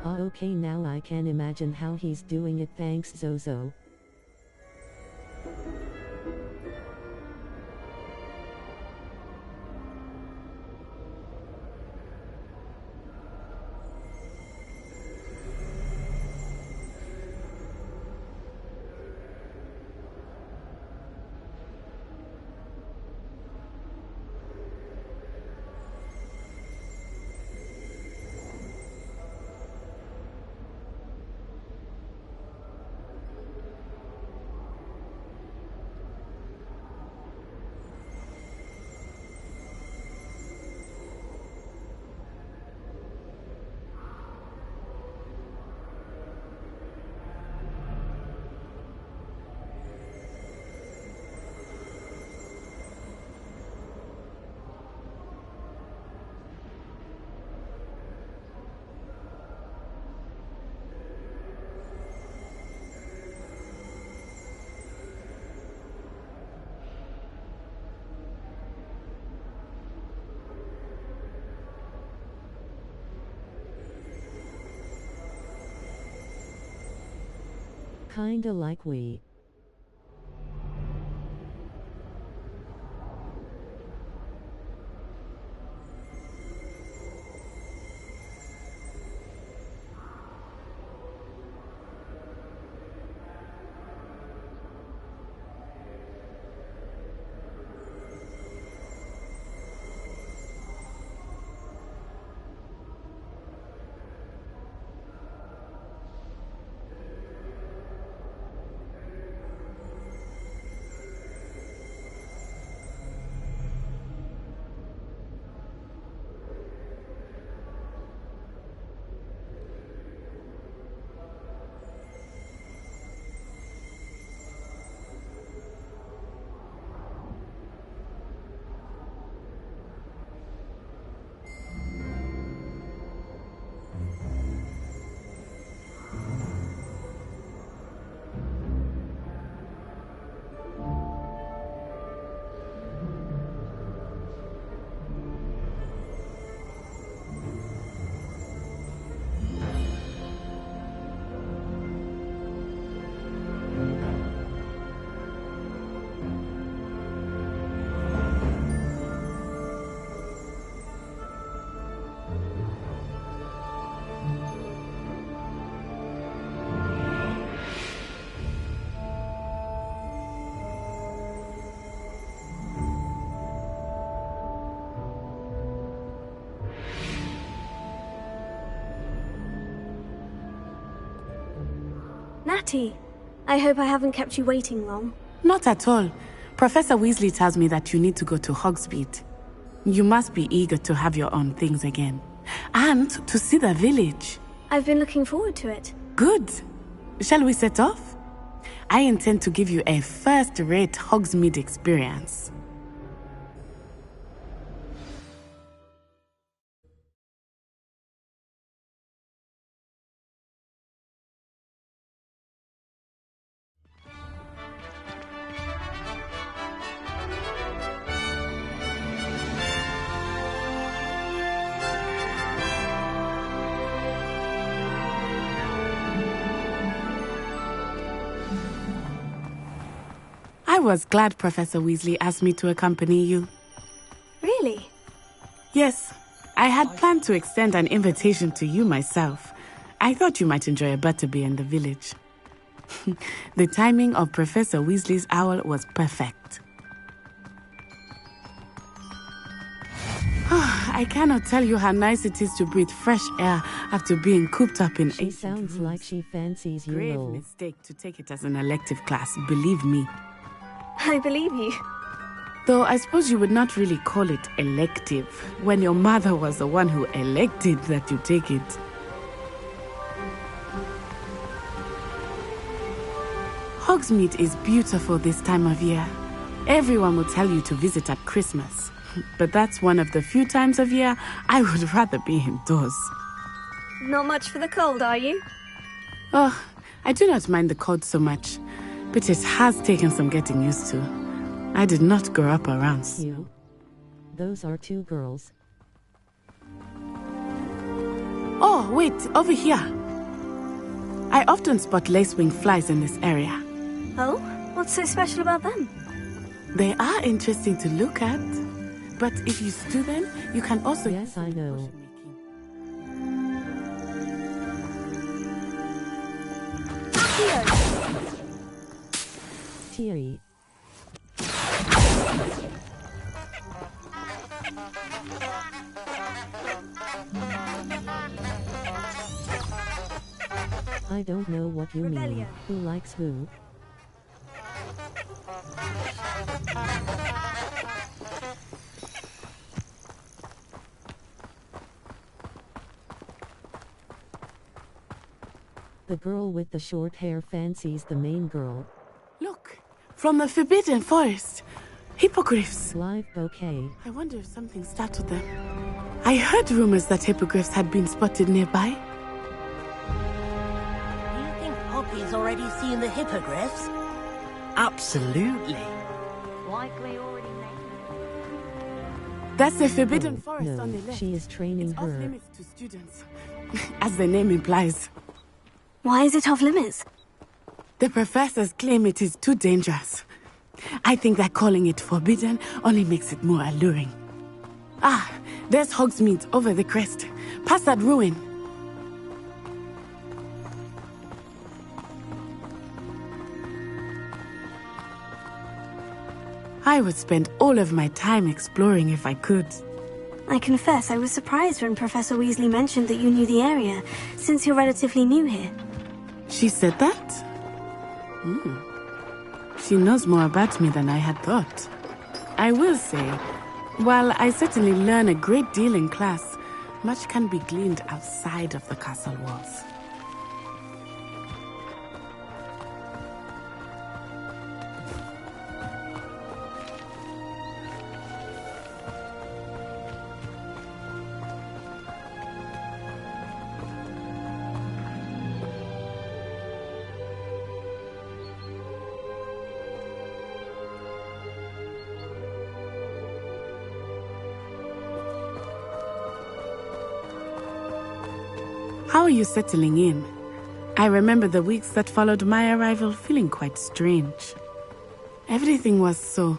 Speaker 10: Okay, now I can imagine how he's doing it. Thanks, Zozo. Kinda like we.
Speaker 3: Natty, I hope I haven't kept you waiting long.
Speaker 17: Not at all. Professor Weasley tells me that you need to go to Hogsmeade. You must be eager to have your own things again. And to see the village.
Speaker 3: I've been looking forward to it.
Speaker 17: Good. Shall we set off? I intend to give you a first-rate Hogsmeade experience. I was glad Professor Weasley asked me to accompany you.
Speaker 3: Really?
Speaker 17: Yes. I had planned to extend an invitation to you myself. I thought you might enjoy a butterbeer in the village. The timing of Professor Weasley's owl was perfect. I cannot tell you how nice it is to breathe fresh air after being cooped up in
Speaker 10: She sounds like she fancies you.
Speaker 17: Grave mistake to take it as an elective class, believe me.
Speaker 3: I believe you.
Speaker 17: Though I suppose you would not really call it elective when your mother was the one who elected that you take it. Hogsmeade is beautiful this time of year. Everyone will tell you to visit at Christmas. But that's one of the few times of year I would rather be indoors.
Speaker 3: Not much for the cold, are you?
Speaker 17: Oh, I do not mind the cold so much, but it has taken some getting used to. I did not grow up around snow.
Speaker 10: Those are 2 girls.
Speaker 17: Oh, wait, over here. I often spot lacewing flies in this area.
Speaker 3: Oh? What's so special about them?
Speaker 17: They are interesting to look at, but if you stew them, you can also...
Speaker 10: Yes, I know. Thierry. I don't know what you mean. Who likes who? The girl with the short hair fancies the main girl.
Speaker 17: Look, from the Forbidden Forest. Hippogriffs.
Speaker 10: Live bouquet.
Speaker 17: I wonder if something startled them. I heard rumors that hippogriffs had been spotted nearby.
Speaker 13: You think Poppy's already seen the hippogriffs? Absolutely.
Speaker 14: Likely already made.
Speaker 17: That's the Forbidden Forest on the left.
Speaker 10: She is training
Speaker 17: it's
Speaker 10: her.
Speaker 17: Off limits to students, as the name implies.
Speaker 3: Why is it off limits?
Speaker 17: The professors claim it is too dangerous. I think that calling it forbidden only makes it more alluring. Ah, there's Hogsmeade over the crest, past that ruin. I would spend all of my time exploring if I could.
Speaker 3: I confess I was surprised when Professor Weasley mentioned that you knew the area, since you're relatively new here.
Speaker 17: She said that? She knows more about me than I had thought. I will say, while I certainly learn a great deal in class, much can be gleaned outside of the castle walls. How are you settling in? I remember the weeks that followed my arrival feeling quite strange. Everything was so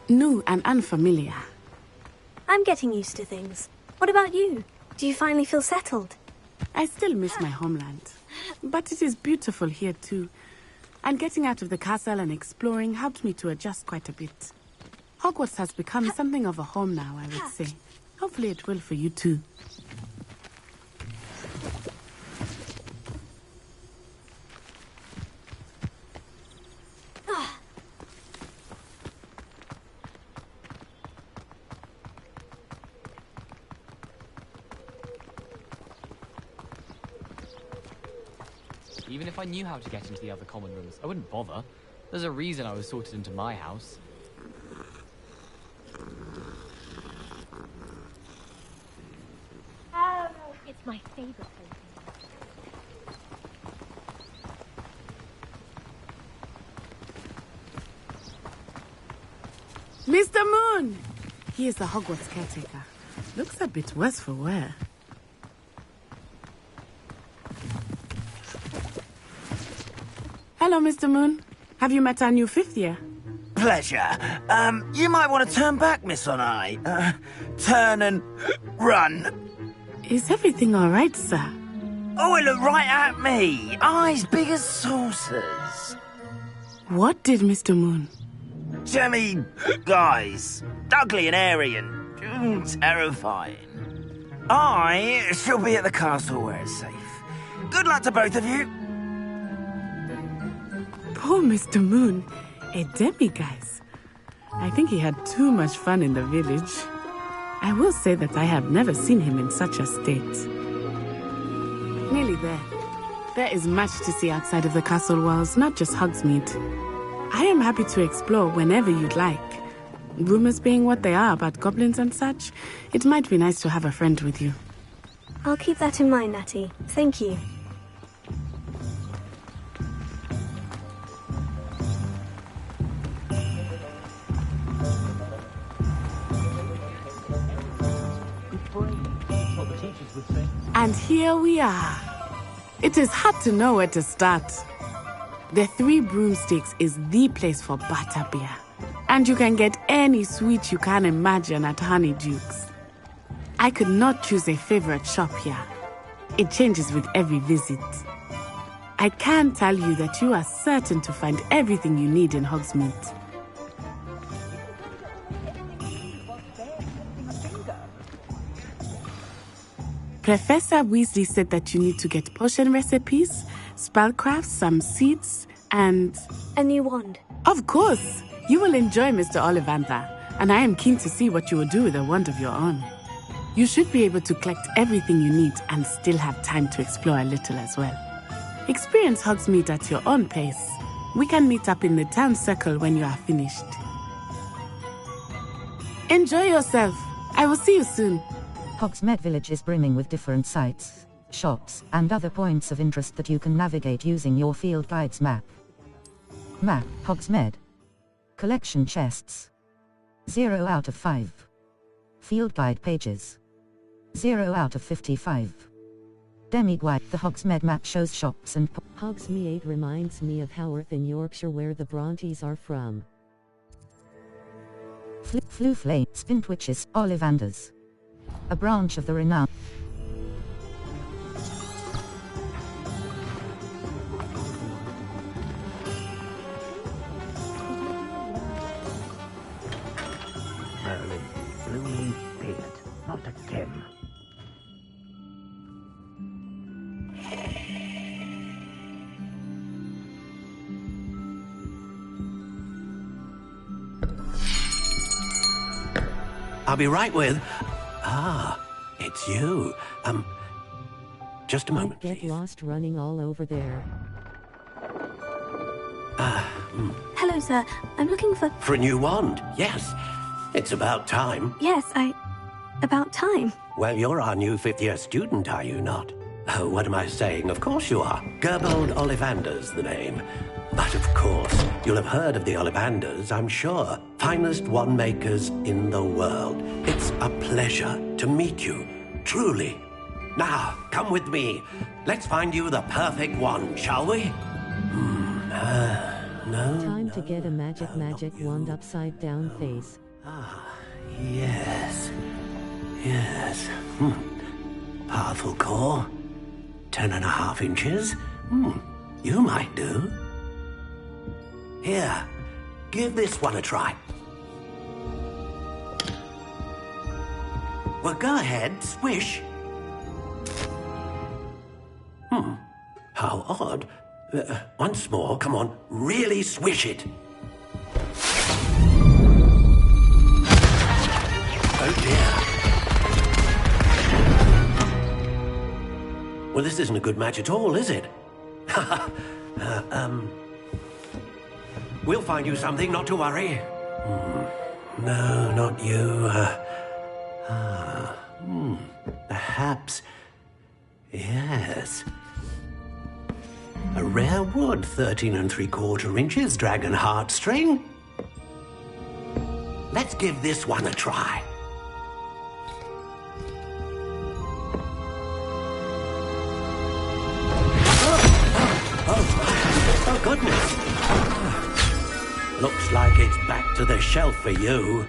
Speaker 17: new and unfamiliar.
Speaker 3: I'm getting used to things. What about you? Do you finally feel settled?
Speaker 17: I still miss my homeland, but it is beautiful here too. And getting out of the castle and exploring helped me to adjust quite a bit. Hogwarts has become something of a home now, I would say. Hopefully it will for you too.
Speaker 16: Even if I knew how to get into the other common rooms, I wouldn't bother. There's a reason I was sorted into my house.
Speaker 14: Oh, it's my favorite place.
Speaker 17: Mr. Moon! He is the Hogwarts caretaker. Looks a bit worse for wear. Hello, Mr. Moon. Have you met our new 5th year?
Speaker 2: Pleasure. You might want to turn back, Miss On-Eye. Turn and run.
Speaker 17: Is everything all right, sir?
Speaker 2: Oh, it looked right at me. Eyes big as saucers.
Speaker 17: What did Mr. Moon?
Speaker 2: Jemmy, guys. Ugly and airy and terrifying. I shall be at the castle where it's safe. Good luck to both of you.
Speaker 17: Poor Mr. Moon, a demiguise. I think he had too much fun in the village. I will say that I have never seen him in such a state. Nearly there. There is much to see outside of the castle walls, not just Hogsmeade. I am happy to explore whenever you'd like. Rumors being what they are about goblins and such, it might be nice to have a friend with you.
Speaker 3: I'll keep that in mind, Natty. Thank you.
Speaker 17: And here we are. It is hard to know where to start. The Three Broomsticks is the place for butterbeer. And you can get any sweet you can imagine at Honeyduke's. I could not choose a favorite shop here. It changes with every visit. I can tell you that you are certain to find everything you need in Hogsmeade. Professor Weasley said that you need to get potion recipes, spellcrafts, some seeds, and...
Speaker 3: a new wand.
Speaker 17: Of course! You will enjoy Mr. Ollivander, and I am keen to see what you will do with a wand of your own. You should be able to collect everything you need and still have time to explore a little as well. Experience Hogsmeade at your own pace. We can meet up in the town circle when you are finished. Enjoy yourself. I will see you soon.
Speaker 1: Hogsmeade Village is brimming with different sites, shops, and other points of interest that you can navigate using your field guide's map. Map, Hogsmeade. Collection chests. 0 out of 5. Field guide pages. 0 out of 55. Demiguide, the Hogsmeade map shows shops and...
Speaker 10: Hogsmeade reminds me of Haworth in Yorkshire where the Brontes are from.
Speaker 1: Floof Lane, Spintwitches, Ollivanders. A branch of the renowned...
Speaker 2: Merlin, blooming beard, not again.
Speaker 9: I'll be right with... Ah, it's you. Just a moment,
Speaker 10: Get lost running all over there.
Speaker 3: Hello, sir. I'm looking for...
Speaker 9: For a new wand, yes. It's about time.
Speaker 3: Yes, about time.
Speaker 9: Well, you're our new fifth-year student, are you not? Oh, what am I saying? Of course you are. Gerbold Ollivander's the name. But of course, you'll have heard of the Ollivanders, I'm sure. Finest wand makers in the world. It's a pleasure to meet you, truly. Now, come with me. Let's find you the perfect wand, shall we? No.
Speaker 10: Time to get a magic wand upside down face.
Speaker 9: Yes. Yes. Powerful core. 10.5 inches. You might do. Here, give this one a try. Well, go ahead, swish. How odd. Once more, come on, really swish it. Oh dear. Well, this isn't a good match at all, is it? We'll find you something, not to worry. No, not you. Perhaps... Yes. A rare wood, 13 3/4 inches, dragon heartstring. Let's give this one a try. Oh, goodness. Looks like it's back to the shelf for you.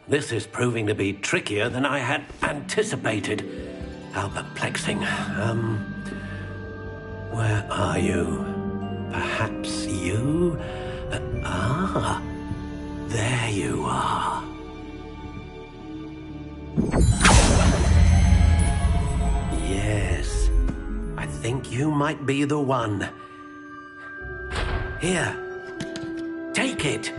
Speaker 9: This is proving to be trickier than I had anticipated. How perplexing. Where are you? Perhaps you? There you are. Yes, I think you might be the one. Here, take it.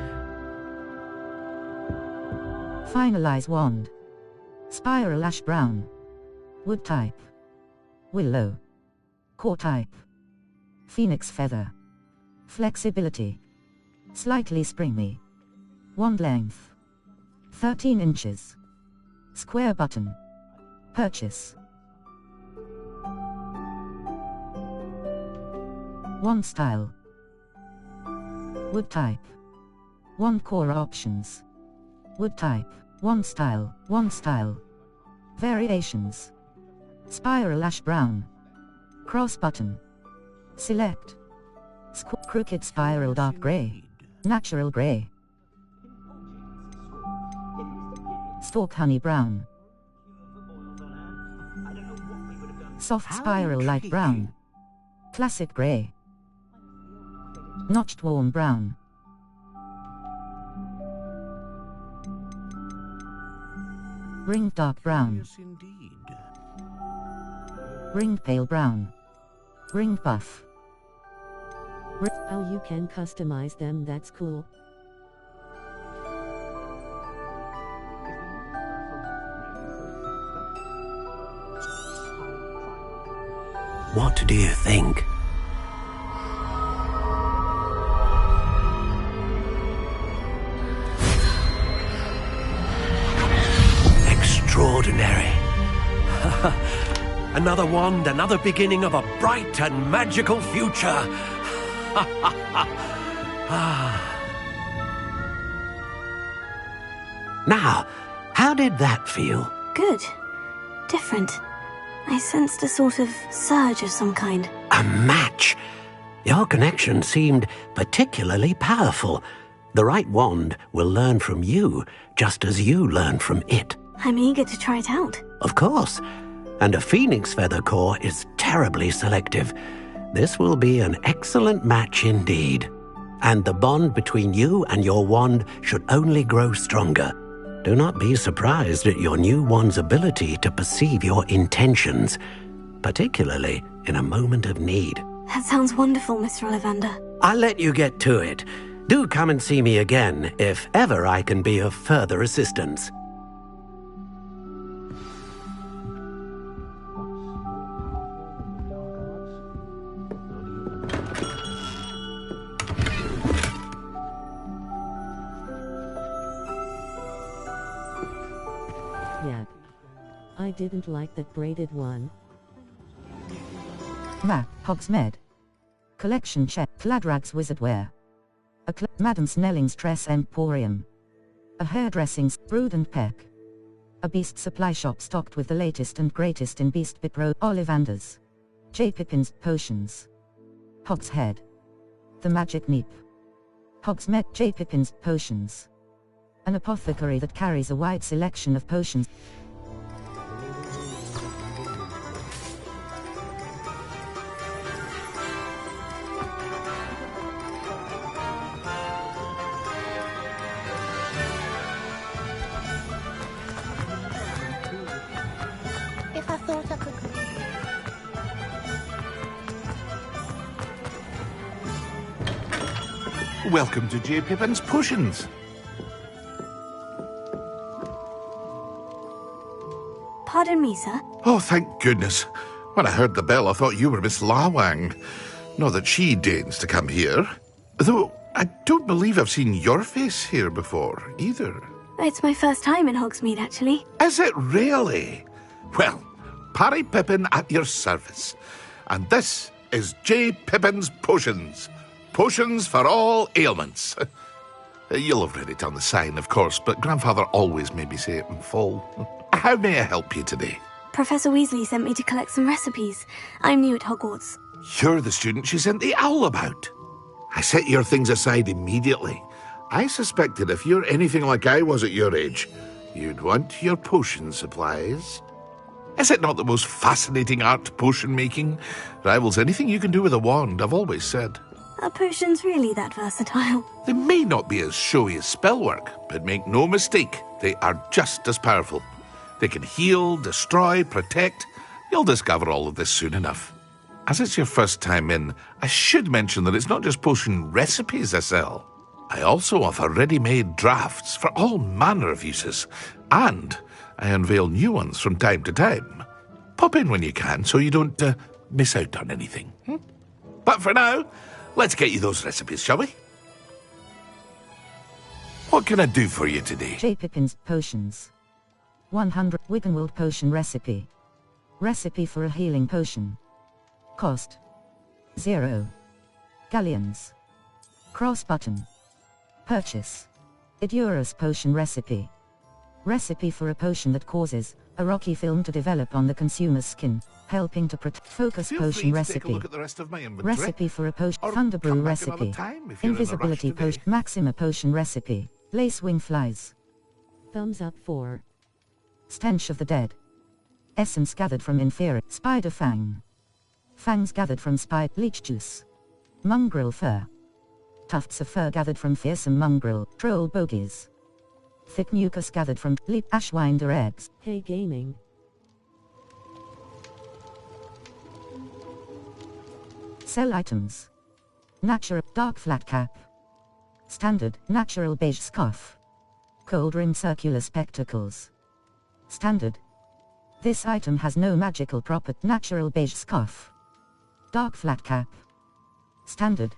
Speaker 1: Finalize wand. Spiral ash brown. Wood type. Willow. Core type. Phoenix feather. Flexibility. Slightly springy. Wand length. 13 inches. Square button. Purchase. Wand style. Wood type. Wand core options. Wood type. Wand style. Wand style. Variations. Spiral ash brown. Cross button. Select. Crooked spiral dark gray. Natural gray. Stalk honey brown. Soft spiral light brown. Classic gray. Notched warm brown. Ringed dark brown. Ringed pale brown. Ringed buff.
Speaker 10: Oh, you can customize them, that's cool.
Speaker 9: What do you think? Extraordinary. Another wand, another beginning of a bright and magical future. Now, how did that feel?
Speaker 3: Good. Different. I sensed a sort of surge of some kind.
Speaker 9: A match. Your connection seemed particularly powerful. The right wand will learn from you, just as you learn from it.
Speaker 3: I'm eager to try it out.
Speaker 9: Of course. And a phoenix feather core is terribly selective. This will be an excellent match indeed. And the bond between you and your wand should only grow stronger. Do not be surprised at your new wand's ability to perceive your intentions, particularly in a moment of need.
Speaker 3: That sounds wonderful, Mr. Ollivander.
Speaker 9: I'll let you get to it. Do come and see me again if ever I can be of further assistance.
Speaker 10: Yeah. I didn't like that braided one.
Speaker 1: Map, Hogsmeade. Collection check, Fladrag's Wizardwear. Madame Snelling's Dress Emporium. A hairdressing, Brood and Peck. A beast supply shop stocked with the latest and greatest in beast bit Ollivanders. J. Pippin's Potions. Hogshead. The Magic Neep. Hogsmeade, J. Pippin's Potions. An apothecary that carries a wide selection of potions.
Speaker 14: If I thought I could...
Speaker 7: Welcome to J. Pippin's Potions.
Speaker 3: Pardon me, sir.
Speaker 7: Oh, thank goodness. When I heard the bell, I thought you were Miss Lawang. Not that she deigns to come here. Though, I don't believe I've seen your face here before, either.
Speaker 3: It's my first time in Hogsmeade, actually.
Speaker 7: Is it really? Well, Parry Pippin at your service. And this is J. Pippin's Potions. Potions for all ailments. You'll have read it on the sign, of course, but Grandfather always made me say it in full. How may I help you today?
Speaker 3: Professor Weasley sent me to collect some recipes. I'm new at Hogwarts.
Speaker 7: You're the student she sent the owl about. I set your things aside immediately. I suspected if you're anything like I was at your age, you'd want your potion supplies. Is it not the most fascinating art, potion making? Rivals anything you can do with a wand, I've always said.
Speaker 3: Are potions really that versatile?
Speaker 7: They may not be as showy as spellwork, but make no mistake, they are just as powerful. They can heal, destroy, protect. You'll discover all of this soon enough. As it's your first time in, I should mention that it's not just potion recipes I sell. I also offer ready-made drafts for all manner of uses, and I unveil new ones from time to time. Pop in when you can so you don't miss out on anything. But for now, let's get you those recipes, shall we? What can I do for you today?
Speaker 1: J. Pippin's Potions. 100 Wiggenwald Potion Recipe. Recipe for a healing potion. Cost 0 galleons. Cross button. Purchase. Iduros Potion Recipe. Recipe for a potion that causes a rocky film to develop on the consumer's skin, helping to protect. Focus
Speaker 7: Feel
Speaker 1: Potion
Speaker 7: free to
Speaker 1: Recipe.
Speaker 7: take a look at the rest of my inventory,
Speaker 1: Recipe for a potion.
Speaker 7: or
Speaker 1: Thunderbrew
Speaker 7: come back another
Speaker 1: Recipe.
Speaker 7: time if you're in a rush
Speaker 1: Invisibility
Speaker 7: today.
Speaker 1: Potion. Maxima Potion Recipe. Lacewing Flies. Thumbs up for Stench of the Dead. Essence gathered from inferior. Spider Fang. Fangs gathered from spider. Leech Juice. Mongrel Fur. Tufts of fur gathered from fearsome mongrel. Troll Bogies. Thick mucus gathered from leap ashwinder eggs. Hey Gaming. Sell items. Natural dark flat cap. Standard natural beige scarf. Cold rim circular spectacles. Standard. This item has no magical property. Natural beige scarf. Dark flat cap. Standard.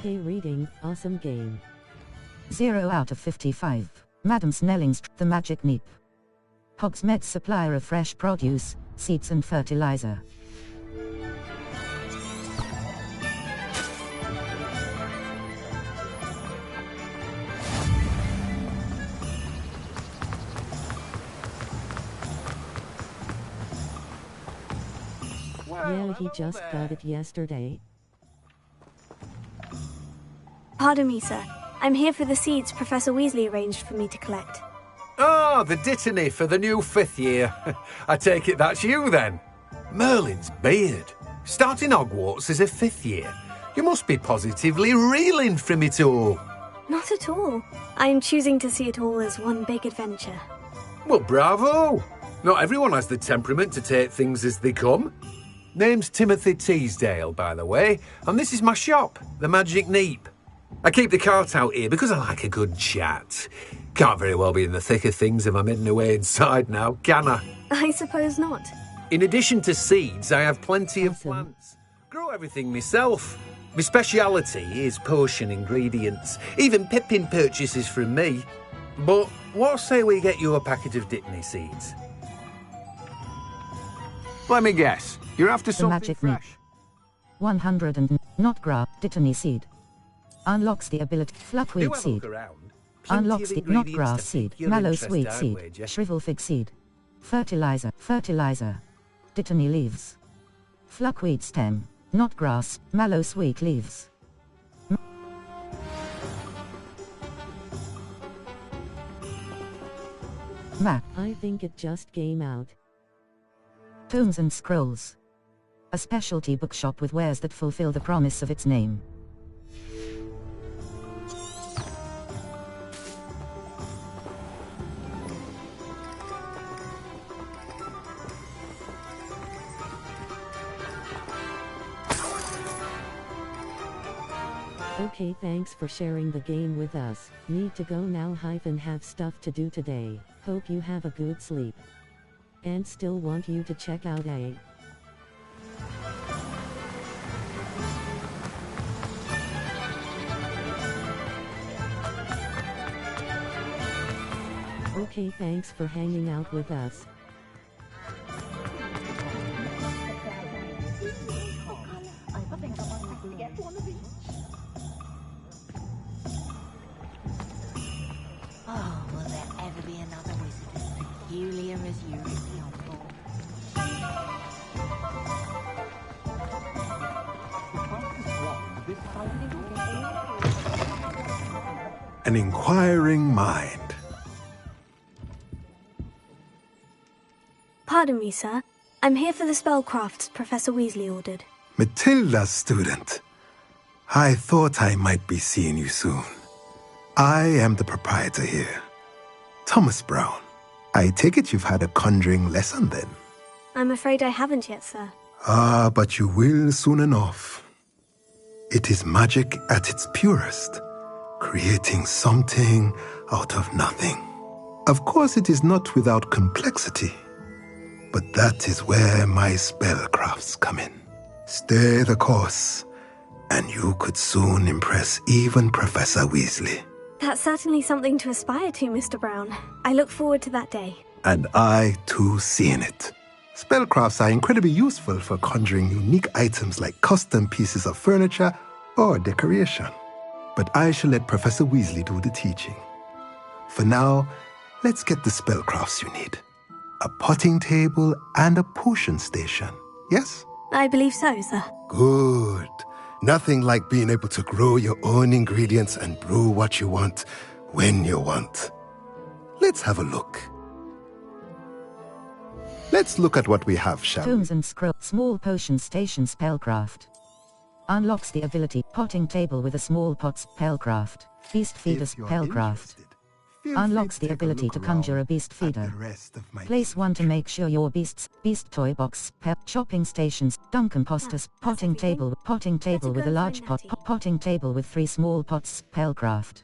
Speaker 10: Hey reading, awesome game.
Speaker 1: 0 out of 55. Madam Snelling's The Magic Neep. Hogsmeade supplier of fresh produce, seeds and fertilizer.
Speaker 10: Yeah, he just got it yesterday.
Speaker 3: Pardon me, sir. I'm here for the seeds Professor Weasley arranged for me to collect.
Speaker 11: Oh, the dittany for the new 5th year. I take it that's you then. Merlin's beard. Starting Hogwarts as a 5th year. You must be positively reeling from it all.
Speaker 3: Not at all. I'm choosing to see it all as one big adventure.
Speaker 11: Well, bravo. Not everyone has the temperament to take things as they come. Name's Timothy Teasdale, by the way, and this is my shop, the Magic Neep. I keep the cart out here because I like a good chat. Can't very well be in the thick of things if I'm hidden away inside now, can I?
Speaker 3: I suppose not.
Speaker 11: In addition to seeds, I have plenty of plants. Grow everything myself. My speciality is potion ingredients. Even Pippin purchases from me. But what say we get you a packet of Dittany seeds? Let me guess. You're after
Speaker 1: The
Speaker 11: something
Speaker 1: Magic
Speaker 11: fresh.
Speaker 1: Neep. 100 and not grab Dittany seed. Unlocks the ability
Speaker 11: Do
Speaker 1: Fluckweed
Speaker 11: have a
Speaker 1: seed.
Speaker 11: look around. Plenty
Speaker 1: Unlocks
Speaker 11: of
Speaker 1: the not
Speaker 11: ingredients
Speaker 1: grass
Speaker 11: to
Speaker 1: seed.
Speaker 11: pique your
Speaker 1: Mallow
Speaker 11: interest,
Speaker 1: sweet
Speaker 11: I'd
Speaker 1: seed.
Speaker 11: wager.
Speaker 1: Shrivel fig seed. Fertilizer. Dittany leaves. Fluckweed stem. Not grass. Mallow sweet leaves. Map.
Speaker 10: I think it just came out.
Speaker 1: Tomes and Scrolls. A specialty bookshop with wares that fulfill the promise of its name.
Speaker 10: Okay, thanks for sharing the game with us. Need to go now. Have stuff to do today. Hope you have a good sleep. And still want you to check out A. Okay, thanks for hanging out with us.
Speaker 22: Oh, will there ever be another wizard as peculiar as you, Ricky Osborne?
Speaker 23: An inquiring mind.
Speaker 3: Pardon me, sir. I'm here for the spellcrafts Professor Weasley ordered.
Speaker 23: Matilda's student. I thought I might be seeing you soon. I am the proprietor here. Thomas Brown. I take it you've had a conjuring lesson then?
Speaker 3: I'm afraid I haven't yet, sir.
Speaker 23: Ah, but you will soon enough. It is magic at its purest, creating something out of nothing. Of course, it is not without complexity, but that is where my spellcrafts come in. Stay the course, and you could soon impress even Professor Weasley.
Speaker 3: That's certainly something to aspire to, Mr. Brown. I look forward to that day.
Speaker 23: And I, too, seeing it. Spellcrafts are incredibly useful for conjuring unique items like custom pieces of furniture or decoration. But I shall let Professor Weasley do the teaching. For now, let's get the spellcrafts you need. A potting table and a potion station, yes?
Speaker 3: I believe so, sir.
Speaker 23: Good. Nothing like being able to grow your own ingredients and brew what you want, when you want. Let's have a look. Let's look at what we have, shall we?
Speaker 1: Tomes and Scroll. Small potion station spellcraft. Unlocks the ability potting table with a small pot spellcraft. Beast feeder spellcraft. Unlocks the ability to conjure a beast feeder. Place one to make sure your beast toy box, chopping stations, Duncan-posters, potting table with a large pot, potting table with 3 small pots spellcraft.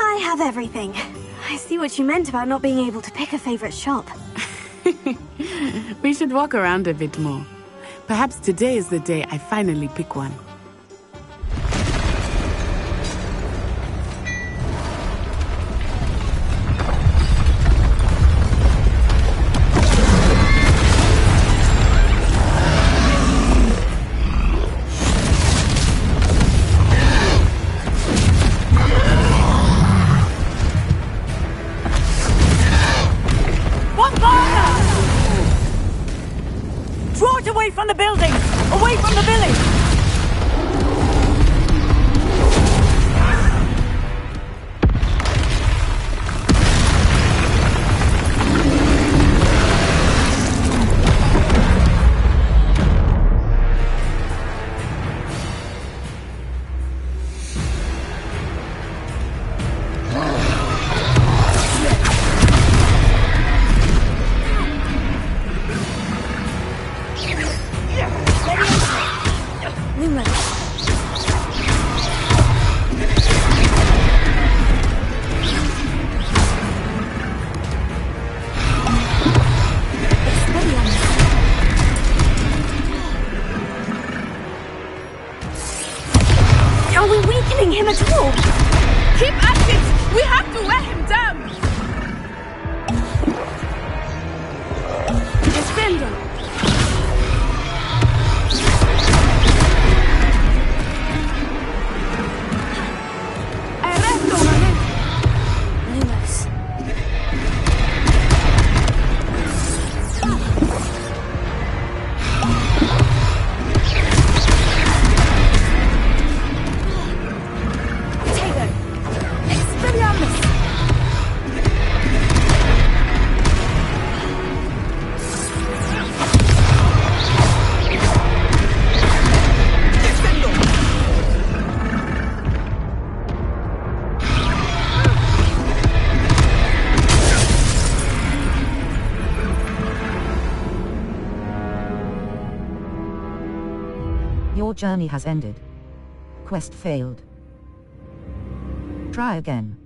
Speaker 3: I have everything. I see what you meant about not being able to pick a favorite shop.
Speaker 17: We should walk around a bit more. Perhaps today is the day I finally pick one.
Speaker 13: Draw it away from the building! Away from the village!
Speaker 3: Are we weakening him at all?
Speaker 17: Keep at it! We have to wear him down! Defender!
Speaker 1: Your journey has ended. Quest failed. Try again.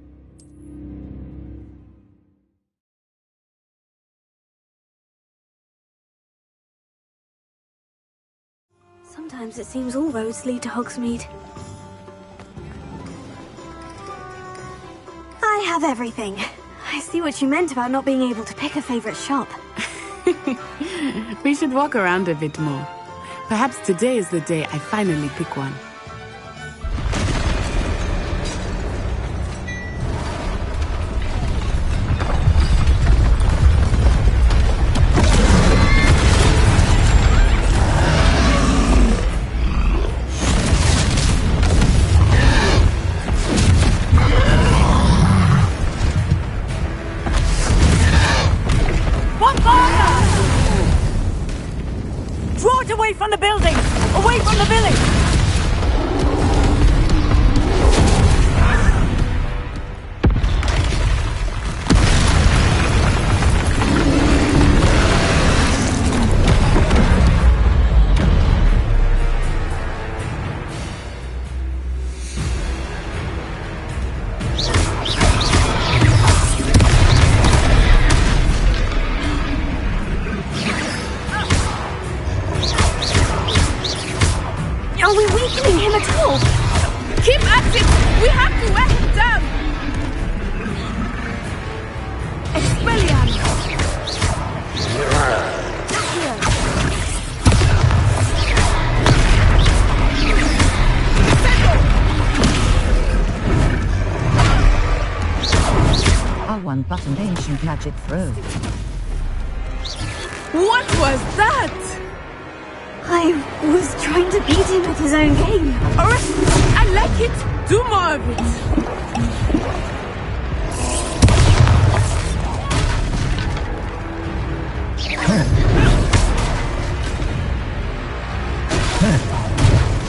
Speaker 3: Sometimes it seems all roads lead to Hogsmeade. I have everything. I see what you meant about not being able to pick a favorite shop.
Speaker 17: We should walk around a bit more. Perhaps today is the day I finally pick one.
Speaker 13: Away from the building! Away from the village!
Speaker 3: Are we weakening him at all?
Speaker 17: Keep at it! We have to wear him down! Expelliarmus!
Speaker 1: R1 button ancient magic throw.
Speaker 17: What was that?
Speaker 3: I was trying to beat him at his own game.
Speaker 17: Alright, I like it. Do more of it.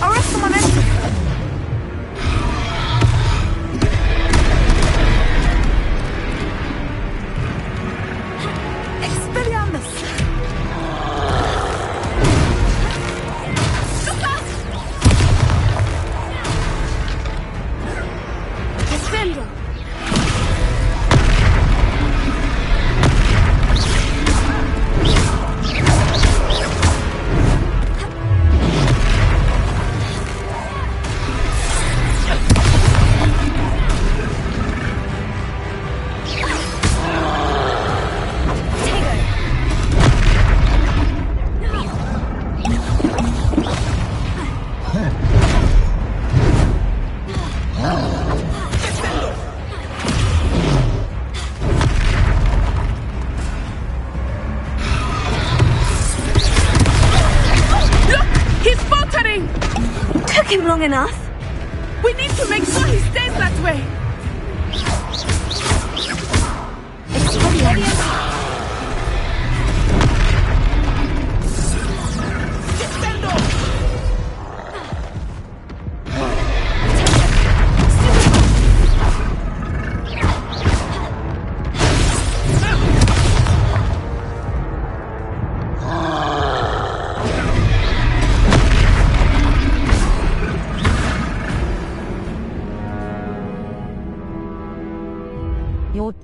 Speaker 13: Arrest him on entry. Expelliarmus.
Speaker 3: Long enough.
Speaker 17: We need to make sure he stays that way.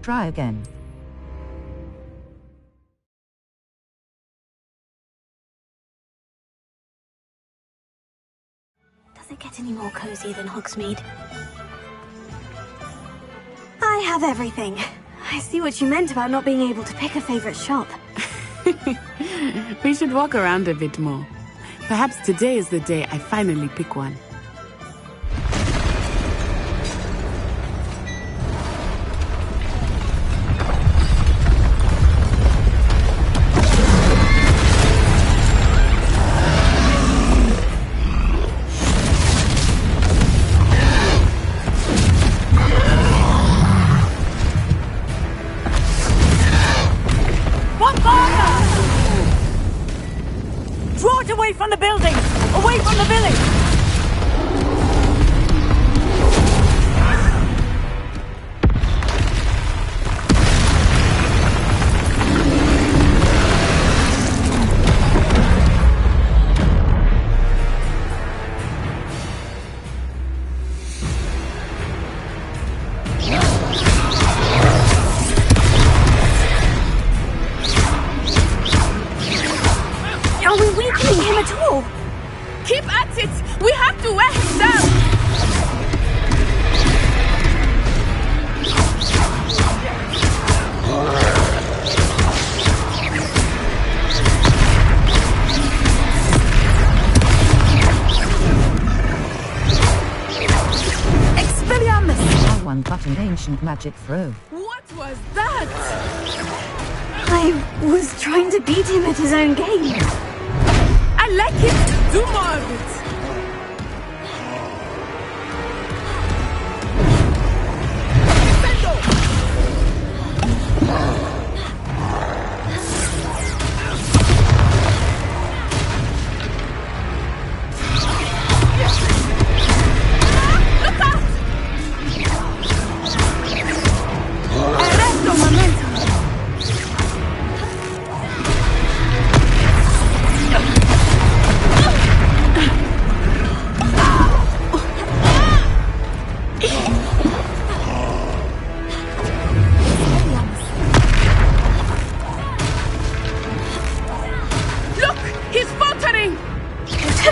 Speaker 1: Try again.
Speaker 3: Does it get any more cozy than Hogsmeade? I have everything. I see what you meant about not being able to pick a favorite shop.
Speaker 17: We should walk around a bit more. Perhaps today is the day I finally pick one.
Speaker 13: Away from the building! Away from the village!
Speaker 3: Are we weakening him at all?
Speaker 17: Keep at it! We have to wear him down!
Speaker 1: One-button ancient magic throw.
Speaker 17: What was that?
Speaker 3: I was trying to beat him at his own game.
Speaker 17: I like it. Do more of it.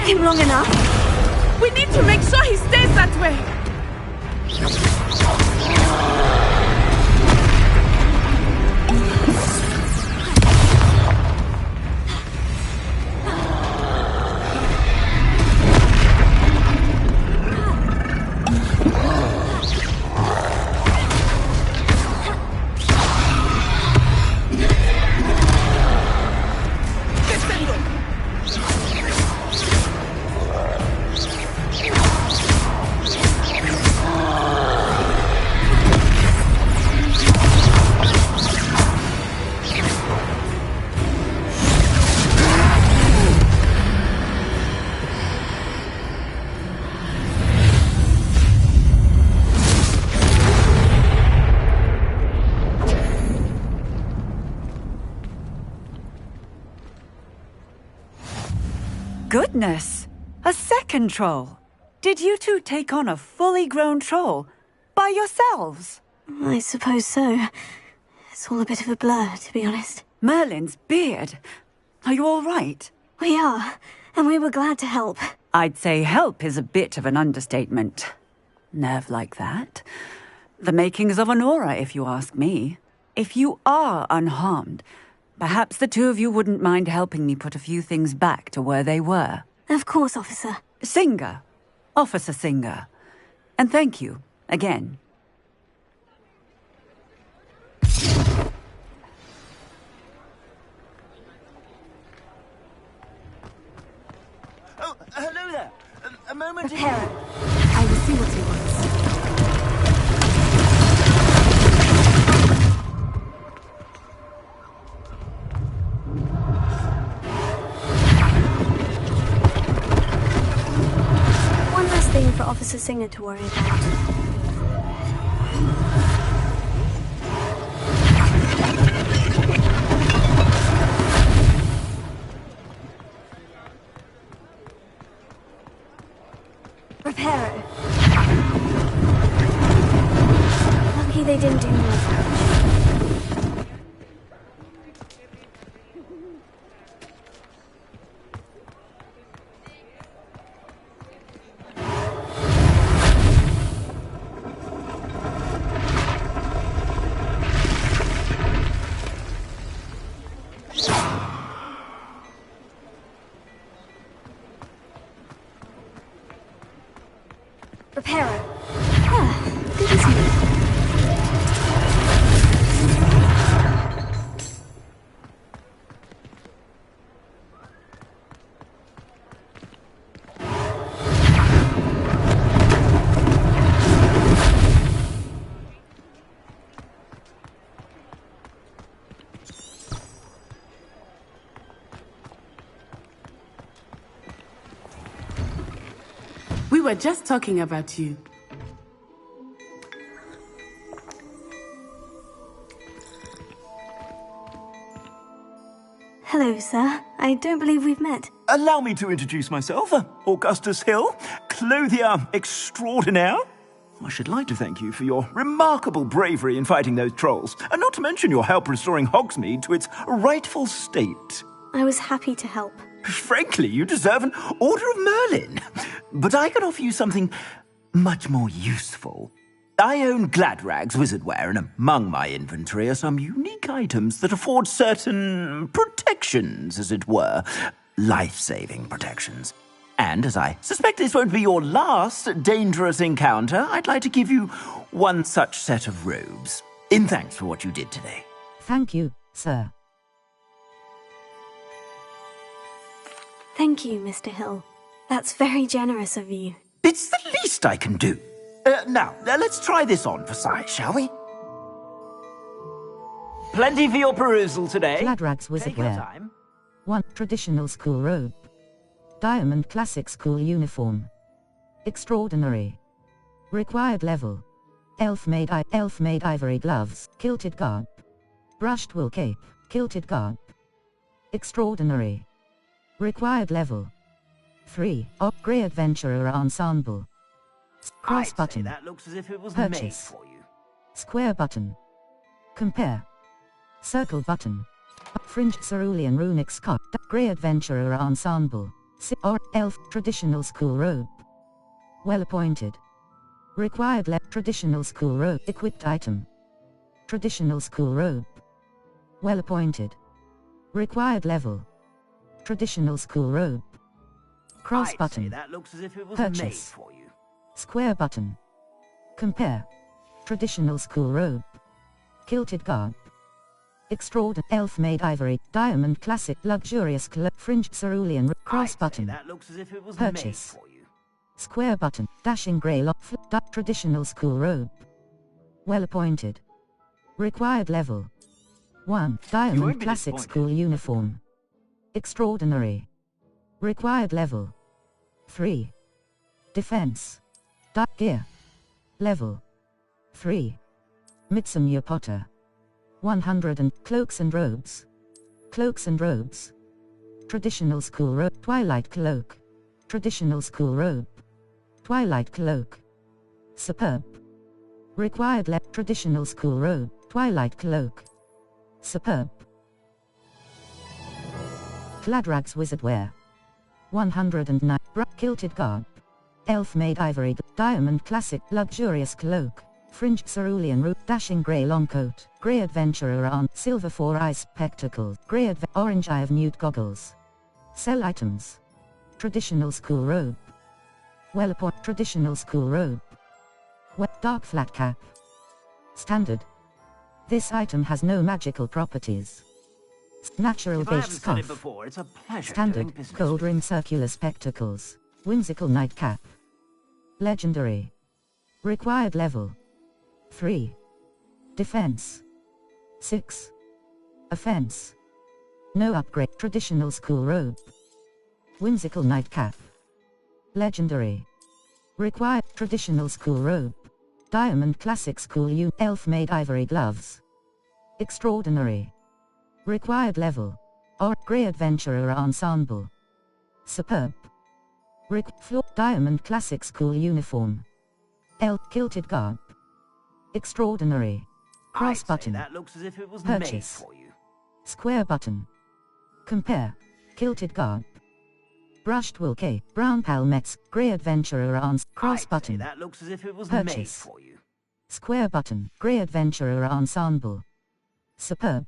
Speaker 3: Him long enough.
Speaker 17: We need to make sure he stays that way.
Speaker 8: Goodness! A second troll! Did you two take on a fully grown troll? By yourselves?
Speaker 3: I suppose so. It's all a bit of a blur, to be honest.
Speaker 8: Merlin's beard! Are you all right?
Speaker 3: We are, and we were glad to help.
Speaker 8: I'd say help is a bit of an understatement. Nerve like that. The makings of an aura, if you ask me. If you are unharmed, perhaps the two of you wouldn't mind helping me put a few things back to where they were.
Speaker 3: Of course, officer.
Speaker 8: Singer. Officer Singer. And thank you, again.
Speaker 4: Oh, hello there. A moment.
Speaker 3: Prepare.
Speaker 17: I will see what he wants.
Speaker 3: One last thing for Officer Singer to worry about. Reparo. Lucky they didn't do more damage. Reparo. Ah, good as new.
Speaker 17: We were just talking about you.
Speaker 3: Hello, sir. I don't believe we've met.
Speaker 4: Allow me to introduce myself. Augustus Hill, clothier extraordinaire. I should like to thank you for your remarkable bravery in fighting those trolls, and not to mention your help restoring Hogsmeade to its rightful state.
Speaker 3: I was happy to help.
Speaker 4: Frankly, you deserve an Order of Merlin. But I can offer you something much more useful. I own Gladrag's wizardware, and among my inventory are some unique items that afford certain protections, as it were. Life-saving protections. And as I suspect this won't be your last dangerous encounter, I'd like to give you one such set of robes, in thanks for what you did today.
Speaker 1: Thank you, sir.
Speaker 3: Thank you, Mr. Hill. That's very generous of you.
Speaker 4: It's the least I can do. Now, let's try this on for size, shall we? Plenty for your perusal today.
Speaker 1: Gladrag's wizardware. 1. Traditional school robe. Diamond classic school uniform. Extraordinary. Required level. Elf-made ivory gloves. Kilted garb. Brushed wool cape. Kilted garb. Extraordinary. Required level. 3. Grey Adventurer ensemble. Cross button.
Speaker 2: That looks as if it was
Speaker 1: Purchase.
Speaker 2: made for you.
Speaker 1: Square button. Compare. Circle button. Fringe cerulean runic scarf. Grey Adventurer ensemble. Or elf traditional school robe. Well appointed. Required traditional school robe. Equipped item. Traditional school robe. Well appointed. Required level. Traditional school robe. Cross
Speaker 2: I'd
Speaker 1: button.
Speaker 2: say that looks as if it was
Speaker 1: Purchase.
Speaker 2: made for you.
Speaker 1: Square button. Compare. Traditional school robe. Kilted garb. Extraordinary elf-made ivory, diamond classic, luxurious fringed cerulean cross button.
Speaker 2: That looks as if it was made
Speaker 1: Purchase.
Speaker 2: for you.
Speaker 1: Square button, dashing grey traditional school robe. Well appointed. Required level. 1. Diamond classic school uniform. Extraordinary. Required level. 3. Defense. Gear. Level. 3. Midsummer Potter. 100 and cloaks and robes. Cloaks and robes. Traditional school robe. Twilight cloak. Traditional school robe. Twilight cloak. Superb. Required traditional school robe. Twilight cloak. Superb. Gladrag's wizardware. 109. Kilted garb. Elf-made ivory. Diamond classic luxurious cloak. Fringe cerulean root. Dashing grey long coat. Grey adventurer on. Silver 4-eye spectacles. Grey orange eye of nude goggles. Sell items. Traditional school robe. Well appointed. Traditional school robe. Dark flat cap. Standard. This item has no magical properties. Natural
Speaker 2: If I
Speaker 1: beige
Speaker 2: haven't said it
Speaker 1: scarf.
Speaker 2: before, it's a pleasure doing
Speaker 1: Standard.
Speaker 2: business
Speaker 1: Gold
Speaker 2: with
Speaker 1: rim circular spectacles. Whimsical nightcap. Legendary. Required level. 3. Defense. 6. Offense. No upgrade. Traditional school robe. Whimsical nightcap. Legendary. Required. Traditional school robe. Diamond classic school elf-made ivory gloves. Extraordinary. Required level. Or grey adventurer ensemble. Superb. Diamond classic school uniform. Kilted garb. Extraordinary. Cross
Speaker 2: I'd say
Speaker 1: button.
Speaker 2: that looks as if it was made
Speaker 1: Purchase.
Speaker 2: for you.
Speaker 1: Square button. Compare. Kilted garb. Brushed wool cape. Brown palmettes. Grey adventurer cross
Speaker 2: I'd say
Speaker 1: button.
Speaker 2: that looks as if it was made
Speaker 1: Purchase.
Speaker 2: for you.
Speaker 1: Square button. Grey adventurer ensemble. Superb.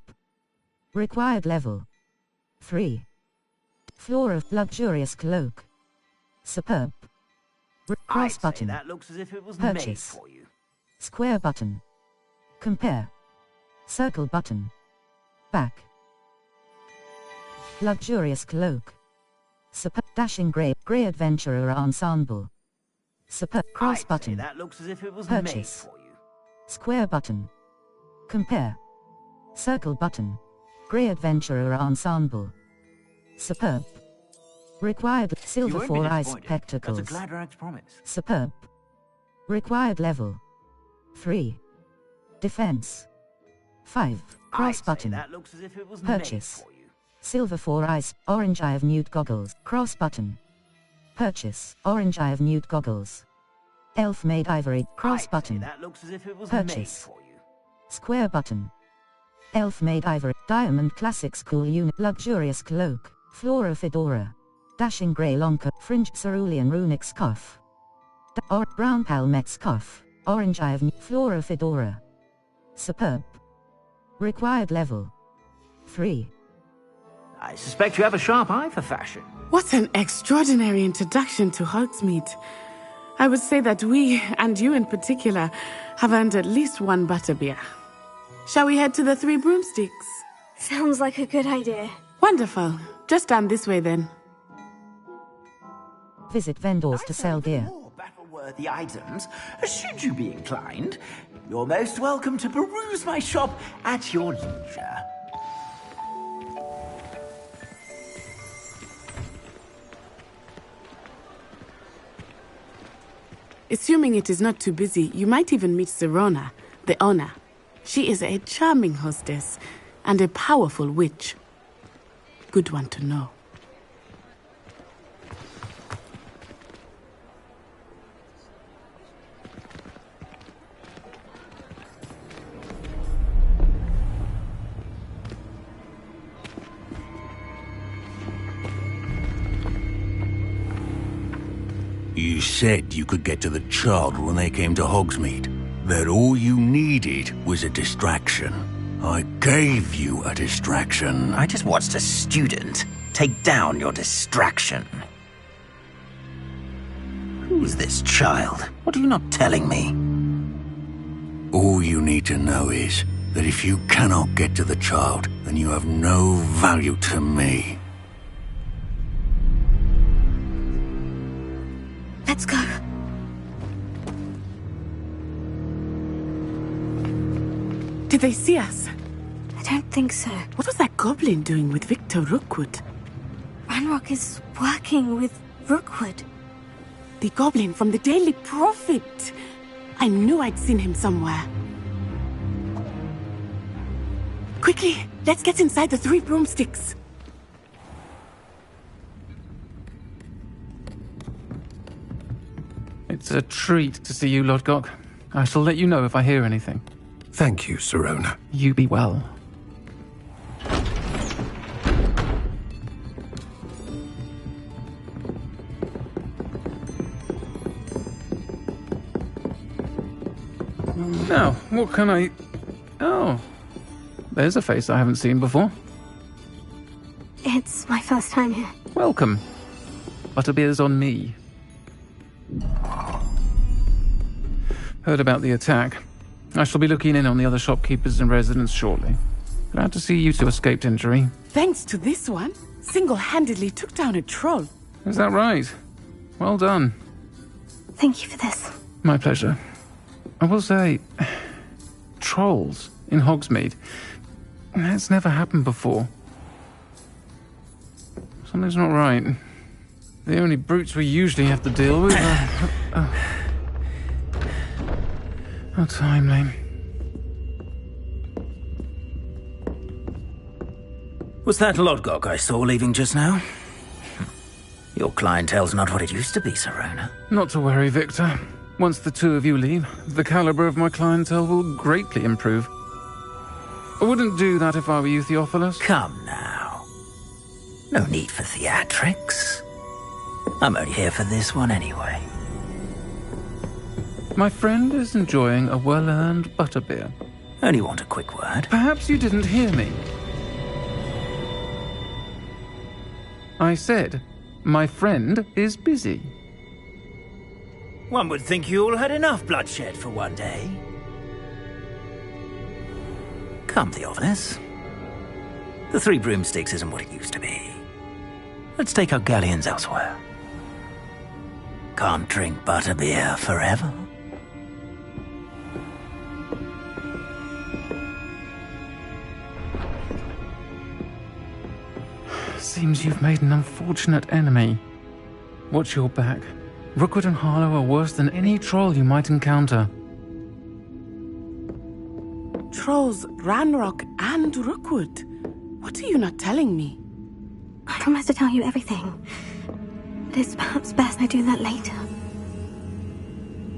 Speaker 1: Required level. 3. Floor of luxurious cloak. Superb. Cross
Speaker 2: I'd say
Speaker 1: button.
Speaker 2: that looks as if it was made
Speaker 1: Purchase.
Speaker 2: for you.
Speaker 1: Square button. Compare. Circle button. Back. Luxurious cloak. Superb. Dashing grey adventurer ensemble. Superb. Cross
Speaker 2: I'd say
Speaker 1: button.
Speaker 2: that looks as if it was made
Speaker 1: Purchase.
Speaker 2: for you.
Speaker 1: Square button. Compare. Circle button. Grey adventurer ensemble. Superb. Required silver
Speaker 2: You won't be
Speaker 1: 4-eye
Speaker 2: disappointed.
Speaker 1: spectacles.
Speaker 2: That's a Gladrag's promise.
Speaker 1: Superb. Required level. 3. Defense. 5. Cross
Speaker 2: I'd say
Speaker 1: button.
Speaker 2: that looks as if it was
Speaker 1: Purchase.
Speaker 2: made for you.
Speaker 1: Silver 4-eye orange eye of nude goggles. Cross button. Purchase. Orange eye of nude goggles. Elf-made ivory. Cross
Speaker 2: I'd say
Speaker 1: button.
Speaker 2: that looks as if it was made
Speaker 1: Purchase.
Speaker 2: for you.
Speaker 1: Square button. Elf-made ivory. Diamond classic school luxurious cloak. Flora fedora. Dashing grey lonka, fringed cerulean runic scuff. Brown palmet scuff, orange eye of Flora fedora. Superb. Required level 3.
Speaker 2: I suspect you have a sharp eye for fashion.
Speaker 17: What an extraordinary introduction to Hogsmeade. I would say that we, and you in particular, have earned at least one butterbeer. Shall we head to the Three Broomsticks?
Speaker 3: Sounds like a good idea.
Speaker 17: Wonderful. Just down this way then.
Speaker 1: Visit vendors to sell gear.
Speaker 4: More battle-worthy items, should you be inclined. You're most welcome to peruse my shop at your leisure.
Speaker 17: Assuming it is not too busy, you might even meet Sirona, the owner. She is a charming hostess and a powerful witch. Good one to know.
Speaker 2: You said you could get to the child when they came to Hogsmeade. That all you needed was a distraction. I gave you a distraction.
Speaker 4: I just watched a student take down your distraction. Who's this child? What are you not telling me?
Speaker 2: All you need to know is that if you cannot get to the child, then you have no value to me.
Speaker 3: Let's go.
Speaker 17: Did they see us?
Speaker 3: I don't think so.
Speaker 17: What was that goblin doing with Victor Rookwood?
Speaker 3: Ranrock is working with Rookwood.
Speaker 17: The goblin from the Daily Prophet. I knew I'd seen him somewhere. Quickly, let's get inside the Three Broomsticks.
Speaker 19: It's a treat to see you, Lodgok. I shall let you know if I hear anything.
Speaker 11: Thank you, Sirona.
Speaker 19: You be well. Now, what can I... Oh, there's a face I haven't seen before.
Speaker 3: It's my first time here.
Speaker 19: Welcome. Butterbeer's on me. Heard about the attack. I shall be looking in on the other shopkeepers and residents shortly. Glad to see you two escaped injury.
Speaker 17: Thanks to this one, single-handedly took down a troll.
Speaker 19: Is that right? Well done.
Speaker 3: Thank you for this.
Speaker 19: My pleasure. I will say, trolls in Hogsmeade. That's never happened before. Something's not right. The only brutes we usually have to deal with are... How timely.
Speaker 2: Was that Lodgok I saw leaving just now? Your clientele's not what it used to be, Sirona.
Speaker 19: Not to worry, Victor. Once the two of you leave, the caliber of my clientele will greatly improve. I wouldn't do that if I were you, Theophilus.
Speaker 2: Come now. No need for theatrics. I'm only here for this one anyway.
Speaker 19: My friend is enjoying a well-earned butterbeer.
Speaker 2: Only want a quick word.
Speaker 19: Perhaps you didn't hear me. I said, my friend is busy.
Speaker 2: One would think you all had enough bloodshed for one day. Come, Theophilus. The Three Broomsticks isn't what it used to be. Let's take our galleons elsewhere. Can't drink butterbeer forever.
Speaker 19: Seems you've made an unfortunate enemy. Watch your back. Rookwood and Harlow are worse than any troll you might encounter.
Speaker 17: Trolls, Ranrock, and Rookwood. What are you not telling me?
Speaker 3: I promise to tell you everything. But it's perhaps best I do that later.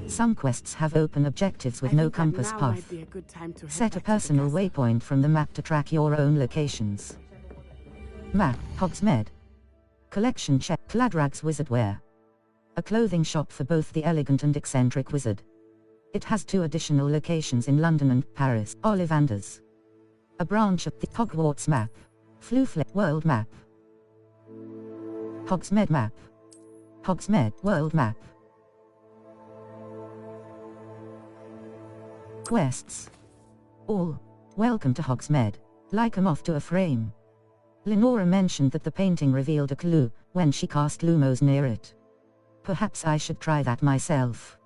Speaker 1: Some quests have open objectives with no compass path. Set a personal waypoint from the map to track your own locations. Map, Hogsmeade, Collection check. Gladrags Wizardwear. A clothing shop for both the elegant and eccentric wizard. It has 2 additional locations in London and Paris. Ollivanders. A branch of the Hogwarts map. Floofle World Map. Hogsmeade Map. Hogsmeade World Map. Quests. All. Welcome to Hogsmeade. Like a moth to a frame. Lenora mentioned that the painting revealed a clue when she cast Lumos near it. Perhaps I should try that myself.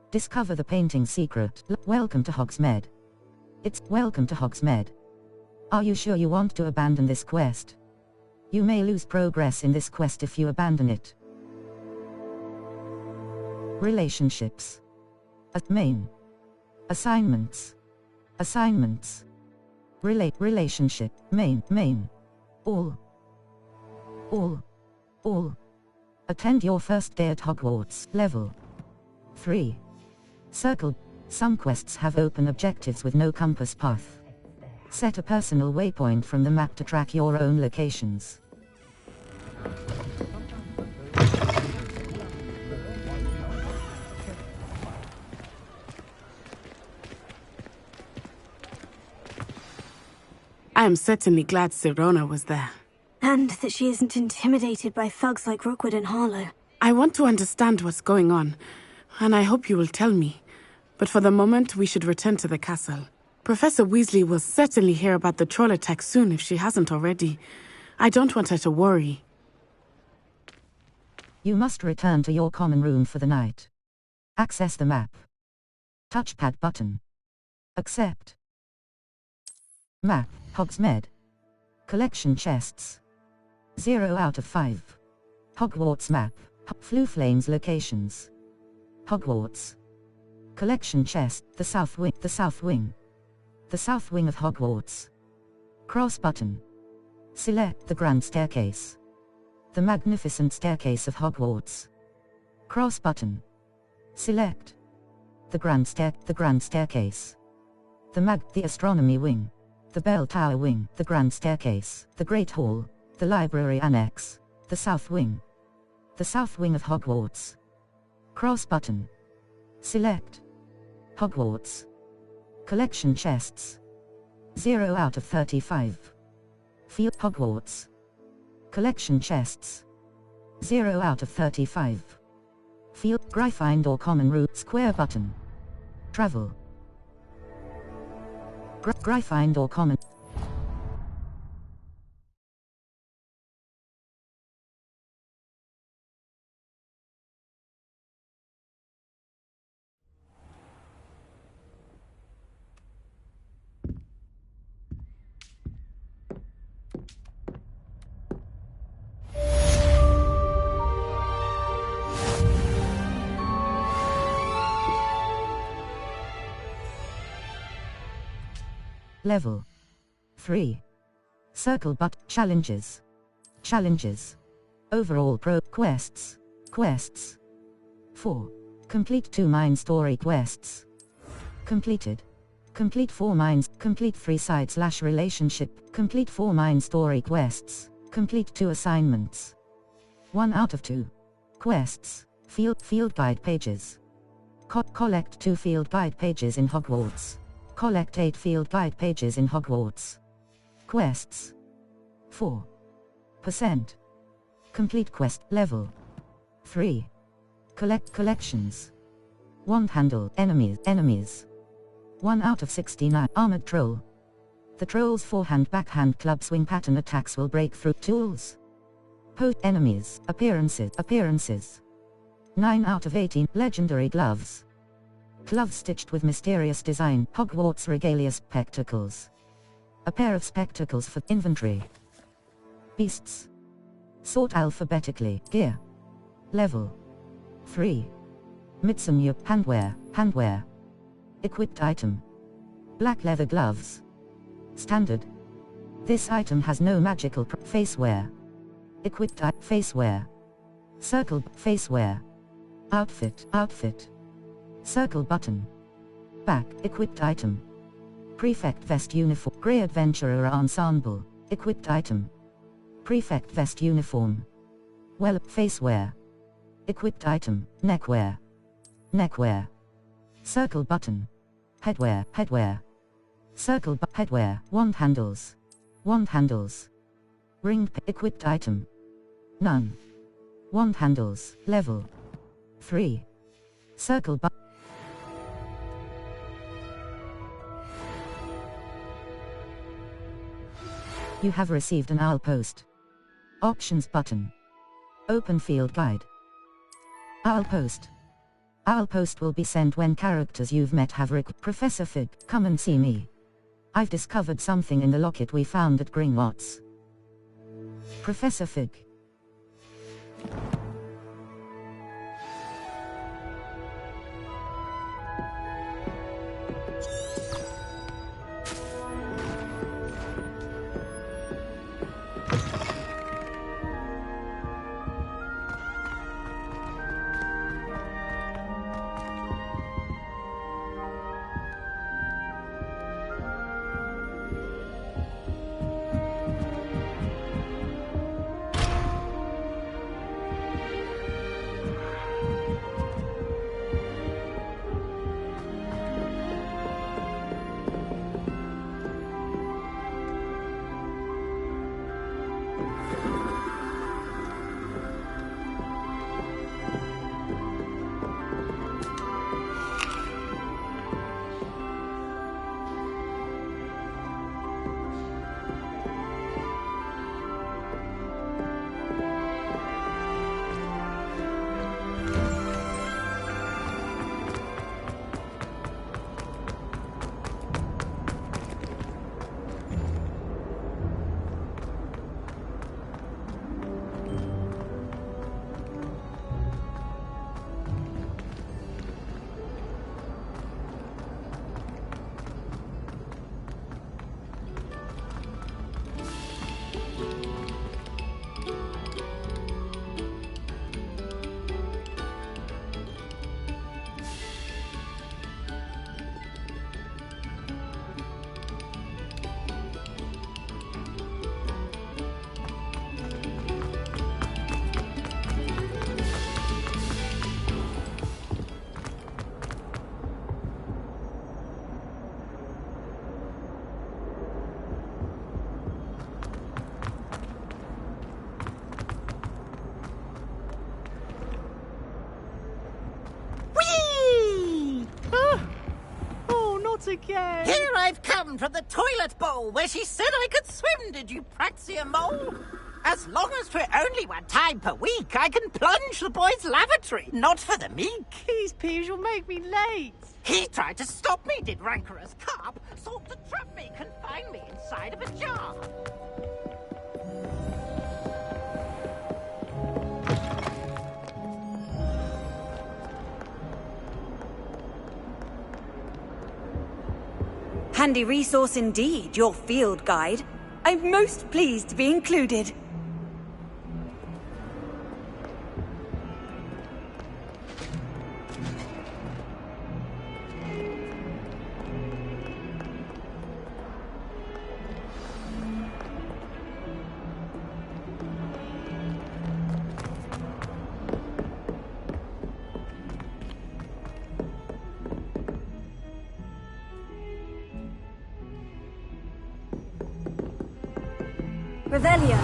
Speaker 1: Discover the painting's secret. Welcome to Hogsmeade. It's welcome to Hogsmeade. Are you sure you want to abandon this quest? You may lose progress in this quest if you abandon it. Relationships. Main. Assignments. Assignments. Relationship. Main. All. Attend your first day at Hogwarts. Level 3. Circle. Some quests have open objectives with no compass path. Set a personal waypoint from the map to track your own locations.
Speaker 17: I am certainly glad Sirona was there.
Speaker 3: And that she isn't intimidated by thugs like Rookwood and Harlow.
Speaker 17: I want to understand what's going on, and I hope you will tell me. But for the moment, we should return to the castle. Professor Weasley will certainly hear about the troll attack soon if she hasn't already. I don't want her to worry.
Speaker 1: You must return to your common room for the night. Access the map. Touchpad button. Accept. Map. Hogsmeade. Collection chests. 0 out of 5. Hogwarts map. Flooflane's locations. Hogwarts. Collection chest. The south wing. The south wing. The south wing of Hogwarts. Cross button. Select the grand staircase. The magnificent staircase of Hogwarts. Cross button. Select the grand staircase. The astronomy wing. The bell tower wing. The grand staircase. The great hall. The library annex. The south wing. The south wing of Hogwarts. Cross button. Select Hogwarts. Collection chests. 0 out of 35. Field Hogwarts. Collection chests. 0 out of 35. Field Gryffindor common route square button. Travel. Gryffindor common. Level 3. Circle but challenges. Challenges. Overall pro quests. Quests. 4. Complete 2 mine story quests. Completed. Complete 4 mines. Complete 3 side/relationship. Complete 4 mine story quests. Complete 2 assignments. 1 out of 2. Quests. Field guide pages. Collect 2 field guide pages in Hogwarts. Collect 8 field guide pages in Hogwarts. Quests. 4%. Complete quest level 3. Collect collections. Wand handle enemies. 1 out of 69 armored troll. The troll's forehand backhand club swing pattern attacks will break through tools. Post enemies appearances. 9 out of 18 legendary gloves. Gloves stitched with mysterious design. Hogwarts regalia spectacles. A pair of spectacles for inventory. Beasts. Sort alphabetically. Gear. Level 3. Mitsunyu handwear. Equipped item. Black leather gloves. Standard. This item has no magical facewear. Equipped facewear. Circle facewear. Outfit. Circle button. Back, equipped item. Prefect vest uniform. Grey adventurer ensemble, equipped item. Prefect vest uniform. Well, facewear. Equipped item, neckwear. Neckwear. Circle button. Headwear, headwear. Circle headwear, wand handles. Wand handles. Ring equipped item. None. Wand handles, level 3. Circle button. You have received an owl post. Options button. Open field guide. Owl post. Owl post will be sent when characters you've met have Professor Fig, come and see me. I've discovered something in the locket we found at Gringotts. Professor Fig.
Speaker 13: Again. Here I've come from the toilet bowl where she said I could swim, did you praxia mole? As long as for only 1 time per week, I can plunge the boy's lavatory, not for the meek.
Speaker 15: These peas will make me late.
Speaker 13: He tried to stop me, did rancorous carp, sought to trap me, confine me inside of a jar.
Speaker 8: Handy resource indeed, your field guide. I'm most pleased to be included. Revelio.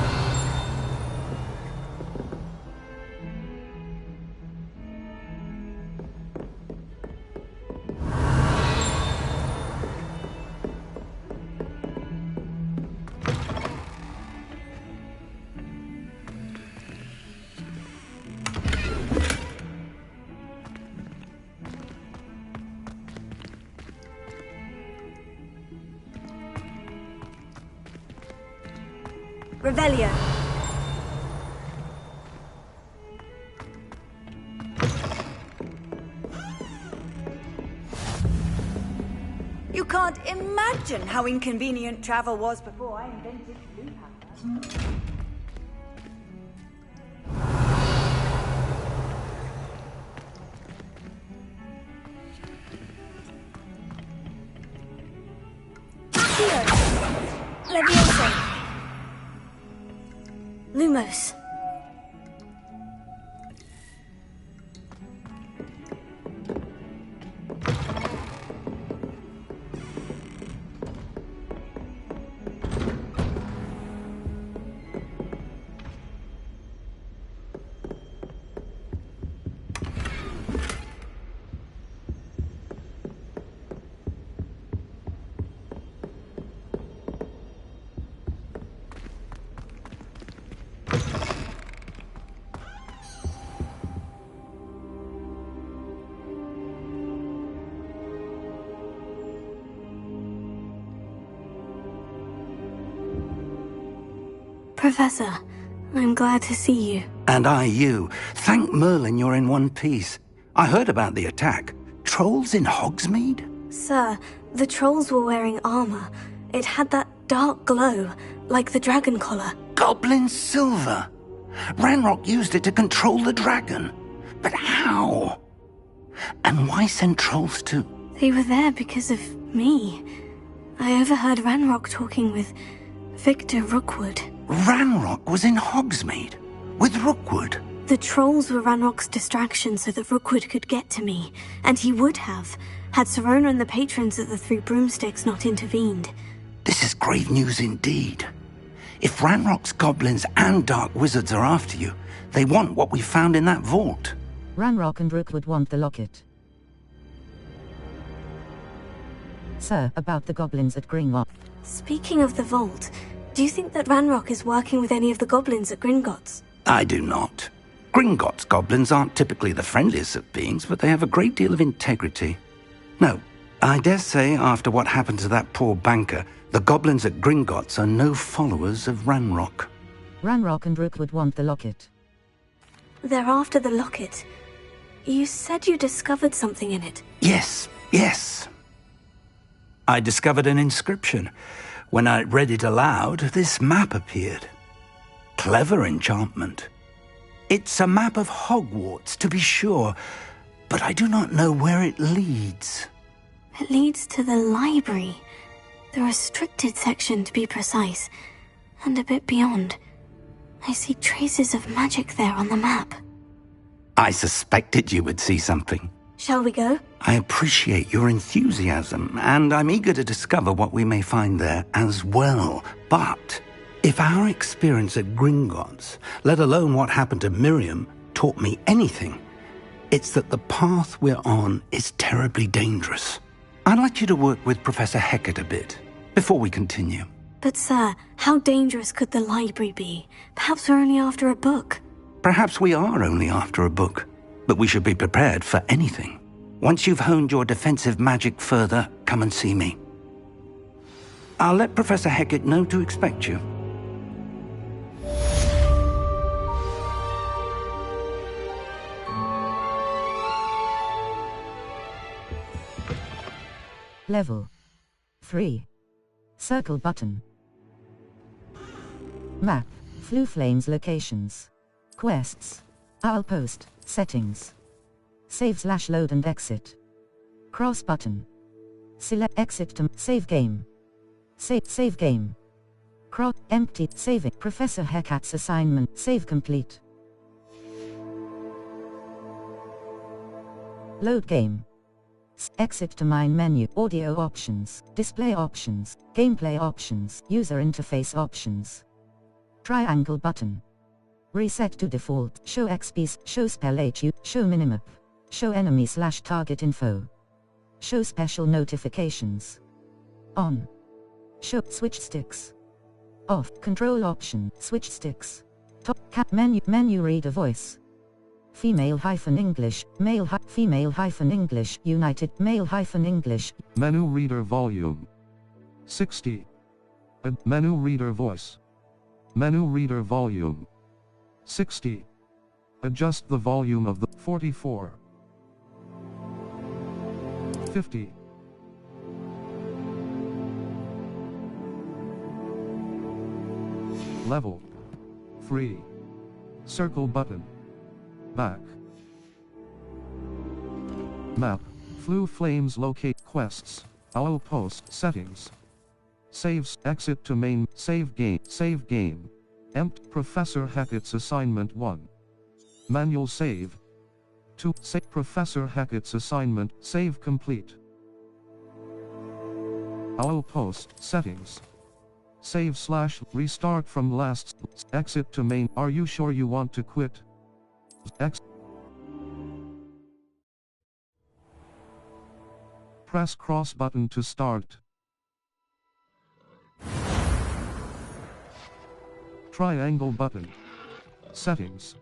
Speaker 8: Revelio. You can't imagine how inconvenient travel was before I invented blue powder.
Speaker 3: Leviosa. Lumos. Professor, I'm glad to see you.
Speaker 2: And I you. Thank Merlin you're in one piece. I heard about the attack. Trolls in Hogsmeade?
Speaker 3: Sir, the trolls were wearing armor. It had that dark glow, like the dragon collar.
Speaker 2: Goblin silver. Ranrock used it to control the dragon. But how? And why send trolls too?
Speaker 3: They were there because of me. I overheard Ranrock talking with Victor Rookwood.
Speaker 2: Ranrock was in Hogsmeade? With Rookwood?
Speaker 3: The trolls were Ranrock's distraction so that Rookwood could get to me. And he would have, had Sirona and the patrons at the Three Broomsticks not intervened.
Speaker 2: This is grave news indeed. If Ranrock's goblins and dark wizards are after you, they want what we found in that vault.
Speaker 1: Ranrock and Rookwood want the locket. Sir, about the goblins at Gringotts.
Speaker 3: Speaking of the vault, do you think that Ranrock is working with any of the goblins at Gringotts?
Speaker 2: I do not. Gringotts goblins aren't typically the friendliest of beings, but they have a great deal of integrity. No, I dare say after what happened to that poor banker, the goblins at Gringotts are no followers of Ranrock.
Speaker 1: Ranrock and Rookwood want the locket.
Speaker 3: They're after the locket. You said you discovered something in it.
Speaker 2: Yes. I discovered an inscription. When I read it aloud, this map appeared. Clever enchantment. It's a map of Hogwarts, to be sure, but I do not know where it leads.
Speaker 3: It leads to the library. The restricted section, to be precise. And a bit beyond. I see traces of magic there on the map.
Speaker 2: I suspected you would see something.
Speaker 3: Shall we go?
Speaker 2: I appreciate your enthusiasm, and I'm eager to discover what we may find there as well. But if our experience at Gringotts, let alone what happened to Miriam, taught me anything, it's that the path we're on is terribly dangerous. I'd like you to work with Professor Hecat a bit, before we continue.
Speaker 3: But sir, how dangerous could the library be? Perhaps we're only after a book.
Speaker 2: Perhaps we are only after a book, but we should be prepared for anything. Once you've honed your defensive magic further, come and see me. I'll let Professor Hecat know to expect you.
Speaker 1: Level 3. Circle button. Map. Flue Flames locations. Quests. Owl post. Settings. Save/load and exit. Cross button. Select exit to save game. Save game. Cross empty saving. Professor Hecat's assignment. Save complete. Load game. Exit to main menu. Audio options. Display options. Gameplay options. User interface options. Triangle button. Reset to default. Show XPs. Show spell HU. Show minimap. Show enemy/target info. Show special notifications. On. Show switch sticks. Off. Control option. Switch sticks. Top cap menu reader voice. Female-English, male-female-English, United, male-English.
Speaker 18: Menu reader volume. 60. Menu reader voice. Menu reader volume. 60. Adjust the volume of the 44. 50. Level 3. Circle button. Back. Map. Flue Flames locate quests. Owl post settings. Saves. Exit to main. Save game. Save game. Professor Hecat's assignment 1. Manual save. 2. Save Professor Hecat's assignment. Save complete. Owl post settings. Save/restart from last. Exit to main. Are you sure you want to quit? Press cross button to start. Triangle button. Settings.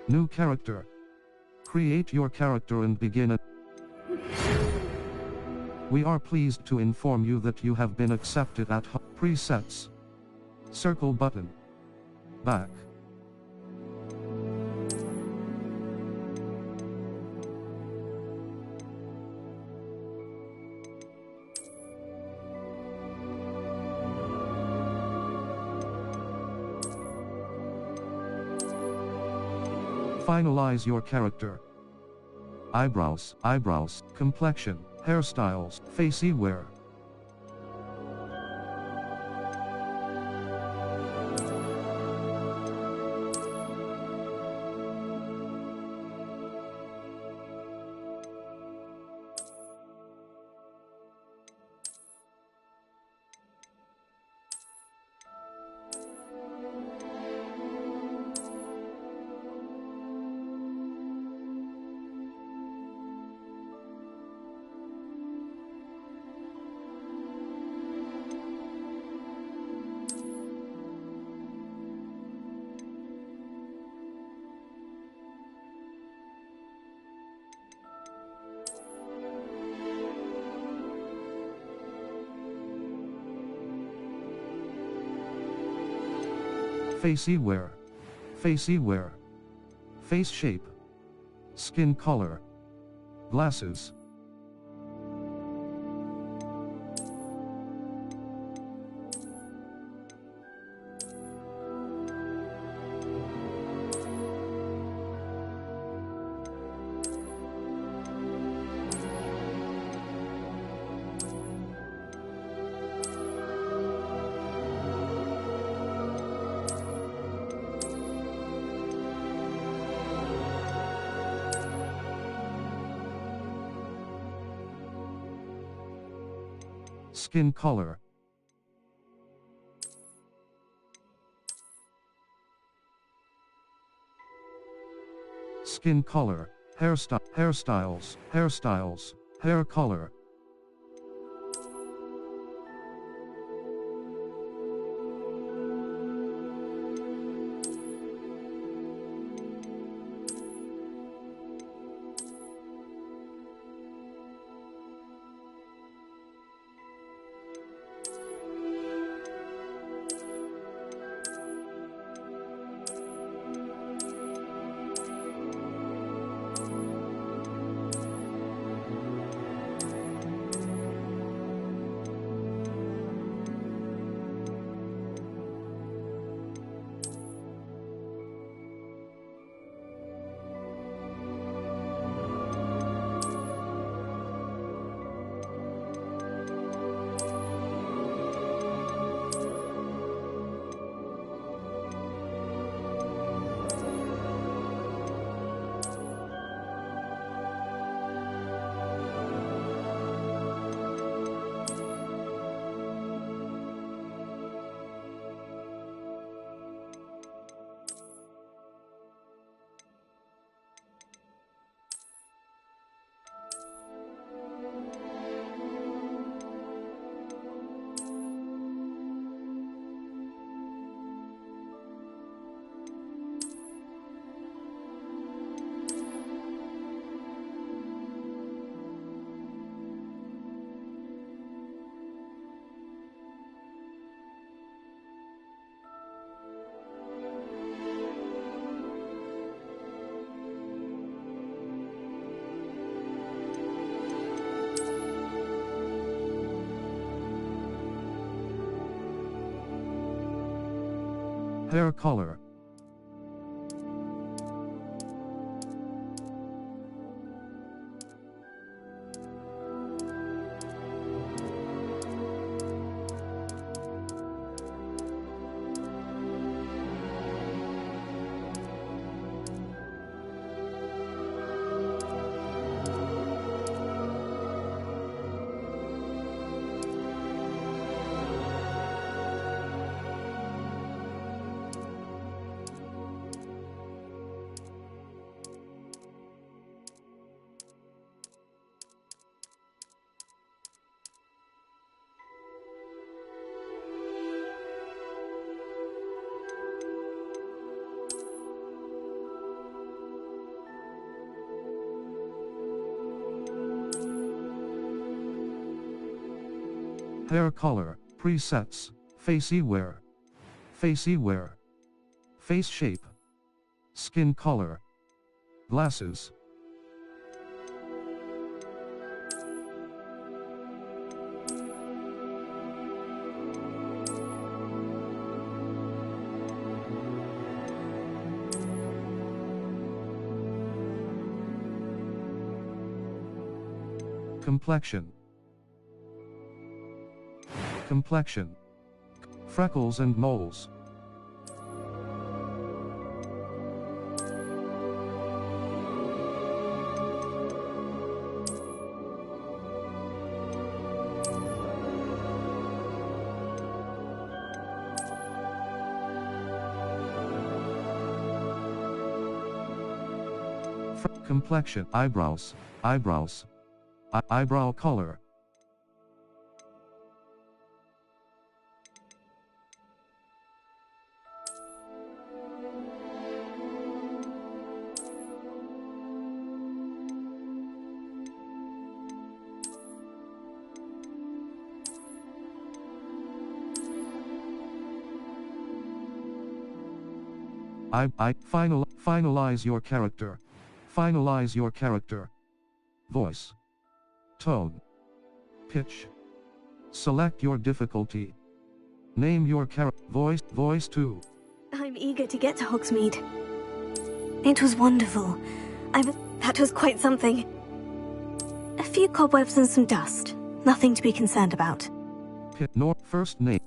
Speaker 18: New character. Create your character and begin it. We are pleased to inform you that you have been accepted at Presets. Circle button. Back. Finalize your character. Eyebrows, complexion, hairstyles, facey wear. Facey wear. Facey wear. Face shape. Skin color. Glasses. Skin color. Skin color, hairstyles, hair color. Hair color. Hair color, presets, facey wear. Facey wear. Face shape. Skin color. Glasses. Complexion. Complexion. Freckles and moles. Complexion. Eyebrows. Eyebrows. Eyebrow color. Finalize your character. Finalize your character. Voice. Tone. Pitch. Select your difficulty. Name your character. Voice 2.
Speaker 3: I'm eager to get to Hogsmeade. It was wonderful. That was quite something. A few cobwebs and some dust. Nothing to be concerned about.
Speaker 18: First name.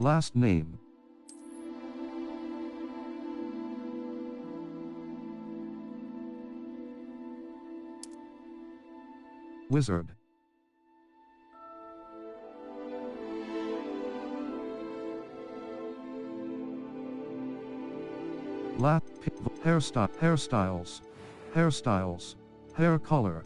Speaker 18: Last name. Wizard. Hairstyles. Hair color.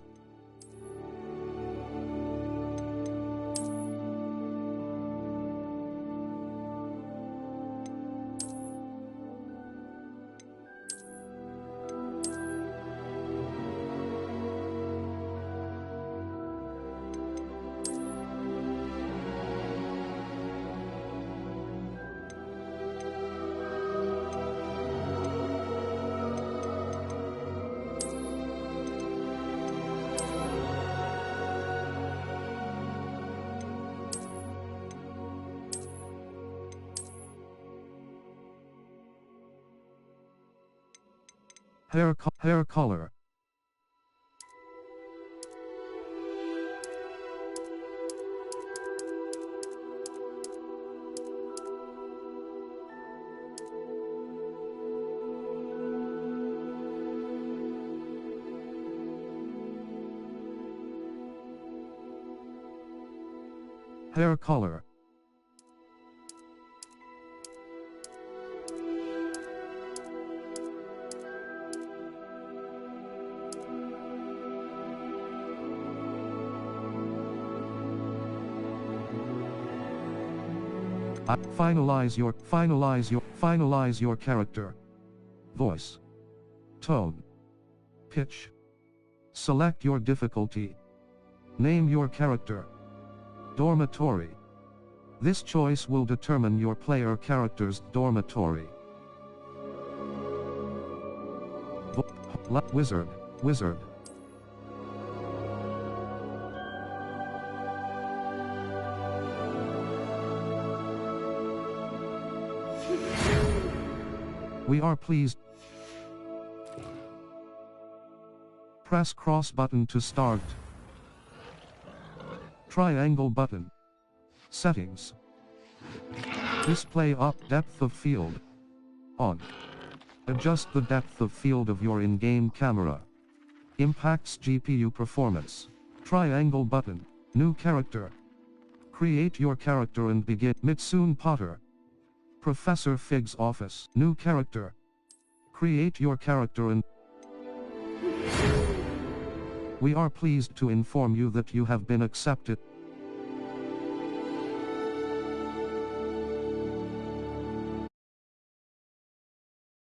Speaker 18: Hair color. Hair color. Finalize your character. Voice. Tone. Pitch. Select your difficulty. Name your character. Dormitory. This choice will determine your player character's dormitory. Wizard. Wizard. We are pleased. Press cross button to start. Triangle button. Settings. Display up depth of field. On. Adjust the depth of field of your in-game camera. Impacts GPU performance. Triangle button. New character. Create your character and begin. Mitsun Potter. Professor Fig's office. New character. Create your character and... We are pleased to inform you that you have been accepted.